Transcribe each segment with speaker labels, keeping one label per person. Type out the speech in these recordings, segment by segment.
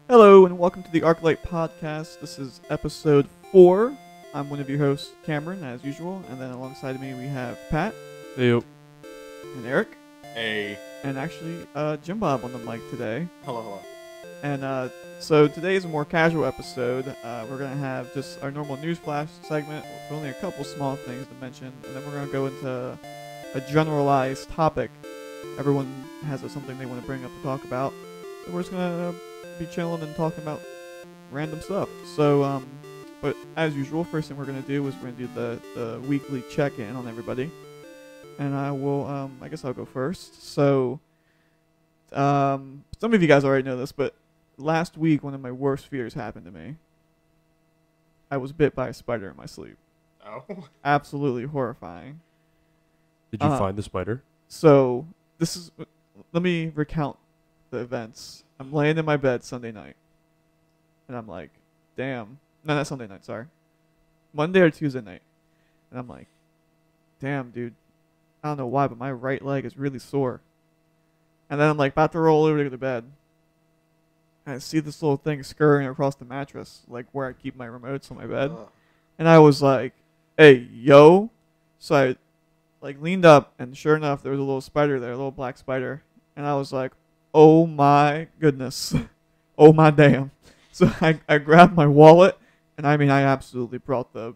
Speaker 1: Hello and welcome to the Arclight podcast. This is episode 4. I'm one of your hosts, Camryn, as usual, and then alongside me we have Pat.
Speaker 2: Hey,
Speaker 1: and Erik.
Speaker 3: Hey.
Speaker 1: And actually, Jimbob on the mic today.
Speaker 3: Hello, hello.
Speaker 1: And so today is a more casual episode. We're going to have just our normal news flash segment with only a couple small things to mention, and then we're going to go into a generalized topic. Everyone has something they want to bring up to talk about. So we're just going to be chilling and talking about random stuff. So, but as usual, first thing we're going to do is we're going to do the weekly check-in on everybody. And I will, I guess I'll go first. So, some of you guys already know this, but last week one of my worst fears happened to me. I was bit by a spider in my sleep.
Speaker 3: Oh.
Speaker 1: Absolutely horrifying.
Speaker 2: did you find the spider?
Speaker 1: So, let me recount the events. I'm laying in my bed Sunday night, and I'm like, damn. No, not Sunday night, sorry. Monday or Tuesday night. And I'm like, damn, dude. I don't know why, but my right leg is really sore. And then I'm like about to roll over to go to bed. And I see this little thing scurrying across the mattress, like where I keep my remotes on my bed. And I was like, hey, yo. So I like leaned up, and sure enough, there was a little spider there, a little black spider. And I was like, oh my goodness. Oh my damn. So I grabbed my wallet, and I mean, I absolutely brought the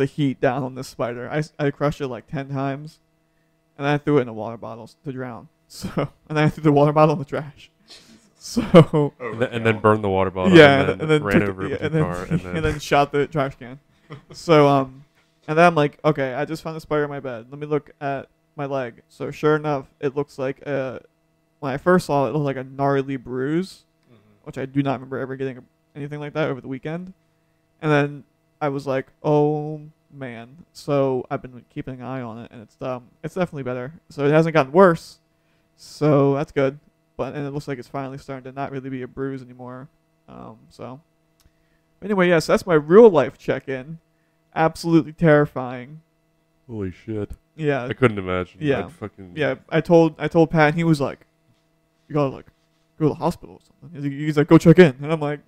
Speaker 1: heat down on this spider. I crushed it like 10 times, and then I threw it in a water bottle to drown. So, and then I threw the water bottle in the trash. So,
Speaker 2: and then burned the water bottle.
Speaker 1: yeah,
Speaker 2: and then ran over it with the car,
Speaker 1: and then shot the trash can. So, and then I'm like, okay, I just found a spider in my bed. Let me look at my leg. So, sure enough, it looks like when I first saw it, it looked like a gnarly bruise, which I do not remember ever getting anything like that over the weekend. And then I was like, oh man. So I've been keeping an eye on it, and it's definitely better. So it hasn't gotten worse. So that's good. And it looks like it's finally starting to not really be a bruise anymore. So anyway, yes, that's my real life check-in. Absolutely terrifying.
Speaker 2: Holy shit.
Speaker 1: Yeah.
Speaker 2: I couldn't imagine.
Speaker 1: Yeah. I told Pat, and he was like, you gotta like go to the hospital or something. He's like, go check in. And I'm like,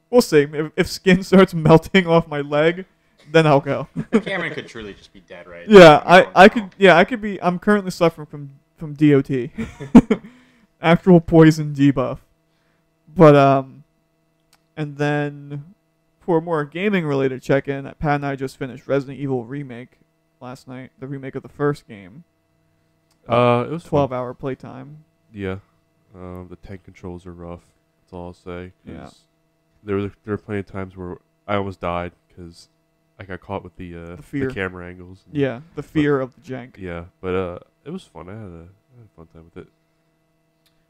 Speaker 1: we'll see. If skin starts melting off my leg, then I'll go.
Speaker 3: Camryn could truly just be dead, right?
Speaker 1: Yeah, I could be. I'm currently suffering from DOT, actual poison debuff. But and then for a more gaming related check-in, Pat and I just finished Resident Evil Remake last night. The remake of the first game.
Speaker 2: It was
Speaker 1: 12-hour playtime.
Speaker 2: Yeah. The tank controls are rough. That's all I'll say.
Speaker 1: Yeah.
Speaker 2: There were plenty of times where I almost died because I got caught with the
Speaker 1: fear.
Speaker 2: camera angles.
Speaker 1: Yeah, the fear of the jank.
Speaker 2: Yeah, but it was fun. I had a fun time with it.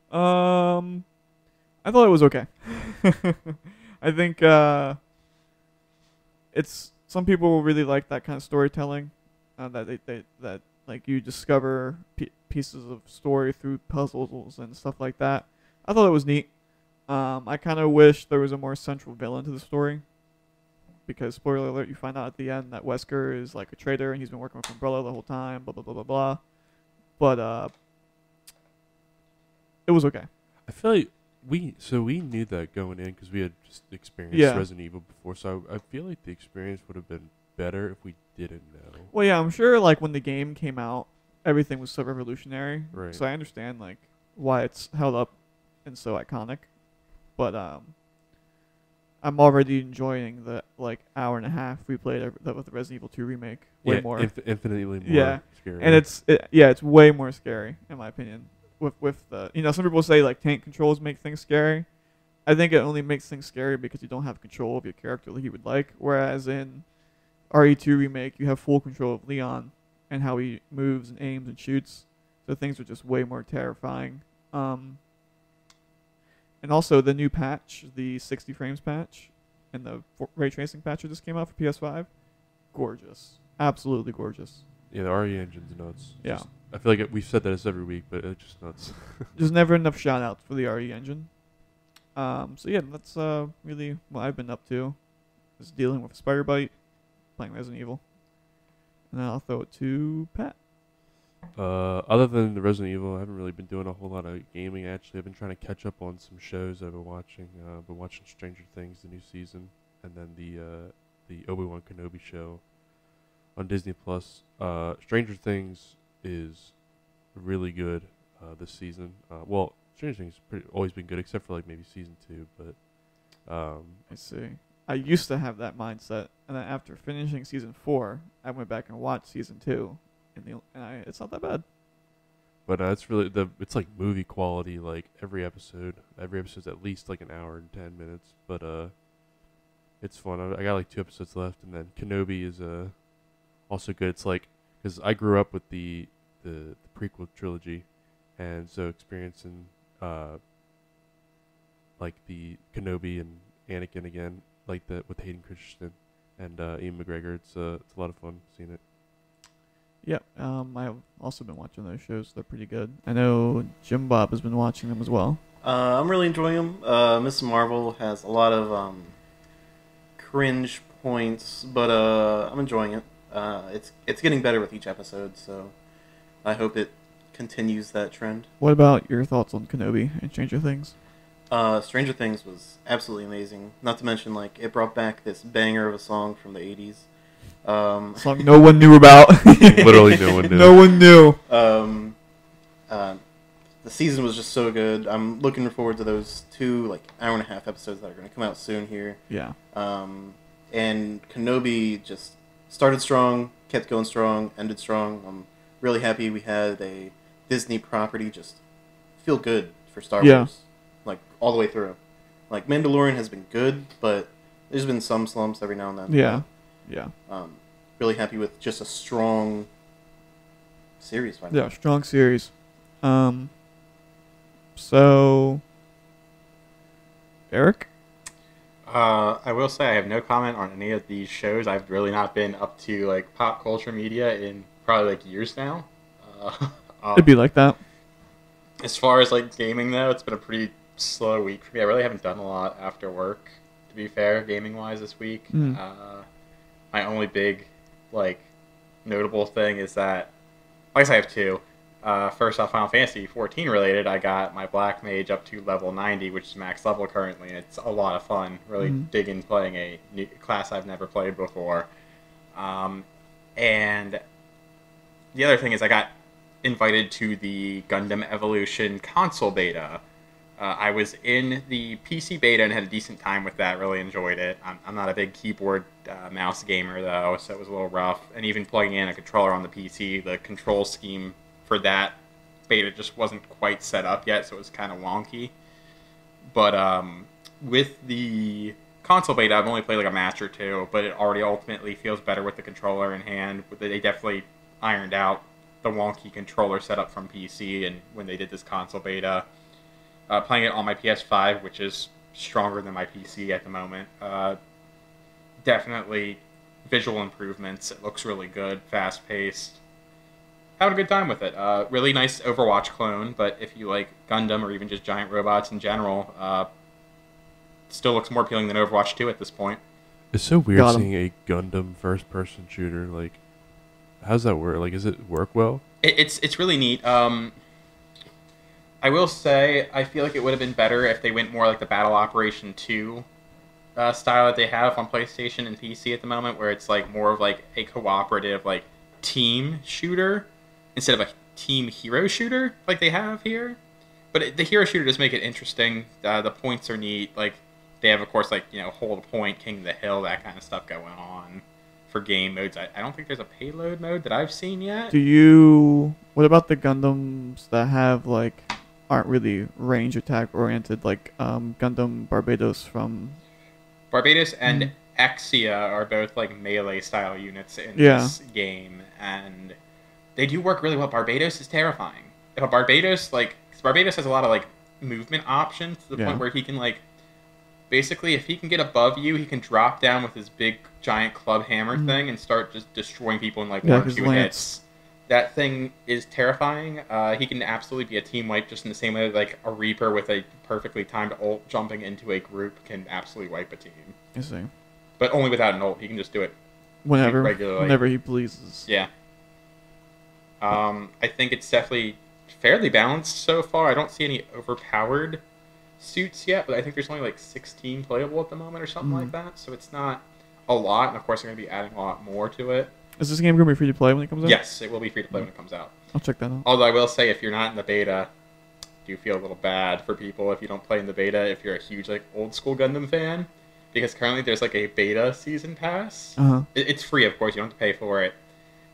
Speaker 1: I thought it was okay. I think it's some people will really like that kind of storytelling, that like you discover pieces of story through puzzles and stuff like that. I thought it was neat. I kind of wish there was a more central villain to the story, because spoiler alert, you find out at the end that Wesker is like a traitor and he's been working with Umbrella the whole time. Blah blah blah blah blah. But it was okay.
Speaker 2: I feel like we knew that going in because we had just experienced Resident Evil before. So I feel like the experience would have been better if we didn't know.
Speaker 1: Well, yeah, I'm sure like when the game came out, everything was so revolutionary.
Speaker 2: Right.
Speaker 1: So I understand like why it's held up and so iconic. But I'm already enjoying the like hour and a half we played with the Resident Evil 2 remake. Way more.
Speaker 2: Infinitely more scary.
Speaker 1: And it's way more scary in my opinion. With the, some people say like tank controls make things scary. I think it only makes things scary because you don't have control of your character like you would like. Whereas in RE2 remake, you have full control of Leon and how he moves and aims and shoots. So things are just way more terrifying. And also the new patch, the 60 frames patch, and the ray tracing patch that just came out for PS5, gorgeous, absolutely gorgeous.
Speaker 2: Yeah, the RE engine's nuts.
Speaker 1: Yeah.
Speaker 2: I feel like we've said that every week, but it's just nuts.
Speaker 1: There's never enough shout outs for the RE engine. So yeah, that's really what I've been up to. Just dealing with a spider bite, playing Resident Evil. And then I'll throw it to Pat.
Speaker 2: Other than the Resident Evil, I haven't really been doing a whole lot of gaming. Actually, I've been trying to catch up on some shows I've been watching. Been watching Stranger Things, the new season, and then the Obi-Wan Kenobi show on Disney Plus. Stranger Things is really good this season. Well, Stranger Things always been good, except for like maybe season 2. But
Speaker 1: I see. I used to have that mindset, and then after finishing season 4, I went back and watched season 2, it's not that bad.
Speaker 2: But it's really it's like movie quality. Like every episode's at least like an hour and 10 minutes. But it's fun. I got like 2 episodes left, and then Kenobi is also good. It's like because I grew up with the prequel trilogy, and so experiencing like the Kenobi and Anakin again, like that with Hayden Christensen and Ian McGregor. It's a lot of fun seeing it.
Speaker 1: Yep. I've also been watching those shows. They're pretty good. I know Jimbob has been watching them as well.
Speaker 3: I'm really enjoying them. Miss Marvel has a lot of cringe points, but I'm enjoying it. It's getting better with each episode, so I hope it continues that trend.
Speaker 1: What about your thoughts on Kenobi and Stranger Things?
Speaker 3: Stranger Things was absolutely amazing. Not to mention, like, it brought back this banger of a song from the 80s.
Speaker 1: Song no one knew about.
Speaker 2: Literally no one knew.
Speaker 1: No one knew.
Speaker 3: The season was just so good. I'm looking forward to those 2 like hour-and-a-half episodes that are going to come out soon here.
Speaker 1: Yeah.
Speaker 3: And Kenobi just started strong, kept going strong, ended strong. I'm really happy we had a Disney property just feel good for Star Wars, like all the way through. Like Mandalorian has been good, but there's been some slumps every now and then.
Speaker 1: Yeah. Yeah.
Speaker 3: Really happy with just a strong series. Finally.
Speaker 1: Yeah, strong series. So, Eric?
Speaker 4: I will say I have no comment on any of these shows. I've really not been up to like pop culture media in probably like years now.
Speaker 1: It'd be like that.
Speaker 4: As far as like gaming though, it's been a pretty slow week for me. I really haven't done a lot after work, to be fair, gaming wise this week. My only big like notable thing is that I guess I have 2. First off, Final Fantasy 14 related, I got my Black Mage up to level 90, which is max level currently, and it's a lot of fun. Really digging playing a new class I've never played before. And the other thing is I got invited to the Gundam Evolution console beta. I was in the PC beta and had a decent time with that. Really enjoyed it. I'm not a big keyboard mouse gamer, though, so it was a little rough. And even plugging in a controller on the PC, the control scheme for that beta just wasn't quite set up yet, so it was kind of wonky. But with the console beta, I've only played like a match or 2, but it already ultimately feels better with the controller in hand. They definitely ironed out the wonky controller setup from PC, and when they did this console beta, playing it on my PS5, which is stronger than my PC at the moment, definitely visual improvements. It looks really good, fast-paced. Having a good time with it. Really nice Overwatch clone, but if you like Gundam or even just giant robots in general, still looks more appealing than Overwatch 2 at this point.
Speaker 2: It's so weird seeing a Gundam first-person shooter. Like, how's that work? Like, does it work well?
Speaker 4: It's really neat. I will say, I feel like it would have been better if they went more like the Battle Operation 2 style that they have on PlayStation and PC at the moment, where it's like more of like a cooperative like team shooter instead of a team hero shooter like they have here. But the hero shooter does make it interesting. The points are neat. Like they have, of course, like hold a point, king of the hill, that kind of stuff going on for game modes. I don't think there's a payload mode that I've seen yet.
Speaker 1: What about the Gundams that have like aren't really range attack oriented, like Gundam Barbados from
Speaker 4: Barbados and Axia are both like melee style units in this game, and they do work really well. Barbados is terrifying. If a Barbados Barbados has a lot of like movement options to the point where he can like basically if he can get above you, he can drop down with his big giant club hammer thing and start just destroying people in like 1 or 2 hits. That thing is terrifying. He can absolutely be a team wipe just in the same way like a Reaper with a perfectly timed ult jumping into a group can absolutely wipe a team.
Speaker 1: I see.
Speaker 4: But only without an ult. He can just do it
Speaker 1: whenever
Speaker 4: regularly.
Speaker 1: Whenever he pleases.
Speaker 4: Yeah. I think it's definitely fairly balanced so far. I don't see any overpowered suits yet, but I think there's only like 16 playable at the moment or something like that. So it's not a lot, and of course they're going to be adding a lot more to it.
Speaker 1: Is this game going to be free to play when it comes out?
Speaker 4: Yes, it will be free to play when it comes out.
Speaker 1: I'll check that out.
Speaker 4: Although I will say, if you're not in the beta, do feel a little bad for people if you don't play in the beta, if you're a huge like old school Gundam fan, because currently there's like a beta season pass. It's free, of course, you don't have to pay for it,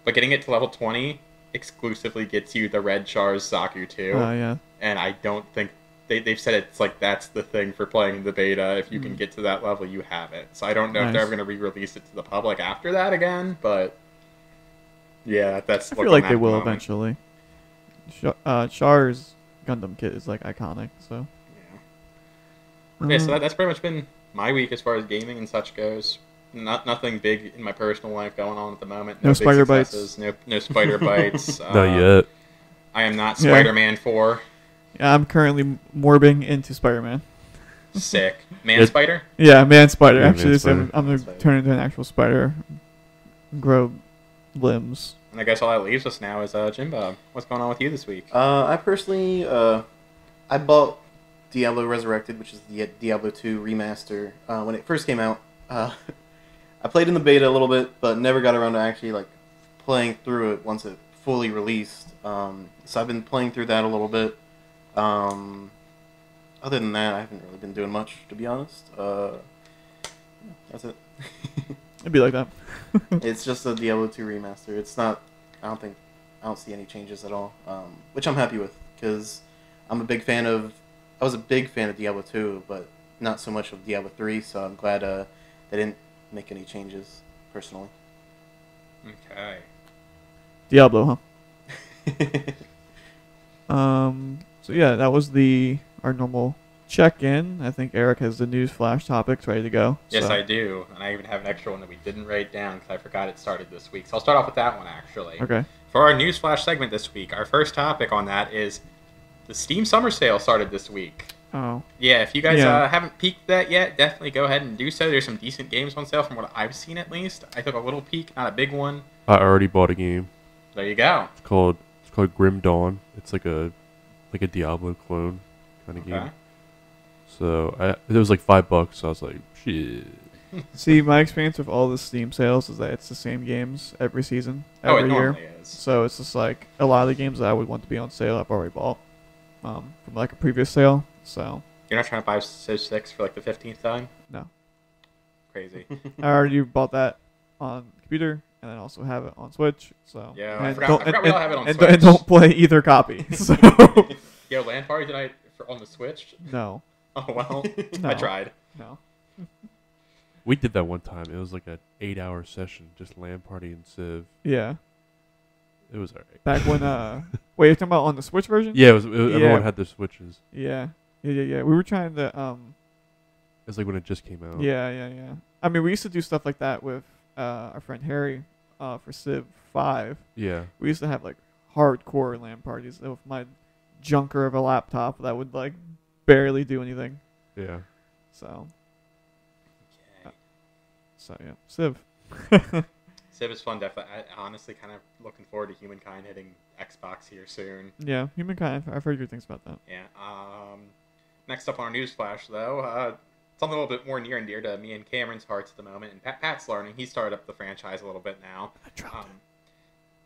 Speaker 4: but getting it to level 20 exclusively gets you the Red Char's Zaku 2.
Speaker 1: Yeah.
Speaker 4: And I don't think they've said it's like that's the thing for playing the beta. If you can get to that level, you have it. So I don't know if they're ever going to re-release it to the public after that again, but yeah, that's.
Speaker 1: I feel like they will eventually. Char's Gundam kit is like iconic, so.
Speaker 4: Yeah. Okay, so that's pretty much been my week as far as gaming and such goes. Nothing big in my personal life going on at the moment.
Speaker 1: No spider
Speaker 4: bites. No spider bites.
Speaker 2: Not yet.
Speaker 4: I am not Spider-Man 4.
Speaker 1: Yeah, I'm currently morbing into Spider-Man.
Speaker 4: Sick. Man spider?
Speaker 1: Yeah, man spider.
Speaker 2: Yeah,
Speaker 1: actually,
Speaker 2: man spider.
Speaker 1: I'm going to turn into an actual spider. Grow limbs.
Speaker 4: And I guess all that leaves us now is Jimbob. What's going on with you this week?
Speaker 3: I personally, I bought Diablo Resurrected, which is the Diablo 2 remaster. When it first came out, I played in the beta a little bit, but never got around to actually like playing through it once it fully released. So I've been playing through that a little bit. Other than that, I haven't really been doing much, to be honest. That's it.
Speaker 1: It'd be like that.
Speaker 3: It's just a Diablo 2 remaster. It's not. I don't see any changes at all, which I'm happy with because I'm a big fan of. I was a big fan of Diablo 2, but not so much of Diablo 3. So I'm glad they didn't make any changes personally.
Speaker 4: Okay.
Speaker 1: Diablo, huh? So yeah, that was our normal check-in. I think Eric has the news flash topics ready to go.
Speaker 4: Yes,
Speaker 1: so.
Speaker 4: I do, and I even have an extra one that we didn't write down because I forgot it started this week. So I'll start off with that one actually.
Speaker 1: Okay.
Speaker 4: For our news flash segment this week, our first topic on that is the Steam Summer Sale started this week.
Speaker 1: Oh.
Speaker 4: Yeah, if you guys haven't peeked that yet, definitely go ahead and do so. There's some decent games on sale from what I've seen at least. I took a little peek, not a big one.
Speaker 2: I already bought a game.
Speaker 4: There you go.
Speaker 2: It's called Grim Dawn. It's like a Diablo clone kind of game. So it was like $5, so I was like, shit.
Speaker 1: See, my experience with all the Steam sales is that it's the same games every season, every
Speaker 4: it
Speaker 1: year.
Speaker 4: normally is.
Speaker 1: So it's just like a lot of the games that I would want to be on sale, I've already bought from like a previous sale. So
Speaker 4: you're not trying to buy Civ 6 for like the 15th time?
Speaker 1: No.
Speaker 4: Crazy.
Speaker 1: I already bought that on computer, and I also have it on Switch. So
Speaker 4: yeah,
Speaker 1: I
Speaker 4: forgot we all have it on Switch.
Speaker 1: And don't play either copy. So
Speaker 4: Yo, LAN party tonight on the Switch?
Speaker 1: No.
Speaker 4: Oh well,
Speaker 1: no.
Speaker 4: I tried.
Speaker 1: No.
Speaker 2: We did that one time. It was like an 8-hour session, just LAN party and Civ.
Speaker 1: Yeah.
Speaker 2: It was alright.
Speaker 1: Back when wait, you're talking about on the Switch version?
Speaker 2: Yeah, everyone had their Switches.
Speaker 1: Yeah. We were trying to
Speaker 2: It was like when it just came out.
Speaker 1: Yeah. I mean, we used to do stuff like that with our friend Harry for Civ 5.
Speaker 2: Yeah.
Speaker 1: We used to have like hardcore LAN parties with my junker of a laptop that would like barely do anything.
Speaker 2: Yeah.
Speaker 1: So yeah, Civ.
Speaker 4: Civ is fun, definitely. I honestly kind of looking forward to Humankind hitting Xbox here soon.
Speaker 1: Yeah, Humankind. I've heard good things about that.
Speaker 4: Yeah. Next up on our news flash, though, something a little bit more near and dear to me and Camryn's hearts at the moment, and Pat's learning. He started up the franchise a little bit now.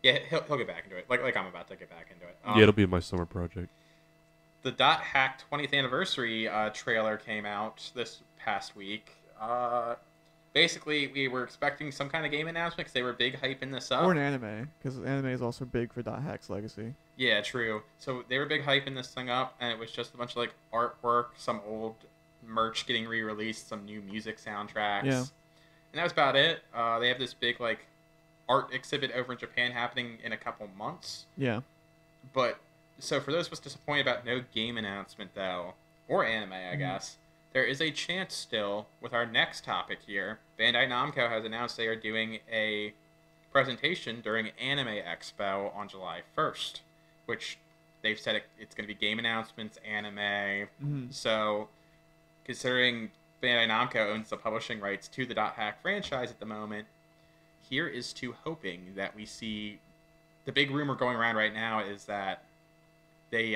Speaker 4: Yeah, he'll get back into it, like I'm about to get back into it.
Speaker 2: Yeah, it'll be my summer project.
Speaker 4: The Dot Hack 20th anniversary trailer came out this past week. Basically, we were expecting some kind of game announcement because they were big hyping this up.
Speaker 1: Or an anime, because anime is also big for Dot Hack's legacy. Yeah,
Speaker 4: true. So they were big hyping this thing up, and it was just a bunch of like artwork, some old merch getting re-released, some new music soundtracks.
Speaker 1: Yeah.
Speaker 4: And that was about it. They have this big like art exhibit over in Japan happening in a couple months.
Speaker 1: Yeah.
Speaker 4: But so for those of us disappointed about no game announcement though, or anime, I guess, there is a chance still with our next topic here. Bandai Namco has announced they are doing a presentation during Anime Expo on July 1st, which they've said it's going to be game announcements, anime.
Speaker 1: Mm-hmm.
Speaker 4: So considering Bandai Namco owns the publishing rights to the Dot Hack franchise at the moment, here is to hoping that we see the big rumor going around right now is that they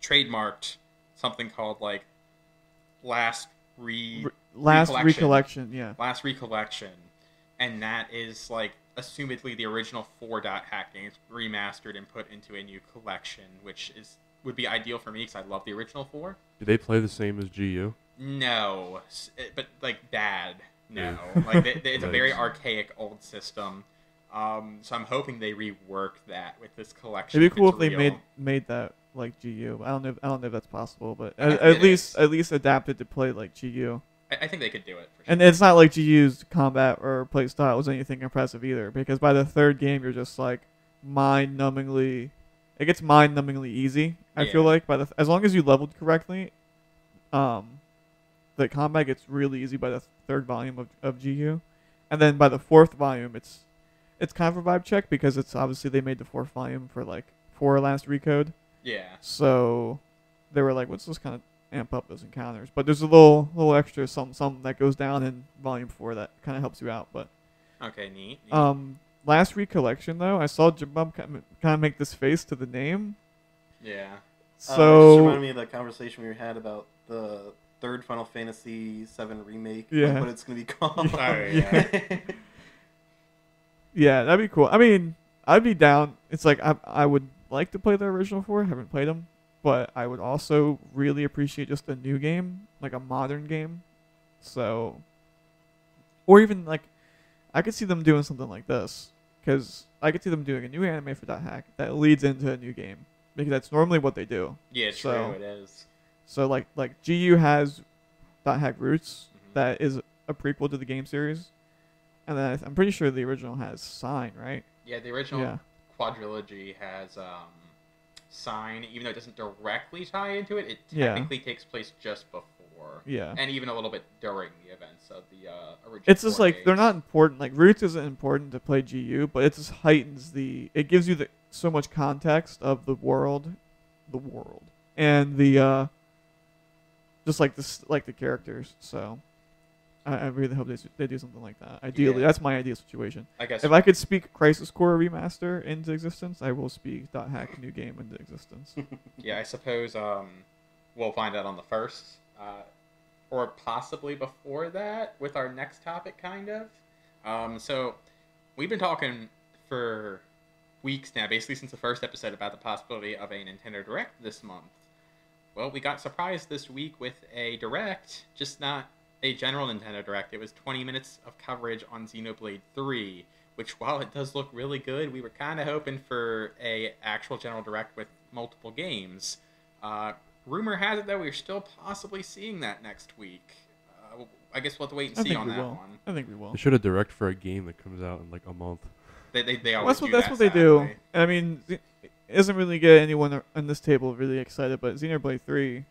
Speaker 4: trademarked something called like Last
Speaker 1: Recollection, yeah.
Speaker 4: Last Recollection, and that is like assumedly the original 4.hack games remastered and put into a new collection, which would be ideal for me because I love the original 4.
Speaker 2: Do they play the same as GU?
Speaker 4: No, but like bad. No,
Speaker 2: Yeah.
Speaker 4: like it's a very
Speaker 2: Nice.
Speaker 4: archaic old system. So I'm hoping they rework that with this collection.
Speaker 1: It'd be cool
Speaker 4: it's
Speaker 1: if they
Speaker 4: real.
Speaker 1: made that like GU. I don't know if that's possible, but
Speaker 4: I think
Speaker 1: at
Speaker 4: it
Speaker 1: least
Speaker 4: is.
Speaker 1: adapted to play like GU.
Speaker 4: I think they could do it. For sure.
Speaker 1: And it's not like GU's combat or play style was anything impressive either, because by the third game you're just like mind-numbingly. It gets mind-numbingly easy. I feel
Speaker 4: Yeah.
Speaker 1: like as long as you leveled correctly, the combat gets really easy by the third volume of GU, and then by the fourth volume it's kind of a vibe check because it's obviously they made the fourth volume for Last Recode,
Speaker 4: Yeah.
Speaker 1: so they were like, let's just kind of amp up those encounters. But there's a little extra something that goes down in volume 4 that kind of helps you out. But
Speaker 4: Okay. Neat.
Speaker 1: Last Recollection though, I saw Jimbob kind of make this face to the name.
Speaker 4: Yeah.
Speaker 3: It
Speaker 1: So
Speaker 3: just reminded me of that conversation we had about the third Final Fantasy VII remake.
Speaker 1: Yeah.
Speaker 3: Like what it's gonna be called.
Speaker 4: Oh, yeah.
Speaker 1: yeah, that'd be cool. I mean, I'd be down. It's like I would like to play the original 4. Haven't played them, but I would also really appreciate just a new game, like a modern game. So, or even like, I could see them doing something like this, because I could see them doing a new anime for .hack that leads into a new game, because that's normally what they do.
Speaker 4: Yeah. True.
Speaker 1: So-
Speaker 4: It is.
Speaker 1: So like GU has .hack Roots
Speaker 4: Mhm.
Speaker 1: that is a prequel to the game series, and then I'm pretty sure the original has Sign, right?
Speaker 4: Yeah. The original
Speaker 1: Yeah.
Speaker 4: quadrilogy has Sign, even though it doesn't directly tie into it. It
Speaker 1: Yeah.
Speaker 4: technically takes place just before.
Speaker 1: Yeah.
Speaker 4: And even a little bit during the events of the original.
Speaker 1: It's just
Speaker 4: 4
Speaker 1: like they're
Speaker 4: games.
Speaker 1: not important. Like Roots isn't important to play GU, but it just heightens it gives you so much context of the world, and the just like the characters. So I really hope they do something like that. Ideally,
Speaker 4: Yeah.
Speaker 1: that's my ideal situation.
Speaker 4: I guess.
Speaker 1: If I could speak Crisis Core Remaster into existence, I will speak .hack new game into existence.
Speaker 4: Yeah, I suppose we'll find out on the first, or possibly before that with our next topic, kind of. So we've been talking for weeks now, basically since the first episode, about the possibility of a Nintendo Direct this month. Well, we got surprised this week with a Direct, just not a general Nintendo Direct. It was 20 minutes of coverage on Xenoblade 3, which, while it does look really good, we were kind of hoping for a actual general Direct with multiple games. Rumor has it that we're still possibly seeing that next week. I guess we'll have to wait and
Speaker 1: I
Speaker 4: see
Speaker 1: think
Speaker 4: on
Speaker 1: we
Speaker 4: that
Speaker 1: will.
Speaker 4: one.
Speaker 1: I think we will.
Speaker 2: They should have direct for a game that comes out in like a month.
Speaker 4: They
Speaker 1: Well,
Speaker 4: always
Speaker 1: that's what they do. I mean, it doesn't really get anyone on this table really excited, but Xenoblade 3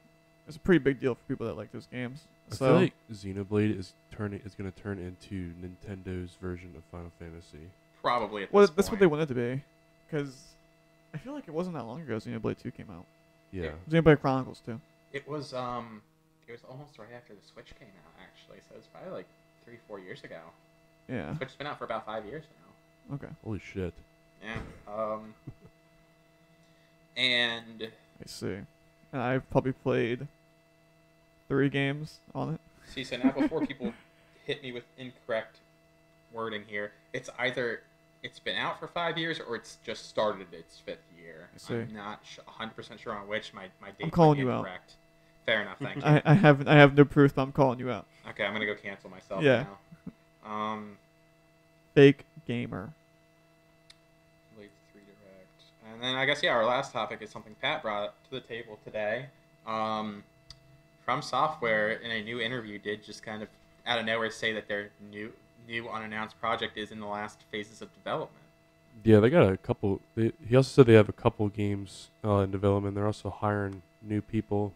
Speaker 1: is a pretty big deal for people that like those games.
Speaker 2: I
Speaker 1: So
Speaker 2: feel like Xenoblade is going to turn into Nintendo's version of Final Fantasy.
Speaker 4: Probably at
Speaker 1: well,
Speaker 4: this
Speaker 1: that's what
Speaker 4: point.
Speaker 1: they want it to be, because I feel like it wasn't that long ago Xenoblade 2 came out.
Speaker 2: Yeah.
Speaker 1: Xenoblade Chronicles 2.
Speaker 4: It was almost right after the Switch came out, actually. So it's probably like 3-4 years ago.
Speaker 1: Yeah.
Speaker 4: Switch's been out for about 5 years now.
Speaker 1: Okay.
Speaker 2: Holy shit.
Speaker 4: Yeah. And
Speaker 1: I see. And I've probably played 3 games on it.
Speaker 4: see, so now before people hit me with incorrect wording here, it's either it's been out for 5 years or it's just started its 5th year.
Speaker 1: I see.
Speaker 4: I'm not 100% sure on which. My date
Speaker 1: I'm calling
Speaker 4: might be
Speaker 1: you out.
Speaker 4: incorrect. Fair enough, thank you.
Speaker 1: I have no proof, but I'm calling you out.
Speaker 4: Okay, I'm gonna go cancel myself
Speaker 1: Yeah.
Speaker 4: now.
Speaker 1: Fake gamer.
Speaker 4: Blade 3 Direct. And then I guess, yeah, our last topic is something Pat brought to the table today. From Software, in a new interview, did just kind of out of nowhere say that their new unannounced project is in the last phases of development.
Speaker 2: Yeah, they got a couple. He also said they have a couple games in development. They're also hiring new people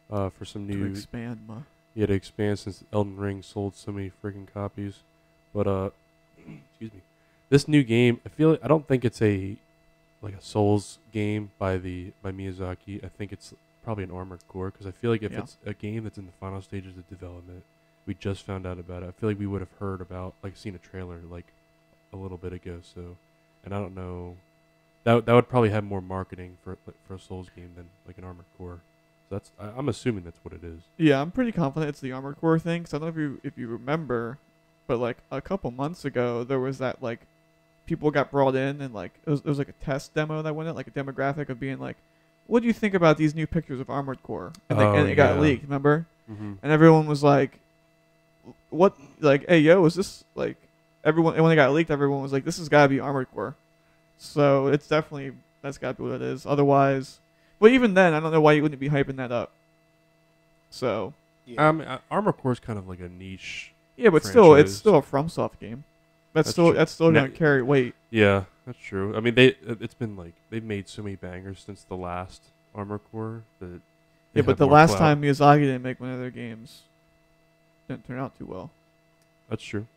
Speaker 2: for some
Speaker 1: To
Speaker 2: new.
Speaker 1: expand my.
Speaker 2: Yeah, to expand since Elden Ring sold so many freaking copies. But excuse me, this new game, I don't think it's a Souls game by Miyazaki. I think it's probably an Armored Core, because I feel like if
Speaker 1: Yeah.
Speaker 2: it's a game that's in the final stages of development, we just found out about it. I feel like we would have heard about, seen a trailer a little bit ago. So and I don't know. That would probably have more marketing for a Souls game than like an Armored Core. So I'm assuming that's what it is.
Speaker 1: Yeah, I'm pretty confident it's the Armored Core thing. Cause I don't know if you remember, but like a couple months ago, there was that like people got brought in and like it was like a test demo that went out, like a demographic of being like, what do you think about these new pictures of Armored Core? And it got leaked, remember?
Speaker 2: Mm-hmm.
Speaker 1: And everyone was like, what? Like, hey, yo, is this like everyone? And when it got leaked, everyone was like, this has got to be Armored Core. So it's definitely, that's got to be what it is. Otherwise, but even then, I don't know why you wouldn't be hyping that up. So.
Speaker 3: Yeah.
Speaker 2: Armored Core is kind of like a niche.
Speaker 1: Yeah, but
Speaker 2: franchise.
Speaker 1: still, it's still a FromSoft game. That's
Speaker 2: true.
Speaker 1: still gonna carry weight.
Speaker 2: Yeah, that's true. I mean, it's been like they've made so many bangers since the last Armored Core that.
Speaker 1: Yeah, but the last time Miyazaki didn't make one of their games, didn't turn out too well.
Speaker 2: That's true.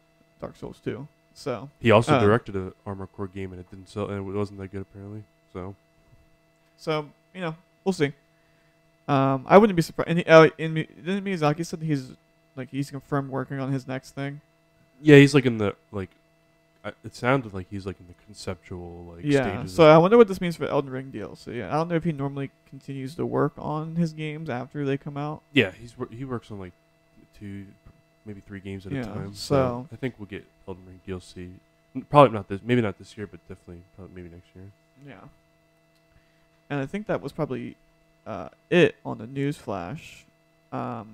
Speaker 1: Dark Souls 2. So
Speaker 2: He also directed an Armored Core game and it didn't sell, and it wasn't that good apparently. So
Speaker 1: we'll see. I wouldn't be surprised. And didn't Miyazaki said he's confirmed working on his next thing?
Speaker 2: yeah, he's like in the like. It sounded like he's like in the conceptual stages.
Speaker 1: So I wonder what this means for Elden Ring DLC. Yeah, I don't know if he normally continues to work on his games after they come out.
Speaker 2: Yeah, he works on like 2, maybe 3 games at a time.
Speaker 1: So
Speaker 2: I think we'll get Elden Ring DLC. Probably not this. Maybe not this year, but definitely probably maybe next year.
Speaker 1: Yeah. And I think that was probably it on the news flash. So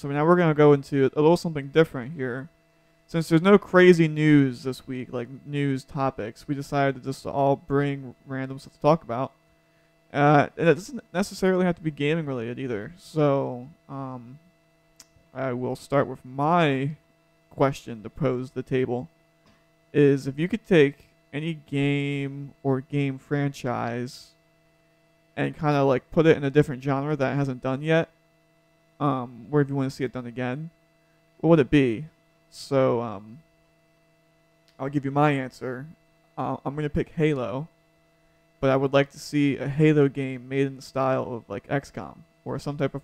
Speaker 1: now we're gonna go into a little something different here. Since there's no crazy news this week, like news topics, we decided to just all bring random stuff to talk about. And it doesn't necessarily have to be gaming related either. So I will start with my question to pose the table. Is if you could take any game or game franchise and kind of like put it in a different genre that it hasn't done yet, or if you want to see it done again, what would it be? So I'll give you my answer. I'm going to pick Halo, but I would like to see a Halo game made in the style of like XCOM or some type of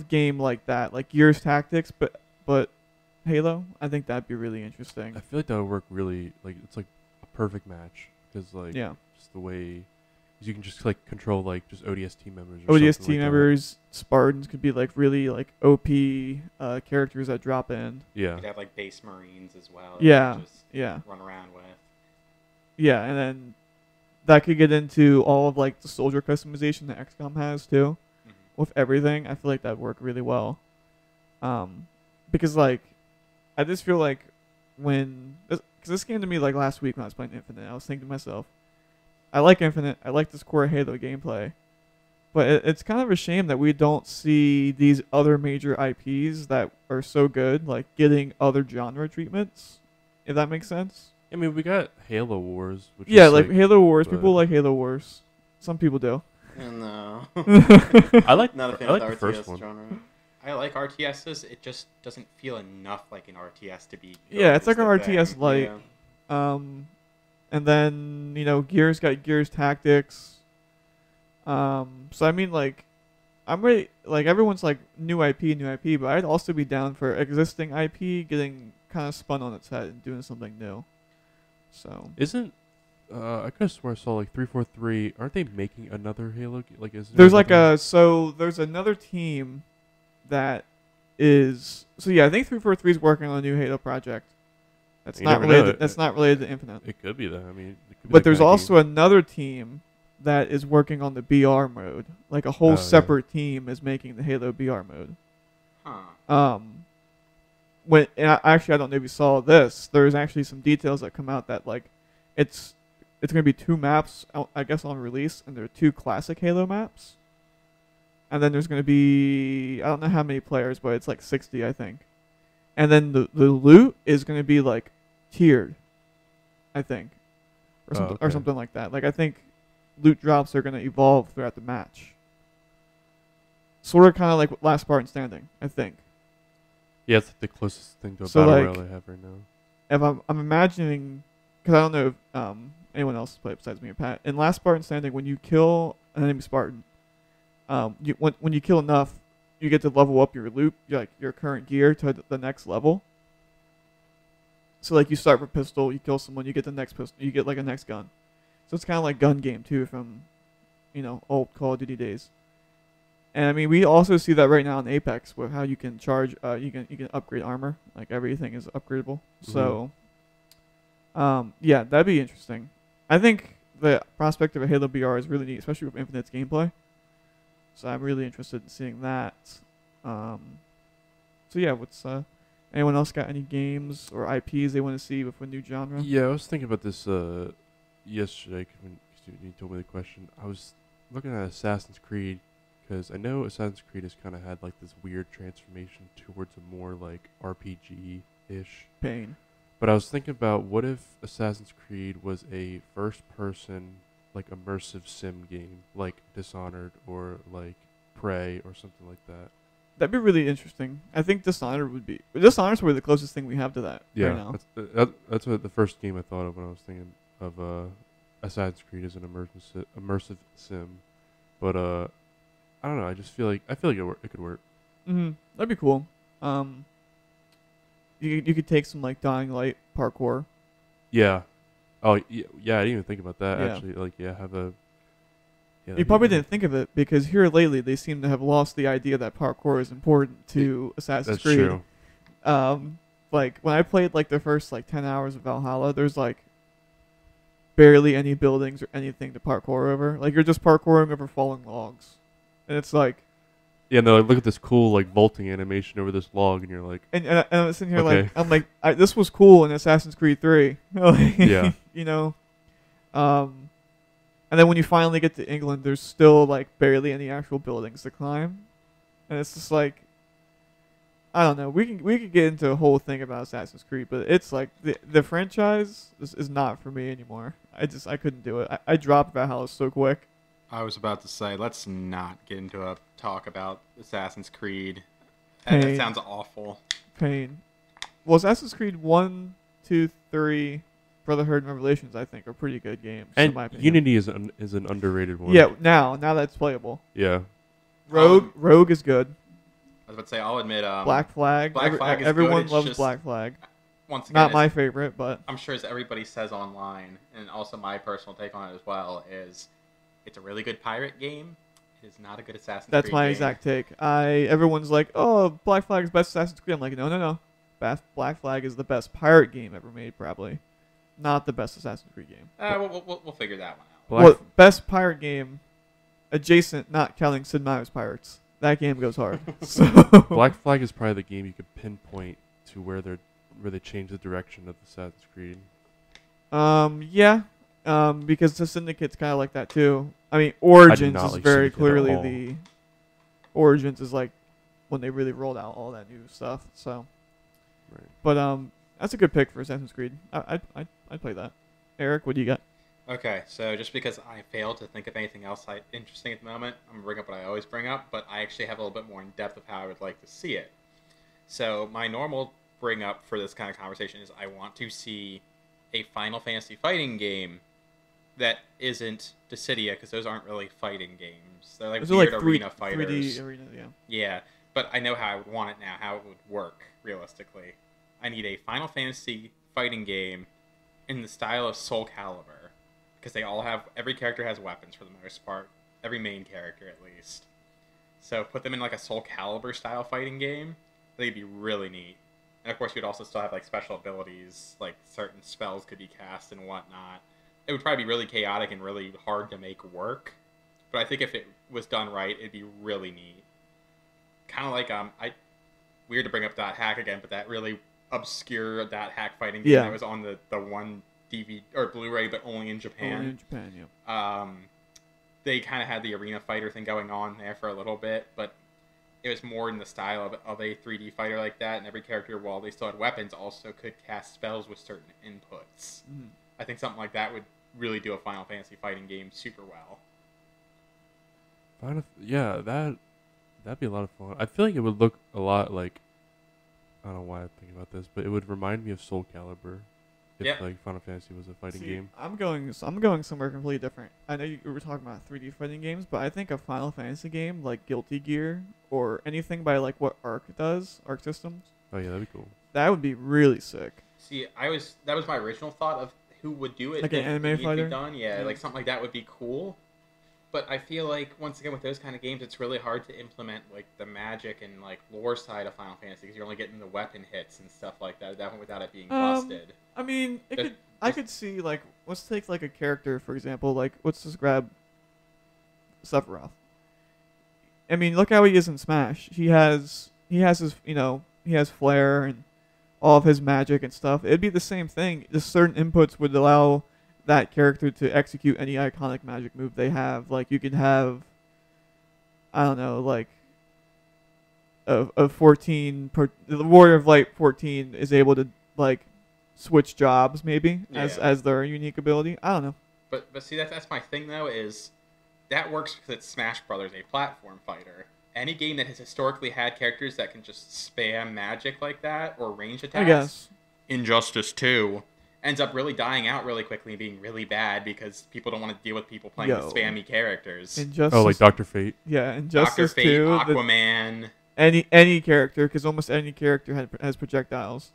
Speaker 1: game like that, like Gears Tactics, but Halo. I think that'd be really interesting.
Speaker 2: I feel like that would work really it's like a perfect match because just the way. You can just like control like just ODST members. Or
Speaker 1: ODST
Speaker 2: something like
Speaker 1: members, Spartans could be like really like OP characters that drop in.
Speaker 2: Yeah.
Speaker 4: You could have like base Marines as well.
Speaker 1: Yeah.
Speaker 4: Just run around with.
Speaker 1: Yeah, and then that could get into all of like the soldier customization that XCOM has too, with everything. I feel like that'd work really well. Because like, I just feel like because this came to me like last week when I was playing Infinite, I was thinking to myself, I like Infinite. I like this core Halo gameplay. But it's kind of a shame that we don't see these other major IPs that are so good, like getting other genre treatments, if that makes sense.
Speaker 2: I mean, we got Halo Wars. Which
Speaker 1: Yeah,
Speaker 2: is
Speaker 1: like Halo Wars.
Speaker 2: but-
Speaker 1: People like Halo Wars. Some people do.
Speaker 3: No.
Speaker 2: I like
Speaker 3: Not a fan
Speaker 2: I like
Speaker 3: of
Speaker 2: the
Speaker 3: the
Speaker 2: first
Speaker 3: RTS
Speaker 2: one.
Speaker 3: genre.
Speaker 4: I like RTSs. It just doesn't feel enough like an RTS to be.
Speaker 1: Yeah, it's like an
Speaker 4: good, is the
Speaker 1: RTS
Speaker 4: thing.
Speaker 1: light. And then, Gears got Gears Tactics. So I mean, like, I'm ready. Like, everyone's like new IP, but I'd also be down for existing IP getting kind of spun on its head and doing something new. So
Speaker 2: Isn't I could have swore I saw like 343. Aren't they making another Halo? Like, is there
Speaker 1: there's like
Speaker 2: another-
Speaker 1: there's another team that is I think 343 is working on a new Halo project. That's
Speaker 2: You
Speaker 1: not
Speaker 2: never know.
Speaker 1: related. That's not related to Infinite.
Speaker 2: It could be that. I mean, it could be
Speaker 1: But
Speaker 2: that
Speaker 1: there's
Speaker 2: kinda
Speaker 1: also
Speaker 2: game.
Speaker 1: another team that is working on the BR mode. Like a whole
Speaker 2: Oh, yeah.
Speaker 1: separate team is making the Halo BR mode.
Speaker 4: Huh.
Speaker 1: I don't know if you saw this. There's actually some details that come out that like it's gonna be 2 maps, I guess, on release, and there are 2 classic Halo maps. And then there's gonna be I don't know how many players, but it's like 60, I think. And then the loot is gonna be like tiered, I think, or something
Speaker 2: okay.
Speaker 1: something like that. Like I think loot drops are gonna evolve throughout the match. Sort of kind of like Last Spartan Standing, I think.
Speaker 2: Yeah, it's like the closest thing to a
Speaker 1: So,
Speaker 2: battle
Speaker 1: like,
Speaker 2: royale I have right now.
Speaker 1: If I'm imagining, because I don't know if anyone else has played besides me and Pat. In Last Spartan Standing, when you kill an enemy Spartan, when you kill enough, you get to level up your loot, your current gear to the next level. So like you start with pistol, you kill someone, you get the next pistol, you get like a next gun. So it's kind of like gun game too from, old Call of Duty days. And I mean, we also see that right now in Apex with how you can charge, you can upgrade armor, like everything is upgradable. So, yeah, that'd be interesting. I think the prospect of a Halo BR is really neat, especially with Infinite's gameplay. So I'm really interested in seeing that. So yeah, what's anyone else got any games or IPs they want to see with a new genre?
Speaker 2: Yeah, I was thinking about this yesterday when you told me the question. I was looking at Assassin's Creed because I know Assassin's Creed has kind of had like this weird transformation towards a more like RPG-ish.
Speaker 1: Pain.
Speaker 2: But I was thinking about what if Assassin's Creed was a first-person like immersive sim game like Dishonored or like Prey or something like that.
Speaker 1: That'd be really interesting. I think Dishonored's probably the closest thing we have to that
Speaker 2: Yeah,
Speaker 1: right now.
Speaker 2: that's what the first game I thought of when I was thinking of Assassin's Creed as an immersive sim. But I don't know. I feel like it could work.
Speaker 1: That'd be cool. You could take some like Dying Light parkour.
Speaker 2: Yeah. Oh yeah. I didn't even think about that.
Speaker 1: Yeah.
Speaker 2: Actually, like have a. Yeah,
Speaker 1: You probably didn't think of it because here lately they seem to have lost the idea that parkour is important to Assassin's
Speaker 2: That's
Speaker 1: Creed.
Speaker 2: true.
Speaker 1: Like when I played like the first like 10 hours of Valhalla, there's like barely any buildings or anything to parkour over. Like you're just parkouring over falling logs, and it's like.
Speaker 2: Yeah, no. Like, look at this cool like vaulting animation over this log, and you're like.
Speaker 1: And I'm sitting here
Speaker 2: Okay.
Speaker 1: like I'm like this was cool in Assassin's Creed 3.
Speaker 2: Yeah.
Speaker 1: And then when you finally get to England, there's still like barely any actual buildings to climb, and it's just like, I don't know. We could get into a whole thing about Assassin's Creed, but it's like the franchise is not for me anymore. I couldn't do it. I dropped Valhalla so quick.
Speaker 4: I was about to say, let's not get into a talk about Assassin's Creed.
Speaker 1: Pain.
Speaker 4: That sounds awful.
Speaker 1: Pain. Well, Assassin's Creed 1, 2, 3, Brotherhood and Revelations, I think, are pretty good games. in
Speaker 2: And
Speaker 1: my opinion.
Speaker 2: Unity is an underrated one.
Speaker 1: Yeah, now that's playable.
Speaker 2: Yeah.
Speaker 1: Rogue is good.
Speaker 4: I was about to say, I'll admit,
Speaker 1: Black Flag.
Speaker 4: Black Flag is
Speaker 1: everyone
Speaker 4: good, it's
Speaker 1: loves
Speaker 4: just-
Speaker 1: Black Flag.
Speaker 4: once again,
Speaker 1: Not my favorite, but
Speaker 4: I'm sure as everybody says online, and also my personal take on it as well, is it's a really good pirate game. It is not a good Assassin's
Speaker 1: that's
Speaker 4: Creed
Speaker 1: my
Speaker 4: game.
Speaker 1: exact take. Everyone's like, "Oh, Black Flag is best Assassin's Creed." I'm like, no. Black Flag is the best pirate game ever made, probably. Not the best Assassin's Creed game.
Speaker 4: We'll figure that one out.
Speaker 2: Black-
Speaker 1: Well, best pirate game, adjacent, not counting Sid Meier's Pirates. That game goes hard. So
Speaker 2: Black Flag is probably the game you could pinpoint to where they change the direction of Assassin's Creed.
Speaker 1: Yeah. Because the Syndicate's kind of like that too. I mean, Origins
Speaker 2: not
Speaker 1: is
Speaker 2: like
Speaker 1: very
Speaker 2: Syndicate at
Speaker 1: clearly
Speaker 2: all.
Speaker 1: the Origins is like when they really rolled out all that new stuff. So,
Speaker 2: Right.
Speaker 1: but that's a good pick for Assassin's Creed. I'd play that. Eric, what do you got?
Speaker 4: Okay, so just because I failed to think of anything else interesting at the moment, I'm going to bring up what I always bring up, but I actually have a little bit more in depth of how I would like to see it. So my normal bring up for this kind of conversation is I want to see a Final Fantasy fighting game that isn't Dissidia, because those aren't really fighting games. They're like
Speaker 1: Those are
Speaker 4: weird
Speaker 1: like
Speaker 4: arena fighters.
Speaker 1: 3D arena, yeah.
Speaker 4: Yeah, but I know how I would want it now, how it would work, realistically. I need a Final Fantasy fighting game in the style of Soul Calibur, because every character has weapons for the most part, every main character at least. So put them in like a Soul Calibur style fighting game, they'd be really neat. And of course you'd also still have like special abilities, like certain spells could be cast and whatnot. It would probably be really chaotic and really hard to make work, but I think if it was done right, it'd be really neat. Kind of like weird to bring up that hack again, but that really obscure that hack fighting game that was on the one DVD or Blu-ray, but only in Japan.
Speaker 1: Only in Japan, yeah.
Speaker 4: They kind of had the arena fighter thing going on there for a little bit, but it was more in the style of a 3D fighter like that, and every character, while they still had weapons, also could cast spells with certain inputs.
Speaker 1: Mm-hmm.
Speaker 4: I think something like that would really do a Final Fantasy fighting game super well.
Speaker 2: That'd be a lot of fun. I feel like it would look a lot like, I don't know why I'm thinking about this, but it would remind me of Soul Calibur if like Final Fantasy was a fighting game.
Speaker 1: I'm going somewhere completely different. I know you were talking about 3D fighting games, but I think a Final Fantasy game like Guilty Gear or anything by like what Arc does, Arc Systems,
Speaker 2: Oh yeah, that'd be cool.
Speaker 1: that would be really sick.
Speaker 4: See, that was my original thought of who would do it.
Speaker 1: Like an
Speaker 4: if it
Speaker 1: anime
Speaker 4: needed to be
Speaker 1: fighter?
Speaker 4: done. Yeah, like something like that would be cool. But I feel like once again with those kind of games, it's really hard to implement like the magic and like lore side of Final Fantasy because you're only getting the weapon hits and stuff like that without it being busted.
Speaker 1: I mean,
Speaker 4: Just-
Speaker 1: I could see like let's take like a character for example. Like let's just grab Sephiroth. I mean, look how he is in Smash. He has his he has flair and all of his magic and stuff. It'd be the same thing. Just certain inputs would allow that character to execute any iconic magic move they have. Like you could have, I don't know, like a 14 the Warrior of Light 14 is able to like switch jobs maybe as their unique ability. I don't know.
Speaker 4: But see that's my thing though is that works because it's Smash Brothers, a platform fighter. Any game that has historically had characters that can just spam magic like that or range attacks,
Speaker 1: I guess.
Speaker 4: Injustice 2 ends up really dying out really quickly and being really bad because people don't want to deal with people playing with spammy characters.
Speaker 1: Injustice,
Speaker 2: Oh, like Dr. Fate.
Speaker 1: Yeah, Injustice
Speaker 4: Dr. Fate,
Speaker 1: 2.
Speaker 4: Aquaman.
Speaker 1: Any character, because almost any character has projectiles.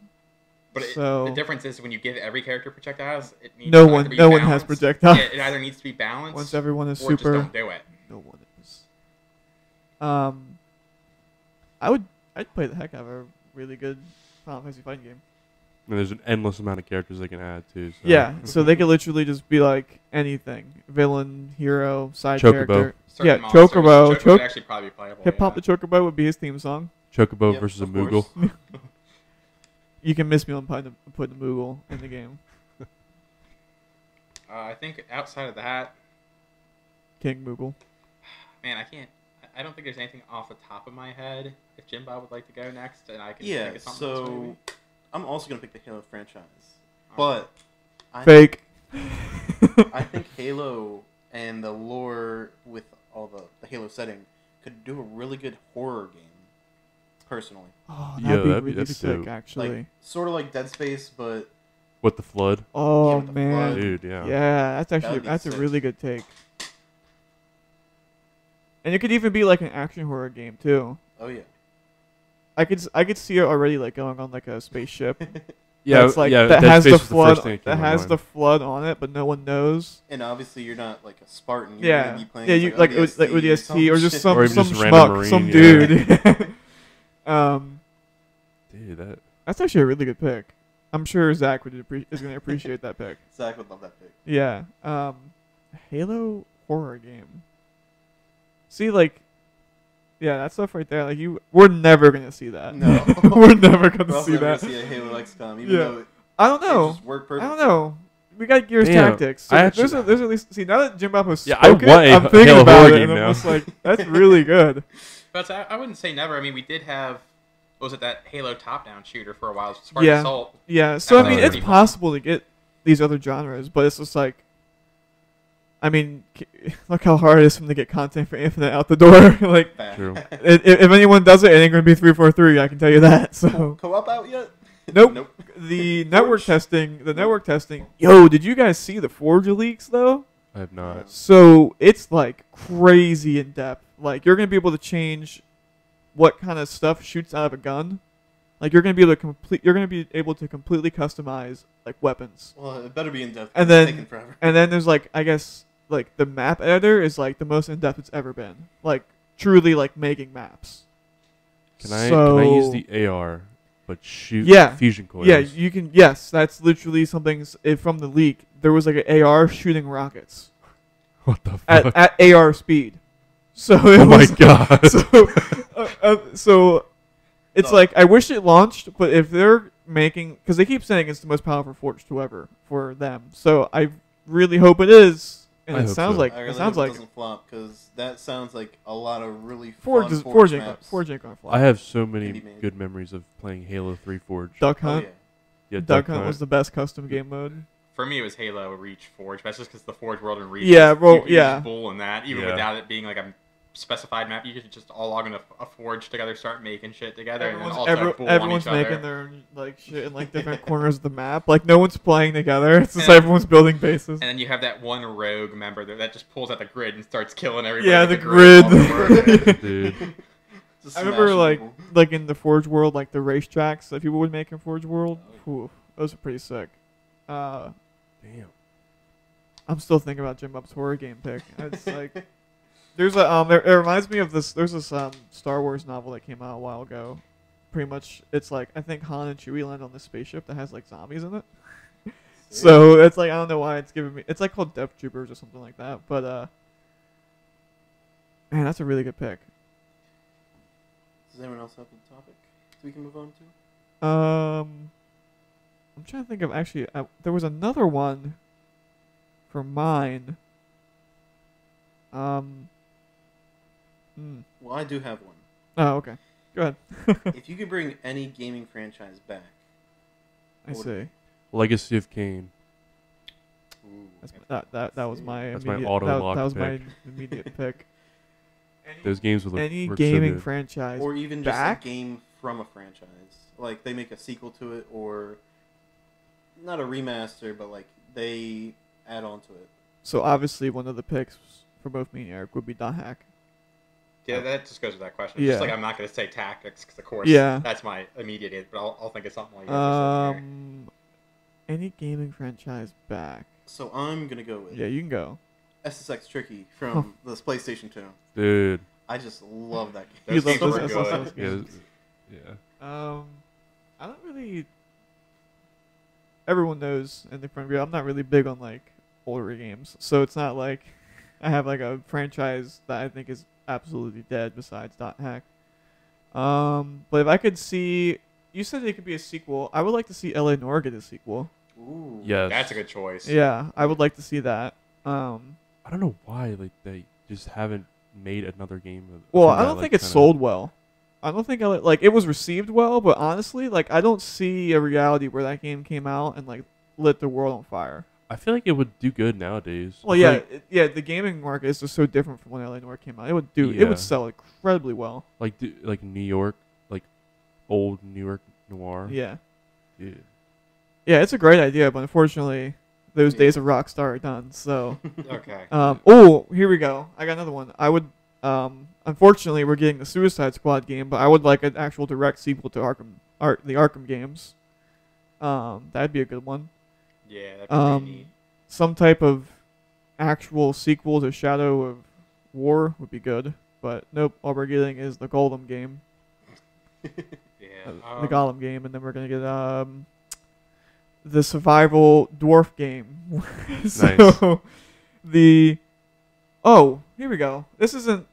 Speaker 4: But
Speaker 1: So-
Speaker 4: the difference is when you give every character projectiles, it needs
Speaker 1: No
Speaker 4: to
Speaker 1: one
Speaker 4: either be
Speaker 1: has
Speaker 4: balanced.
Speaker 1: projectiles.
Speaker 4: Yeah, it either needs to be balanced
Speaker 1: Once everyone is
Speaker 4: or just
Speaker 1: super,
Speaker 4: don't do it.
Speaker 1: no one is. I'd play the heck out of a really good Final Fantasy fighting game.
Speaker 2: And there's an endless amount of characters they can add too. So.
Speaker 1: Yeah, so they could literally just be like anything: villain, hero, side
Speaker 2: Chocobo.
Speaker 1: character.
Speaker 4: Certain
Speaker 1: Yeah,
Speaker 4: monsters.
Speaker 1: Chocobo.
Speaker 4: would actually probably be playable.
Speaker 1: Hip Hop
Speaker 4: yeah.
Speaker 1: the Chocobo would be his theme song.
Speaker 2: Chocobo
Speaker 3: Yep,
Speaker 2: versus a
Speaker 3: of course.
Speaker 2: Moogle.
Speaker 1: You can miss me on putting the Moogle in the game.
Speaker 4: I think outside of that,
Speaker 1: King Moogle.
Speaker 4: man, I don't think there's anything off the top of my head. If Jimbob would like to go next, and I can
Speaker 3: Yeah,
Speaker 4: think of something else
Speaker 3: so
Speaker 4: maybe.
Speaker 3: I'm also gonna pick the Halo franchise,
Speaker 4: Okay.
Speaker 3: but I
Speaker 1: Fake.
Speaker 3: I think Halo and the lore with all the Halo setting could do a really good horror game. Personally,
Speaker 1: Oh,
Speaker 2: Yeah,
Speaker 1: that'd
Speaker 2: that'd
Speaker 1: be
Speaker 2: be-
Speaker 1: really
Speaker 2: that's
Speaker 1: sick,
Speaker 2: dope.
Speaker 1: actually.
Speaker 3: like sort of like Dead Space, but
Speaker 2: What the Flood?
Speaker 1: Oh
Speaker 3: with the
Speaker 1: man,
Speaker 3: flood.
Speaker 2: Dude, yeah.
Speaker 1: yeah, that's
Speaker 3: That'd be
Speaker 1: a
Speaker 3: sick.
Speaker 1: really good take. And it could even be like an action horror game too.
Speaker 3: oh yeah,
Speaker 1: I could see it already like going on like a spaceship.
Speaker 2: Yeah,
Speaker 1: that's like
Speaker 2: yeah.
Speaker 1: that
Speaker 2: Dead
Speaker 1: has
Speaker 2: Space
Speaker 1: the
Speaker 2: was the
Speaker 1: flood
Speaker 2: first thing
Speaker 1: that
Speaker 2: came to
Speaker 1: has
Speaker 2: mind.
Speaker 1: the flood on it, but no one knows.
Speaker 3: and obviously you're not like a Spartan. You're
Speaker 1: Yeah,
Speaker 3: gonna be playing
Speaker 1: yeah,
Speaker 3: as,
Speaker 1: you like ODST or just
Speaker 3: shit.
Speaker 1: some
Speaker 2: Or even
Speaker 1: some
Speaker 2: just a random
Speaker 1: schmuck,
Speaker 2: Marine,
Speaker 1: some
Speaker 2: yeah.
Speaker 1: dude.
Speaker 2: Dude, that.
Speaker 1: That's actually a really good pick. I'm sure Zach is going to appreciate that pick.
Speaker 3: Zach would love that pick.
Speaker 1: Yeah. Halo horror game. See, like, yeah, that stuff right there. Like, we're never gonna see that.
Speaker 3: No.
Speaker 1: we're never gonna
Speaker 3: We're also
Speaker 1: see
Speaker 3: never
Speaker 1: that.
Speaker 3: gonna see a Halo XCOM, even
Speaker 1: Yeah.
Speaker 3: though it
Speaker 1: I don't know.
Speaker 3: just worked
Speaker 1: I
Speaker 3: perfectly.
Speaker 1: don't know. We got Gears
Speaker 2: Damn,
Speaker 1: Tactics. So
Speaker 2: I actually-
Speaker 1: there's at least now that Jimbob has
Speaker 2: Yeah, I
Speaker 1: spoken,
Speaker 2: want a
Speaker 1: I'm thinking
Speaker 2: Halo
Speaker 1: about
Speaker 2: horror
Speaker 1: it,
Speaker 2: game
Speaker 1: and I'm
Speaker 2: now.
Speaker 1: just like, that's really good.
Speaker 4: But I wouldn't say never. I mean, we did have, what was it, that Halo top-down shooter for a while, Spartan
Speaker 1: Yeah.
Speaker 4: Assault.
Speaker 1: Yeah. So I
Speaker 4: That
Speaker 1: mean,
Speaker 4: was
Speaker 1: it's
Speaker 4: pretty
Speaker 1: possible to get these other genres, but it's just like, I mean, look how hard it is for them to get content for Infinite out the door. Like,
Speaker 3: Bad.
Speaker 2: True.
Speaker 1: if anyone does it, it ain't gonna be 343. I can tell you that. So
Speaker 3: Co-op out yet?
Speaker 1: nope. The network testing. Yo, did you guys see the Forge leaks though?
Speaker 2: I have not.
Speaker 1: So it's like crazy in depth. Like you're gonna be able to change what kind of stuff shoots out of a gun. Like you're gonna be able to completely customize like weapons.
Speaker 3: Well, it better be in depth.
Speaker 1: And
Speaker 3: It's
Speaker 1: then-
Speaker 3: taking forever.
Speaker 1: And then there's like I guess like the map editor is like the most in depth it's ever been. Like truly like making maps.
Speaker 2: Can I use
Speaker 1: So-
Speaker 2: the AR but shoot
Speaker 1: Yeah.
Speaker 2: fusion coils?
Speaker 1: Yeah, you can. Yes, that's literally something from the leak. There was like an AR shooting rockets
Speaker 2: What the fuck?
Speaker 1: at AR speed. So it
Speaker 2: Oh my
Speaker 1: was,
Speaker 2: god.
Speaker 1: so it's
Speaker 3: So-
Speaker 1: like I wish it launched, but if they're making, because they keep saying it's the most powerful Forge 2 ever for them, so I really hope it is. And
Speaker 2: I
Speaker 1: it
Speaker 2: hope
Speaker 1: sounds
Speaker 2: so.
Speaker 1: like
Speaker 3: I really
Speaker 1: it sounds
Speaker 3: hope
Speaker 1: like
Speaker 3: it doesn't flop because that sounds like a lot of really
Speaker 1: Forge
Speaker 3: fun
Speaker 1: is Forge ain't
Speaker 3: maps.
Speaker 1: gonna fly.
Speaker 2: I have so many
Speaker 3: Indie made.
Speaker 2: good memories of playing Halo 3 Forge.
Speaker 1: Duck
Speaker 3: Oh
Speaker 1: Hunt.
Speaker 3: yeah.
Speaker 2: Yeah,
Speaker 1: Duck Hunt was the best custom game mode.
Speaker 4: For me, it was Halo Reach Forge. That's just because the Forge world and Reach
Speaker 1: Yeah,
Speaker 4: is
Speaker 1: well,
Speaker 4: huge
Speaker 1: yeah.
Speaker 4: bull in that. Even
Speaker 2: Yeah.
Speaker 4: without it being like a specified map, you could just all log into a Forge together, start making shit together, and then also bull on
Speaker 1: Everyone's
Speaker 4: each other.
Speaker 1: making their like shit in like different corners of the map. Like no one's playing together. It's just
Speaker 4: And-
Speaker 1: everyone's building bases.
Speaker 4: And then you have that one rogue member that just pulls out the grid and starts killing everybody.
Speaker 1: Yeah,
Speaker 4: with
Speaker 1: the
Speaker 4: grid.
Speaker 1: grid.
Speaker 2: Dude.
Speaker 3: Just
Speaker 1: I remember
Speaker 3: smashing people.
Speaker 1: like in the Forge World, like the racetracks that people would make in Forge World. Ooh, those are pretty sick.
Speaker 2: Damn.
Speaker 1: I'm still thinking about Jimbob's horror game pick. It's like there's a it reminds me of this. There's this Star Wars novel that came out a while ago. Pretty much, it's like I think Han and Chewie land on this spaceship that has like zombies in it. So it's like I don't know why it's giving me. It's like called Death Troopers or something like that. But man, that's a really good pick.
Speaker 3: Does anyone else have a topic we can move on to?
Speaker 1: I'm trying to think of actually. There was another one for mine.
Speaker 3: Well, I do have one.
Speaker 1: Oh, okay. Go ahead.
Speaker 3: If you could bring any gaming franchise back,
Speaker 1: I see.
Speaker 2: Legacy of Kain.
Speaker 3: ooh,
Speaker 1: That was my
Speaker 2: That's my
Speaker 1: immediate.
Speaker 2: auto-lock
Speaker 1: that was my
Speaker 2: pick.
Speaker 1: immediate pick.
Speaker 2: Those games would look
Speaker 1: Any
Speaker 2: work
Speaker 1: gaming
Speaker 2: so good.
Speaker 1: franchise
Speaker 3: or even just
Speaker 1: back?
Speaker 3: a game from a franchise, like they make a sequel to it, or not a remaster, but like they add on to it.
Speaker 1: So obviously one of the picks for both me and Eric would be Dot Hack.
Speaker 4: Yeah, that just goes to that question.
Speaker 1: Yeah.
Speaker 4: Just like I'm not going to say tactics because, of course,
Speaker 1: Yeah.
Speaker 4: that's my immediate answer, but I'll think of something like that.
Speaker 1: Any gaming franchise back?
Speaker 3: So I'm gonna go with
Speaker 1: Yeah, you can go.
Speaker 3: SSX Tricky from the PlayStation 2.
Speaker 2: Dude.
Speaker 3: I just love that game.
Speaker 1: You
Speaker 4: Those
Speaker 1: love
Speaker 4: games
Speaker 1: those
Speaker 4: were
Speaker 1: SSX
Speaker 4: good.
Speaker 2: Yeah.
Speaker 1: games.
Speaker 2: Yeah.
Speaker 1: I don't really. Everyone knows in the front view, I'm not really big on like older games, so it's not like I have like a franchise that I think is absolutely dead besides Dot Hack. But if I could see, you said it could be a sequel. I would like to see LA Noire get a sequel.
Speaker 3: Ooh.
Speaker 2: Yes.
Speaker 4: That's a good choice.
Speaker 1: Yeah, I would like to see that.
Speaker 2: I don't know why like they just haven't made another game.
Speaker 1: Well,
Speaker 2: from
Speaker 1: I
Speaker 2: that,
Speaker 1: don't
Speaker 2: like,
Speaker 1: think it
Speaker 2: kinda-
Speaker 1: sold well. I don't think like it was received well, but honestly, like I don't see a reality where that game came out and like lit the world on fire.
Speaker 2: I feel like it would do good nowadays.
Speaker 1: Well,
Speaker 2: I feel
Speaker 1: yeah,
Speaker 2: like,
Speaker 1: the gaming market is just so different from when LA Noire came out. It would it
Speaker 2: Yeah.
Speaker 1: would sell incredibly well.
Speaker 2: like New York, like old New York noir.
Speaker 1: Yeah,
Speaker 2: Dude.
Speaker 1: yeah, it's a great idea, but unfortunately, those
Speaker 3: Yeah.
Speaker 1: days of Rockstar are done. So,
Speaker 4: Okay.
Speaker 1: oh, here we go. I got another one. I would, unfortunately, we're getting the Suicide Squad game, but I would like an actual direct sequel to the Arkham games. That'd be a good one.
Speaker 4: Yeah, that'd be pretty neat.
Speaker 1: Some type of actual sequel to Shadow of War would be good, but nope. All we're getting is the Golem game,
Speaker 4: Yeah.
Speaker 1: the Golem game, and then we're gonna get the survival dwarf game. So here we go. This isn't.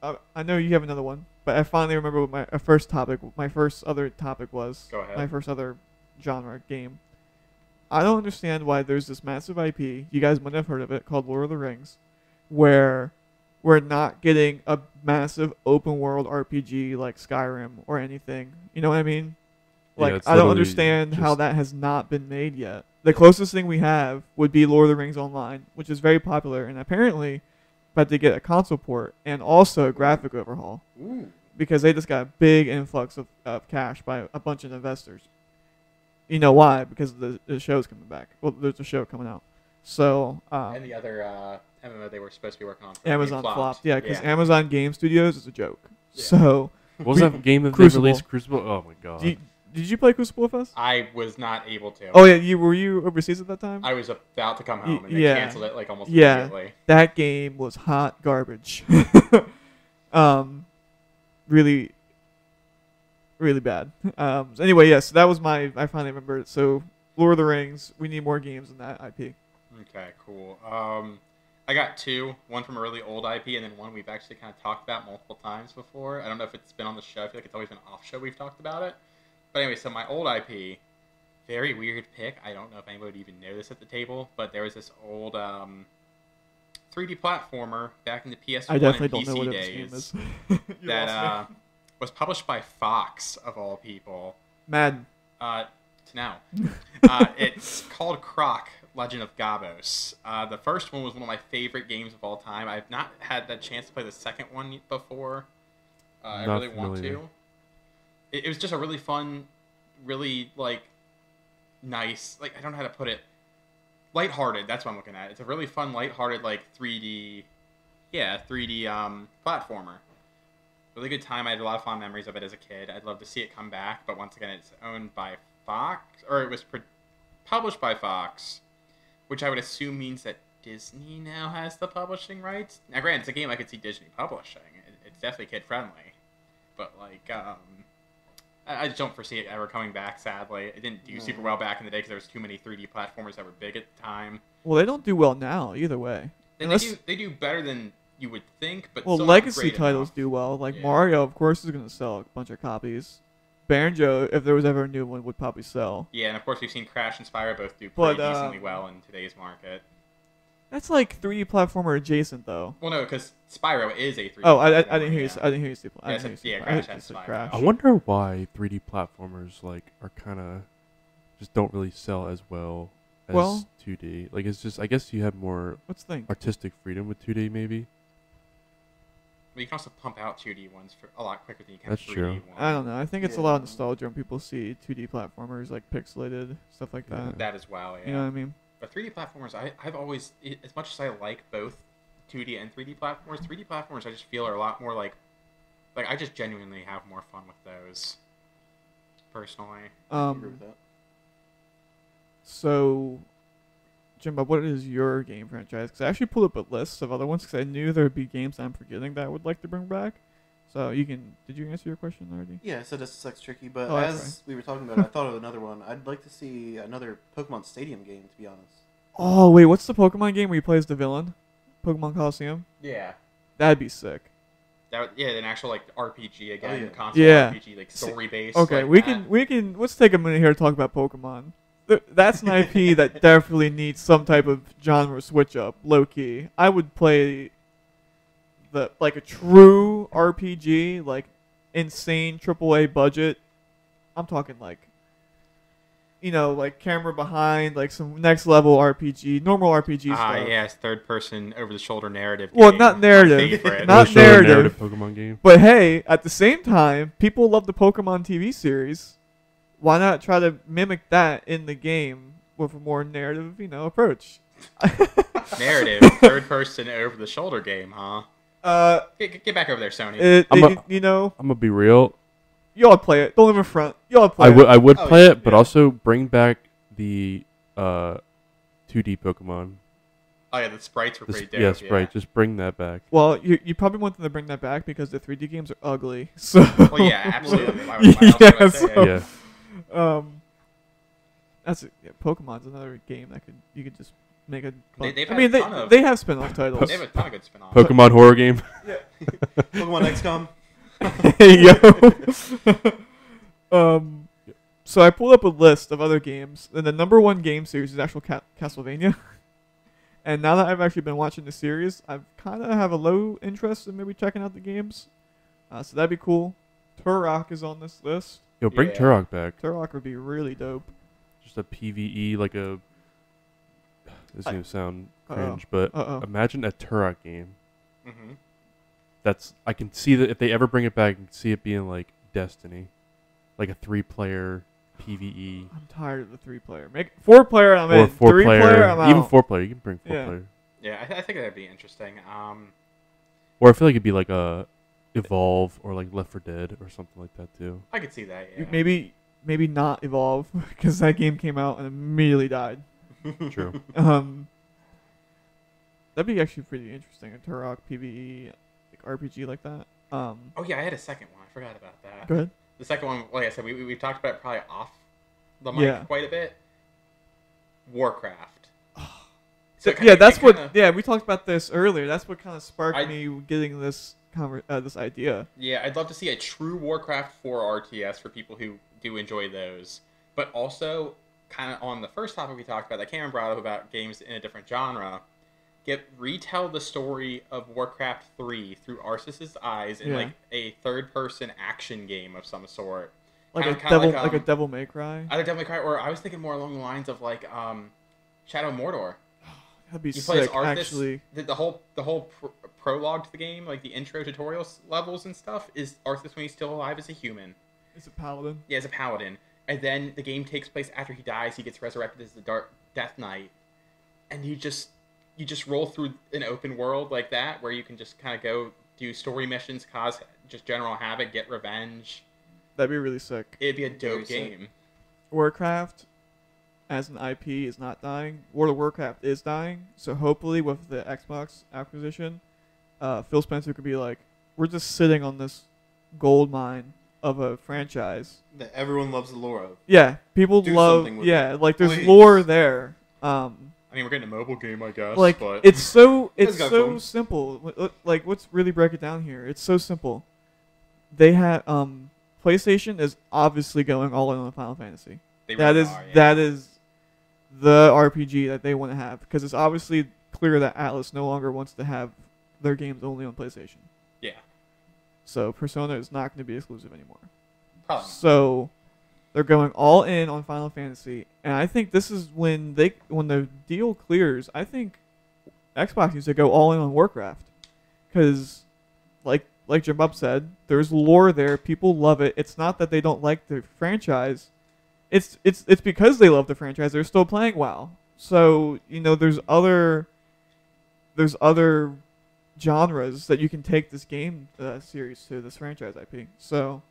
Speaker 1: I know you have another one, but I finally remember what my first topic. My first other topic was.
Speaker 4: Go ahead.
Speaker 1: My first other genre game. I don't understand why there's this massive IP, you guys might have heard of it, called Lord of the Rings, where we're not getting a massive open world RPG like Skyrim or anything. You know what I mean?
Speaker 2: Yeah,
Speaker 1: Like,
Speaker 2: it's
Speaker 1: I don't
Speaker 2: literally
Speaker 1: understand how
Speaker 2: just-
Speaker 1: that has not been made yet. The closest thing we have would be Lord of the Rings Online, which is very popular, and apparently about to get a console port and also a graphic overhaul
Speaker 3: Ooh.
Speaker 1: because they just got a big influx of cash by a bunch of investors. You know why? Because the show's coming back. Well, there's a show coming out. So
Speaker 4: And the other MMO they were supposed to be working on.
Speaker 1: Amazon flopped. Yeah, because
Speaker 4: Yeah.
Speaker 1: Amazon Game Studios is a joke.
Speaker 4: Yeah.
Speaker 1: So
Speaker 2: What was that game that
Speaker 1: Crucible.
Speaker 2: they released? Crucible. Oh my god.
Speaker 1: did you play Crucible with us?
Speaker 4: I was not able to.
Speaker 1: Oh yeah, were you overseas at that time?
Speaker 4: I was about to come home and they
Speaker 1: Yeah.
Speaker 4: canceled it like almost
Speaker 1: Yeah.
Speaker 4: immediately.
Speaker 1: That game was hot garbage. Really, really bad. So anyway, yes, that was I finally remembered it. So Lord of the Rings, we need more games in that IP.
Speaker 4: Okay, cool. I got two. One from a really old IP, and then one we've actually kind of talked about multiple times before. I don't know if it's been on the show. I feel like it's always been off show we've talked about it. But anyway, so my old IP, very weird pick. I don't know if anybody would even know this at the table, but there was this old 3D platformer back in the PS1
Speaker 1: I definitely
Speaker 4: and
Speaker 1: don't know
Speaker 4: PC
Speaker 1: what
Speaker 4: days
Speaker 1: this game is. You lost
Speaker 4: that
Speaker 1: me.
Speaker 4: was published by Fox, of all people.
Speaker 1: Madden.
Speaker 4: To now. It's called Croc, Legend of Gabos. The first one was one of my favorite games of all time. I've not had the chance to play the second one before. I
Speaker 2: Not
Speaker 4: really want
Speaker 2: familiar.
Speaker 4: to. It was just a really fun, really, like, nice, like, I don't know how to put it. Lighthearted, that's what I'm looking at. It's a really fun, lighthearted, like, 3D platformer. really good time. I had a lot of fond memories of it as a kid. I'd love to see it come back, but once again, it's owned by Fox, or it was published by Fox, which I would assume means that Disney now has the publishing rights. Now, granted, it's a game I could see Disney publishing. It's definitely kid-friendly. But, like, I just don't foresee it ever coming back, sadly. It didn't do super well back in the day because there was too many 3D platformers that were big at the time.
Speaker 1: Well, they don't do well now, either way.
Speaker 4: They do better than you would think, but
Speaker 1: well,
Speaker 4: still
Speaker 1: legacy
Speaker 4: not great
Speaker 1: titles
Speaker 4: enough.
Speaker 1: do well. Like
Speaker 4: Yeah.
Speaker 1: Mario, of course, is going to sell a bunch of copies. Banjo, if there was ever a new one, would probably sell.
Speaker 4: Yeah, and of course we've seen Crash and Spyro both do
Speaker 1: But,
Speaker 4: pretty decently well in today's market.
Speaker 1: That's like 3D platformer adjacent, though.
Speaker 4: Well, no, because Spyro is a 3D.
Speaker 1: Oh, I
Speaker 4: platformer,
Speaker 1: didn't hear you.
Speaker 4: yeah.
Speaker 1: I didn't hear you say. I
Speaker 4: Yeah,
Speaker 1: didn't hear you say.
Speaker 4: yeah,
Speaker 1: I
Speaker 4: Crash
Speaker 1: heard you
Speaker 4: has
Speaker 1: say
Speaker 4: Spyro.
Speaker 1: Crash.
Speaker 2: I wonder why 3D platformers like are kind of just don't really sell as well as
Speaker 1: Well-
Speaker 2: 2D. Like it's just I guess you have more
Speaker 1: Let's think.
Speaker 2: artistic freedom with 2D maybe.
Speaker 4: But you can also pump out 2D ones for a lot quicker than you can
Speaker 2: That's
Speaker 4: 3D
Speaker 2: true.
Speaker 4: ones.
Speaker 1: I don't know. I think it's a
Speaker 3: Yeah.
Speaker 1: lot of nostalgia when people see 2D platformers like pixelated stuff like that.
Speaker 4: That as well, yeah.
Speaker 1: You know what I mean?
Speaker 4: But 3D platformers, I've always, as much as I like both 2D and 3D platformers, 3D platformers I just feel are a lot more like I just genuinely have more fun with those, personally.
Speaker 3: I agree with that.
Speaker 1: So, Jimbob, what is your game franchise? Because I actually pulled up a list of other ones because I knew there would be games I'm forgetting that I would like to bring back. So you can. Did you answer your question already?
Speaker 3: Yeah, I said this sucks tricky, but
Speaker 1: Oh, that's
Speaker 3: as we were talking about, I thought of another one. I'd like to see another Pokemon Stadium game, to be honest.
Speaker 1: Oh wait, what's the Pokemon game where you play as the villain? Pokemon Coliseum.
Speaker 4: Yeah.
Speaker 1: That'd be sick.
Speaker 4: An actual like RPG again,
Speaker 3: yeah.
Speaker 4: console
Speaker 1: Yeah.
Speaker 4: RPG, like story based.
Speaker 1: Okay,
Speaker 4: like
Speaker 1: we can. Let's take a minute here to talk about Pokemon. That's an IP that definitely needs some type of genre switch up, low key. I would play a true RPG, like insane AAA budget. I'm talking like, like camera behind, like some next level RPG, normal RPG stuff.
Speaker 4: yes, third person over the shoulder narrative.
Speaker 1: Well,
Speaker 4: game.
Speaker 1: not
Speaker 4: My
Speaker 1: narrative.
Speaker 4: favorite.
Speaker 1: Not
Speaker 2: Show a
Speaker 1: narrative.
Speaker 2: Pokemon game.
Speaker 1: But hey, at the same time, people love the Pokemon TV series. Why not try to mimic that in the game with a more narrative, approach?
Speaker 4: Narrative, third person over the shoulder game, huh? Get back over there, Sony.
Speaker 2: I'm gonna be real.
Speaker 1: Y'all play it. Don't even front. Y'all play it.
Speaker 2: I would
Speaker 3: Oh,
Speaker 2: play
Speaker 3: yeah,
Speaker 2: it, but
Speaker 3: yeah.
Speaker 2: also bring back the 2D Pokemon.
Speaker 4: Oh yeah, the sprites were pretty dope.
Speaker 2: Yeah, Sprite. Just bring that back.
Speaker 1: Well, you probably want them to bring that back because the 3D games are ugly. So.
Speaker 4: Well, yeah, absolutely. Why else would I say
Speaker 1: so-
Speaker 4: it?
Speaker 2: Yeah.
Speaker 1: Pokemon's another game that you could just make a.
Speaker 4: They've
Speaker 1: I
Speaker 4: had
Speaker 1: mean,
Speaker 4: a ton of-
Speaker 1: they have spin-off titles.
Speaker 4: They have a ton of good spin-offs.
Speaker 2: Pokemon horror game.
Speaker 3: Pokemon XCOM.
Speaker 1: Hey yo. So I pulled up a list of other games, and the number one game series is actual Castlevania. And now that I've actually been watching the series, I kind of have a low interest in maybe checking out the games. So that'd be cool. Turok is on this list.
Speaker 2: Yo, bring
Speaker 4: Yeah.
Speaker 2: Turok back.
Speaker 1: Turok would be really dope.
Speaker 2: Just a PVE, like a. This is gonna sound cringe, but
Speaker 1: Uh-oh.
Speaker 2: imagine a Turok game.
Speaker 4: Mm-hmm.
Speaker 2: I can see that if they ever bring it back, I can see it being like Destiny, like a 3-player PVE.
Speaker 1: I'm tired of the 3-player. Make 4-player. I'm
Speaker 2: Or
Speaker 1: in. 3-player. I'm out.
Speaker 2: even 4-player. You can bring 4-player.
Speaker 1: Yeah.
Speaker 4: Yeah, I think that'd be interesting.
Speaker 2: Or I feel like it'd be like a Evolve or like Left 4 Dead or something like that too.
Speaker 4: I could see that. Yeah.
Speaker 1: Maybe not Evolve because that game came out and immediately died.
Speaker 2: True.
Speaker 1: That'd be actually pretty interesting. A Turok PVE like RPG like that.
Speaker 4: Oh yeah, I had a second one. I forgot about that.
Speaker 1: Go ahead.
Speaker 4: The second one, like I said, we talked about it probably off the mic
Speaker 1: Yeah.
Speaker 4: quite a bit. Warcraft.
Speaker 1: That's what. Yeah, we talked about this earlier. That's what kind of sparked me getting this this idea.
Speaker 4: Yeah, I'd love to see a true Warcraft 4 RTS for people who do enjoy those. But also, kind of on the first topic we talked about, that Camryn brought up about games in a different genre, retell the story of Warcraft 3 through Arceus's eyes in like a third-person action game of some sort.
Speaker 1: Like
Speaker 4: Kinda
Speaker 1: a Devil May Cry.
Speaker 4: Either Devil May Cry, or I was thinking more along the lines of like Shadow of Mordor.
Speaker 1: That'd be
Speaker 4: You play as
Speaker 1: sick,
Speaker 4: Arthas.
Speaker 1: actually.
Speaker 4: The whole prologue to the game, like the intro tutorial levels and stuff, is Arthas when he's still alive as a human.
Speaker 1: It's a paladin.
Speaker 4: Yeah, as a paladin. And then the game takes place after he dies. He gets resurrected as the Dark Death Knight, and you just roll through an open world like that, where you can just kind of go do story missions, cause just general havoc, get revenge.
Speaker 1: That'd be really sick.
Speaker 4: It'd be a
Speaker 3: Very
Speaker 4: dope
Speaker 3: sick.
Speaker 4: game.
Speaker 1: Warcraft, as an IP, is not dying. World of Warcraft is dying. So hopefully, with the Xbox acquisition, Phil Spencer could be like, "We're just sitting on this gold mine of a franchise."
Speaker 3: That everyone loves the lore of.
Speaker 1: Yeah, people
Speaker 3: Do
Speaker 1: love.
Speaker 3: something with
Speaker 1: Yeah,
Speaker 3: it,
Speaker 1: like there's
Speaker 3: please.
Speaker 1: lore there.
Speaker 4: I mean, we're getting a mobile game, I guess.
Speaker 1: Like
Speaker 4: but
Speaker 1: it's so
Speaker 3: It's got phones.
Speaker 1: simple. Like let's really break it down here. It's so simple. They have PlayStation is obviously going all in on Final Fantasy.
Speaker 4: they
Speaker 1: That
Speaker 4: really
Speaker 1: is
Speaker 4: are, yeah.
Speaker 1: that is the RPG that they want to have, because it's obviously clear that Atlas no longer wants to have their games only on PlayStation.
Speaker 4: Yeah,
Speaker 1: So Persona is not going to be exclusive anymore.
Speaker 4: probably. Not.
Speaker 1: So they're going all in on Final Fantasy, and I think this is when the deal clears. I think Xbox needs to go all in on Warcraft, because like Jimbob said, there's lore there. People love it. It's not that they don't like the franchise. It's because they love the franchise. They're still playing WoW. So there's other genres that you can take this game series to, this franchise IP. So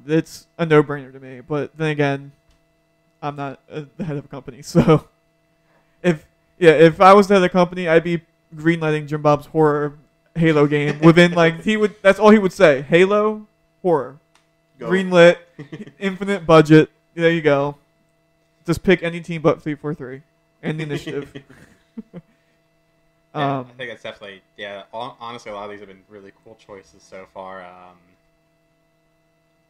Speaker 1: it's a no-brainer to me. But then again, I'm not the head of a company, so if I was the head of the company, I'd be greenlighting Jimbob's horror Halo game within that's all he would say. Halo horror.
Speaker 3: Go.
Speaker 1: Greenlit, infinite budget. There you go. Just pick any team but 343 and the initiative.
Speaker 4: Yeah, I think that's definitely honestly, a lot of these have been really cool choices so far.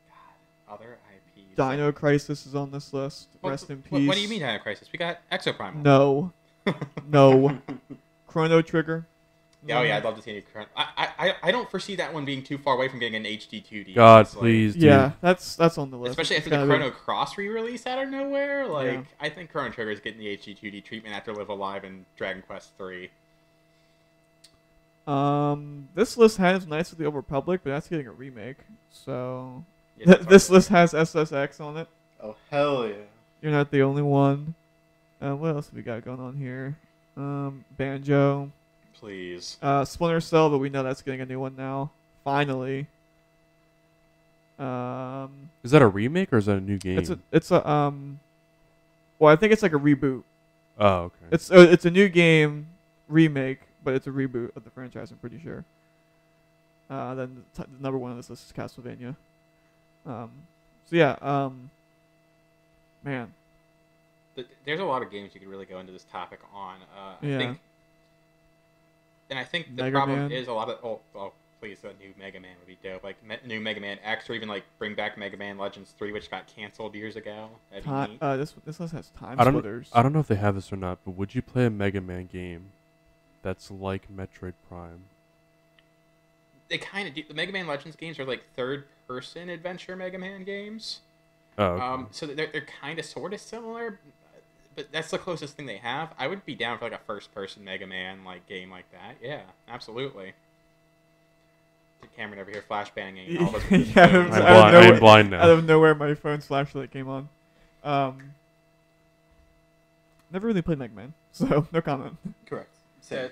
Speaker 4: God, other IPs.
Speaker 1: Dino Crisis is on this list. Rest in peace.
Speaker 4: What do you mean Dino Crisis? We got Exoprimal.
Speaker 1: No. Chrono Trigger.
Speaker 4: Oh yeah, I'd love to see it. I don't foresee that one being too far away from getting an HD 2D.
Speaker 2: God,
Speaker 4: honestly.
Speaker 2: please, dude.
Speaker 1: Yeah, that's on the list.
Speaker 4: Especially
Speaker 1: It's
Speaker 4: after the
Speaker 1: gotta be-
Speaker 4: Chrono Cross re-release out of nowhere. Like,
Speaker 1: Yeah.
Speaker 4: I think Chrono Trigger is getting the HD 2D treatment after Live Alive and Dragon Quest 3.
Speaker 1: This list has Knights of the Old Republic, but that's getting a remake. So
Speaker 4: Yeah, that's
Speaker 1: this
Speaker 4: what-
Speaker 1: list has SSX on it.
Speaker 3: Oh hell yeah!
Speaker 1: You're not the only one. What else have we got going on here? Banjo.
Speaker 4: Please.
Speaker 1: Splinter Cell, but we know that's getting a new one now. Finally.
Speaker 2: Is that a remake or is that a new game?
Speaker 1: It's a well, I think it's like a reboot.
Speaker 2: Oh, okay.
Speaker 1: It's a new game remake, but it's a reboot of the franchise, I'm pretty sure. Then the number one on this list is Castlevania. Man.
Speaker 4: There's a lot of games you could really go into this topic on.
Speaker 1: Yeah.
Speaker 4: I think the
Speaker 1: Mega
Speaker 4: problem
Speaker 1: Man.
Speaker 4: is a lot of please, a new Mega Man would be dope. Like new Mega Man X, or even like bring back Mega Man Legends 3, which got canceled years ago. That'd be neat.
Speaker 1: This list has time
Speaker 2: I don't
Speaker 1: splitters.
Speaker 2: know if they have this or not, but would you play a Mega Man game that's like Metroid Prime?
Speaker 4: They kind of do. The Mega Man Legends games are like third-person adventure Mega Man games.
Speaker 2: Oh, okay.
Speaker 4: So they're kind of sort of similar, but that's the closest thing they have. I would be down for like a first-person Mega Man like game like that. Yeah, absolutely. Camryn over here flash banging. All of us with
Speaker 1: Yeah,
Speaker 4: phones.
Speaker 2: I am blind now.
Speaker 1: Out of nowhere, my phone's flashlight came on. Never really played Mega Man, so no comment.
Speaker 3: Correct.
Speaker 4: So,
Speaker 3: Same.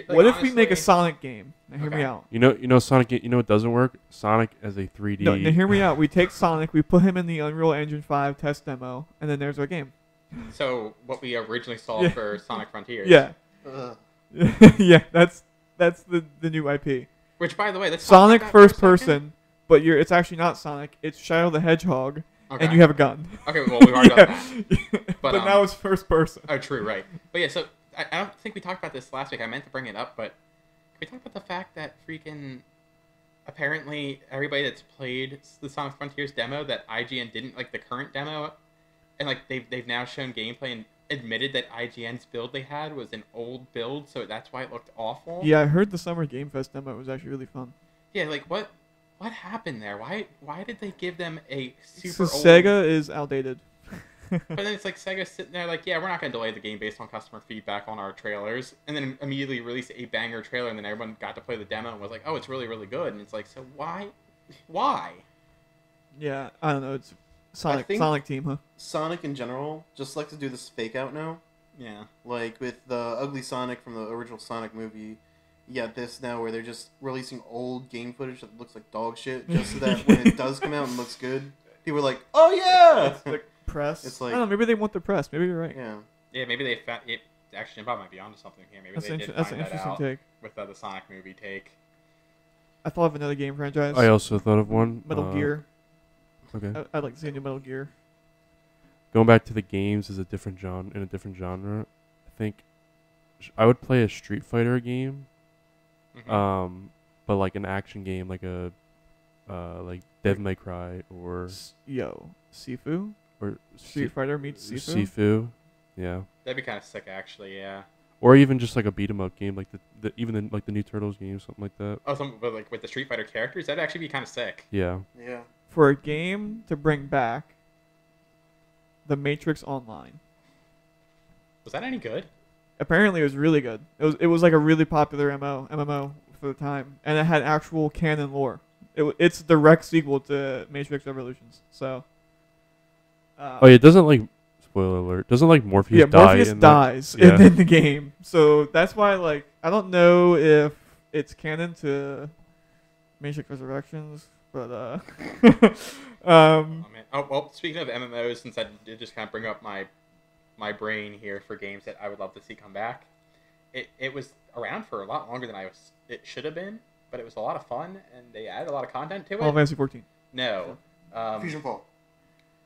Speaker 1: What if we make a
Speaker 4: honestly-
Speaker 1: Sonic game? Now hear me
Speaker 4: Okay.
Speaker 1: out.
Speaker 2: You know Sonic. You know what doesn't work? Sonic as a 3D.
Speaker 1: No, now hear me out. We take Sonic, we put him in the Unreal Engine 5 test demo, and then there's our game.
Speaker 4: So what we originally saw
Speaker 1: Yeah.
Speaker 4: for Sonic Frontiers.
Speaker 1: Yeah,
Speaker 3: Ugh.
Speaker 1: yeah. That's the new IP.
Speaker 4: Which, by the way, let's talk
Speaker 1: Sonic
Speaker 4: about that for a
Speaker 1: first
Speaker 4: second.
Speaker 1: person, but it's actually not Sonic. It's Shadow the Hedgehog,
Speaker 4: Okay.
Speaker 1: and you have a gun.
Speaker 4: Okay, well, we've already done that.
Speaker 1: Yeah.
Speaker 4: But,
Speaker 1: But now it's first person.
Speaker 4: Oh, true, right. But yeah, so I don't think we talked about this last week. I meant to bring it up, but can we talk about the fact that freaking apparently everybody that's played the Sonic Frontiers demo, that IGN didn't like the current demo, and like they've now shown gameplay and admitted that IGN's build they had was an old build, so that's why it looked awful.
Speaker 1: Yeah, I heard the Summer Game Fest demo was actually really fun.
Speaker 4: Yeah, like what happened there? Why did they give them a
Speaker 1: So
Speaker 4: super old?
Speaker 1: Sega is outdated.
Speaker 4: But then it's like Sega sitting there like, yeah, we're not going to delay the game based on customer feedback on our trailers, and then immediately release a banger trailer, and then everyone got to play the demo and was like, oh, it's really, really good. And it's like, so why?
Speaker 1: Yeah, I don't know. It's
Speaker 3: I think-
Speaker 1: Sonic Team, huh?
Speaker 3: Sonic in general just like to do this fake out now.
Speaker 4: Yeah.
Speaker 3: Like with the ugly Sonic from the original Sonic movie, this now where they're just releasing old game footage that looks like dog shit, just so that when it does come out and looks good, people are like, "Oh yeah!"
Speaker 1: It's like press.
Speaker 3: It's like,
Speaker 1: I don't know. Maybe they want the press. Maybe you're right.
Speaker 3: yeah.
Speaker 4: Yeah, maybe they found it. Actually, Jimbob might be onto something here. Maybe
Speaker 1: That's
Speaker 4: they
Speaker 1: an,
Speaker 4: did
Speaker 1: that's
Speaker 4: find
Speaker 1: an
Speaker 4: that
Speaker 1: interesting
Speaker 4: out
Speaker 1: take.
Speaker 4: with the Sonic movie take.
Speaker 1: I thought of another game franchise.
Speaker 2: I also thought of one.
Speaker 1: Metal Gear.
Speaker 2: Okay.
Speaker 1: I'd like to see a new Metal Gear.
Speaker 2: Going back to the games as a different genre, in a different genre, I think I would play a Street Fighter game,
Speaker 4: Mhm.
Speaker 2: but like an action game, like a like Devil May Cry or
Speaker 1: Sifu.
Speaker 2: or
Speaker 1: Street Fighter meets Sifu.
Speaker 2: Sifu, yeah,
Speaker 4: That'd be kind of sick, actually. Yeah.
Speaker 2: or even just like a beat 'em up game, like like the new Turtles game, something like that.
Speaker 4: Oh, but like with the Street Fighter characters, that'd actually be kind of sick.
Speaker 2: Yeah,
Speaker 3: Yeah.
Speaker 1: For a game to bring back the Matrix Online.
Speaker 4: Was that any good?
Speaker 1: Apparently, it was really good. It was like a really popular MMO for the time, and it had actual canon lore. It's a direct sequel to Matrix Revolutions. So.
Speaker 2: oh yeah, doesn't like spoiler alert, doesn't like Morpheus
Speaker 1: Yeah,
Speaker 2: die
Speaker 1: Morpheus
Speaker 2: in
Speaker 1: dies
Speaker 2: Yeah.
Speaker 1: in the game. So that's why, like, I don't know if it's canon to Matrix Resurrections, but
Speaker 4: Oh, man. Oh, well, speaking of MMOs, since I did just kind of bring up my brain here for games that I would love to see come back, it was around for a lot longer than it should have been, but it was a lot of fun, and they added a lot of content to it.
Speaker 1: Final Fantasy 14.
Speaker 4: No.
Speaker 3: Fusion Fall.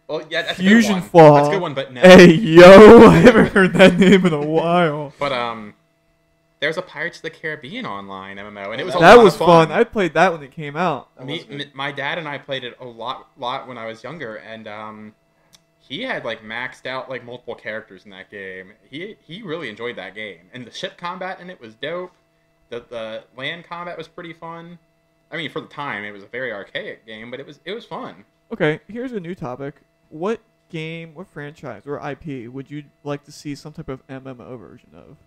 Speaker 4: Well, yeah, that's
Speaker 1: Fusion
Speaker 4: a good one.
Speaker 1: Fall.
Speaker 4: That's a good one, but no.
Speaker 1: Hey, yo, I haven't heard that name in a while.
Speaker 4: But there's a Pirates of the Caribbean online MMO, and it was a
Speaker 1: That
Speaker 4: lot
Speaker 1: was
Speaker 4: of fun.
Speaker 1: I played that when it came out.
Speaker 3: That was good.
Speaker 4: My dad and I played it a lot when I was younger, and he had like maxed out like multiple characters in that game. He really enjoyed that game, and the ship combat in it was dope. The land combat was pretty fun. I mean, for the time, it was a very archaic game, but it was fun.
Speaker 1: Okay, here's a new topic. What game, what franchise, or IP would you like to see some type of MMO version of?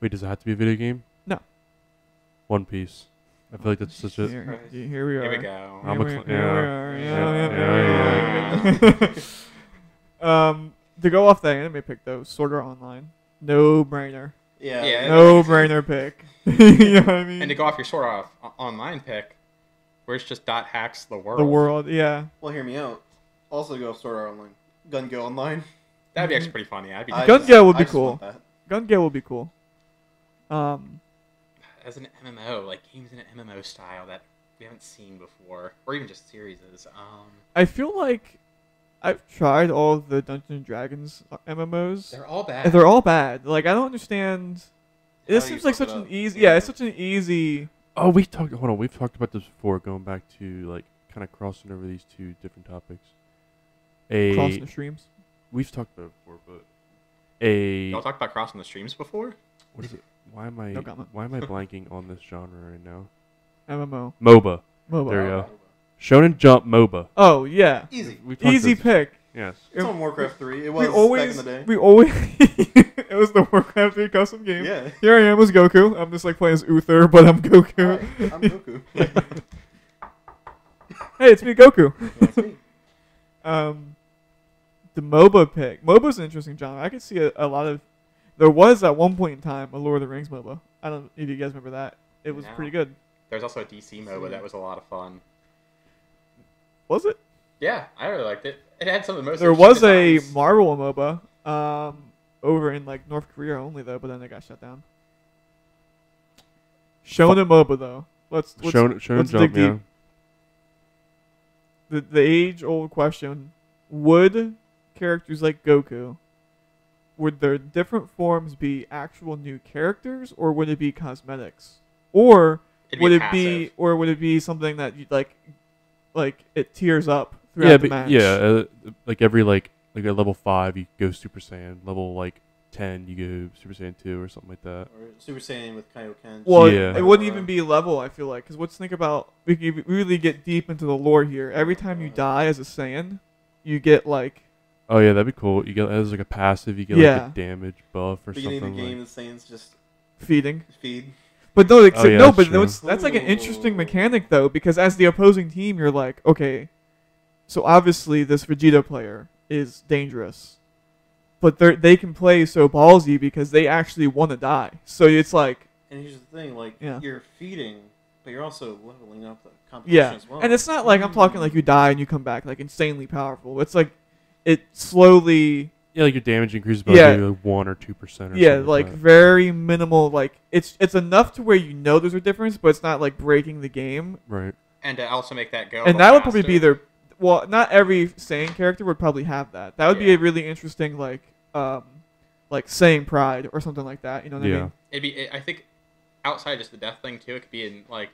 Speaker 2: Wait, does it have to be a video game?
Speaker 1: No.
Speaker 2: One Piece. I feel like that's such a.
Speaker 1: Here we are.
Speaker 4: Here we go.
Speaker 2: I'm a
Speaker 1: Here
Speaker 2: cl-
Speaker 1: we
Speaker 2: yeah.
Speaker 1: are. To go off that anime pick though, Sword Art Online, no brainer,
Speaker 3: Yeah.
Speaker 4: Yeah.
Speaker 1: no brainer pick. You know what I mean?
Speaker 4: And to go off your sort of online pick, where it's just dot hacks the world.
Speaker 1: The world, yeah.
Speaker 3: Well, hear me out. Also go Sword Art Online. Gun Go Online.
Speaker 4: That'd be actually pretty funny. I'd be
Speaker 1: Gun Gale would be
Speaker 3: I just
Speaker 1: cool.
Speaker 3: want that.
Speaker 1: Gun Gale would be cool.
Speaker 4: as an MMO, like games in an MMO style that we haven't seen before, or even just series.
Speaker 1: I feel like I've tried all of the Dungeons and Dragons MMOs.
Speaker 4: They're all bad.
Speaker 1: And they're all bad. Like I don't understand. This
Speaker 3: How you
Speaker 1: seems like
Speaker 3: fuck
Speaker 1: such
Speaker 3: it
Speaker 1: an
Speaker 3: up.
Speaker 1: easy.
Speaker 3: Yeah.
Speaker 1: Yeah, it's such an easy.
Speaker 2: Oh, we've talked about this before. Going back to like kind of crossing over these two different topics.
Speaker 1: Crossing the streams.
Speaker 2: We've talked about it before, but
Speaker 4: Y'all talked about crossing the streams before?
Speaker 2: what is it? Why am I
Speaker 1: No comment.
Speaker 2: blanking on this genre right now?
Speaker 1: MMO.
Speaker 2: MOBA.
Speaker 1: MOBA.
Speaker 2: There you go. Shonen Jump MOBA.
Speaker 1: Oh yeah.
Speaker 3: Easy.
Speaker 2: We talked
Speaker 1: Easy
Speaker 2: about-
Speaker 1: pick.
Speaker 2: Yes.
Speaker 3: It's on Warcraft 3. It
Speaker 1: We
Speaker 3: was
Speaker 1: always,
Speaker 3: back in the day.
Speaker 1: we always. It was the Warcraft 3 custom game.
Speaker 3: Yeah.
Speaker 1: Here I am as Goku. I'm just like playing as Uther, but I'm Goku.
Speaker 3: Hi, I'm Goku.
Speaker 1: Hey, it's me, Goku.
Speaker 3: That's me.
Speaker 1: The MOBA pick. MOBA's an interesting genre. I could see a lot of. There was at one point in time a Lord of the Rings MOBA. I don't know if you guys remember that. It was
Speaker 4: No.
Speaker 1: pretty good.
Speaker 4: There's also a DC MOBA that was a lot of fun.
Speaker 1: Was it?
Speaker 4: Yeah, I really liked it. It had some of the most.
Speaker 1: There
Speaker 4: interesting
Speaker 1: was a
Speaker 4: designs.
Speaker 1: Marvel MOBA. Over in like North Korea only though, but then they got shut down. Shonen MOBA though. Let's
Speaker 2: Shonen
Speaker 1: let's
Speaker 2: Jump.
Speaker 1: dig
Speaker 2: Yeah.
Speaker 1: deep. The age old question: would characters like Goku, would their different forms be actual new characters, or would it be cosmetics, or
Speaker 4: It'd
Speaker 1: would it
Speaker 4: passive.
Speaker 1: be, or would it be something that you like it tears up throughout
Speaker 2: Yeah,
Speaker 1: the
Speaker 2: but
Speaker 1: match?
Speaker 2: like every like at level 5 you go Super Saiyan, level like 10 you go Super Saiyan 2 or something like that.
Speaker 3: Or Super Saiyan with Kaioken.
Speaker 1: Well,
Speaker 2: Yeah.
Speaker 1: it wouldn't even be level. I feel like, because let's think about, we can really get deep into the lore here. Every time you die as a Saiyan, you get like
Speaker 2: Oh yeah, that'd be cool. You get as like a passive, you get
Speaker 1: Yeah.
Speaker 2: like a damage buff or
Speaker 3: Beginning of
Speaker 2: something.
Speaker 3: the game,
Speaker 2: Like,
Speaker 3: the Saiyans just
Speaker 1: feeding.
Speaker 3: feed.
Speaker 1: But no,
Speaker 2: Oh, yeah,
Speaker 1: no,
Speaker 2: that's
Speaker 1: but
Speaker 2: true.
Speaker 1: that's like an interesting mechanic though, because as the opposing team, you're like, okay, so obviously this Vegeta player is dangerous. but they can play so ballsy because they actually want to die. So it's like,
Speaker 3: And here's the thing, like,
Speaker 1: Yeah.
Speaker 3: you're feeding, but you're also leveling up the competition as well.
Speaker 1: and it's not like I'm talking like you die and you come back like insanely powerful. It's like it slowly,
Speaker 2: Yeah, like your damage increases by
Speaker 1: Yeah.
Speaker 2: maybe like 1 or 2%. Or
Speaker 1: yeah,
Speaker 2: something
Speaker 1: like
Speaker 2: that.
Speaker 1: very minimal. Like it's enough to where you know there's a difference, but it's not like breaking the game.
Speaker 2: Right.
Speaker 4: And to also make that go. a
Speaker 1: And
Speaker 4: little
Speaker 1: that would probably be
Speaker 4: faster.
Speaker 1: their. Well, not every Saiyan character would probably have that. That would be
Speaker 4: Yeah.
Speaker 1: a really interesting like Saiyan Pride or something like that. You know what I
Speaker 2: Yeah.
Speaker 1: mean?
Speaker 4: It'd be. I think outside just the death thing too, it could be in like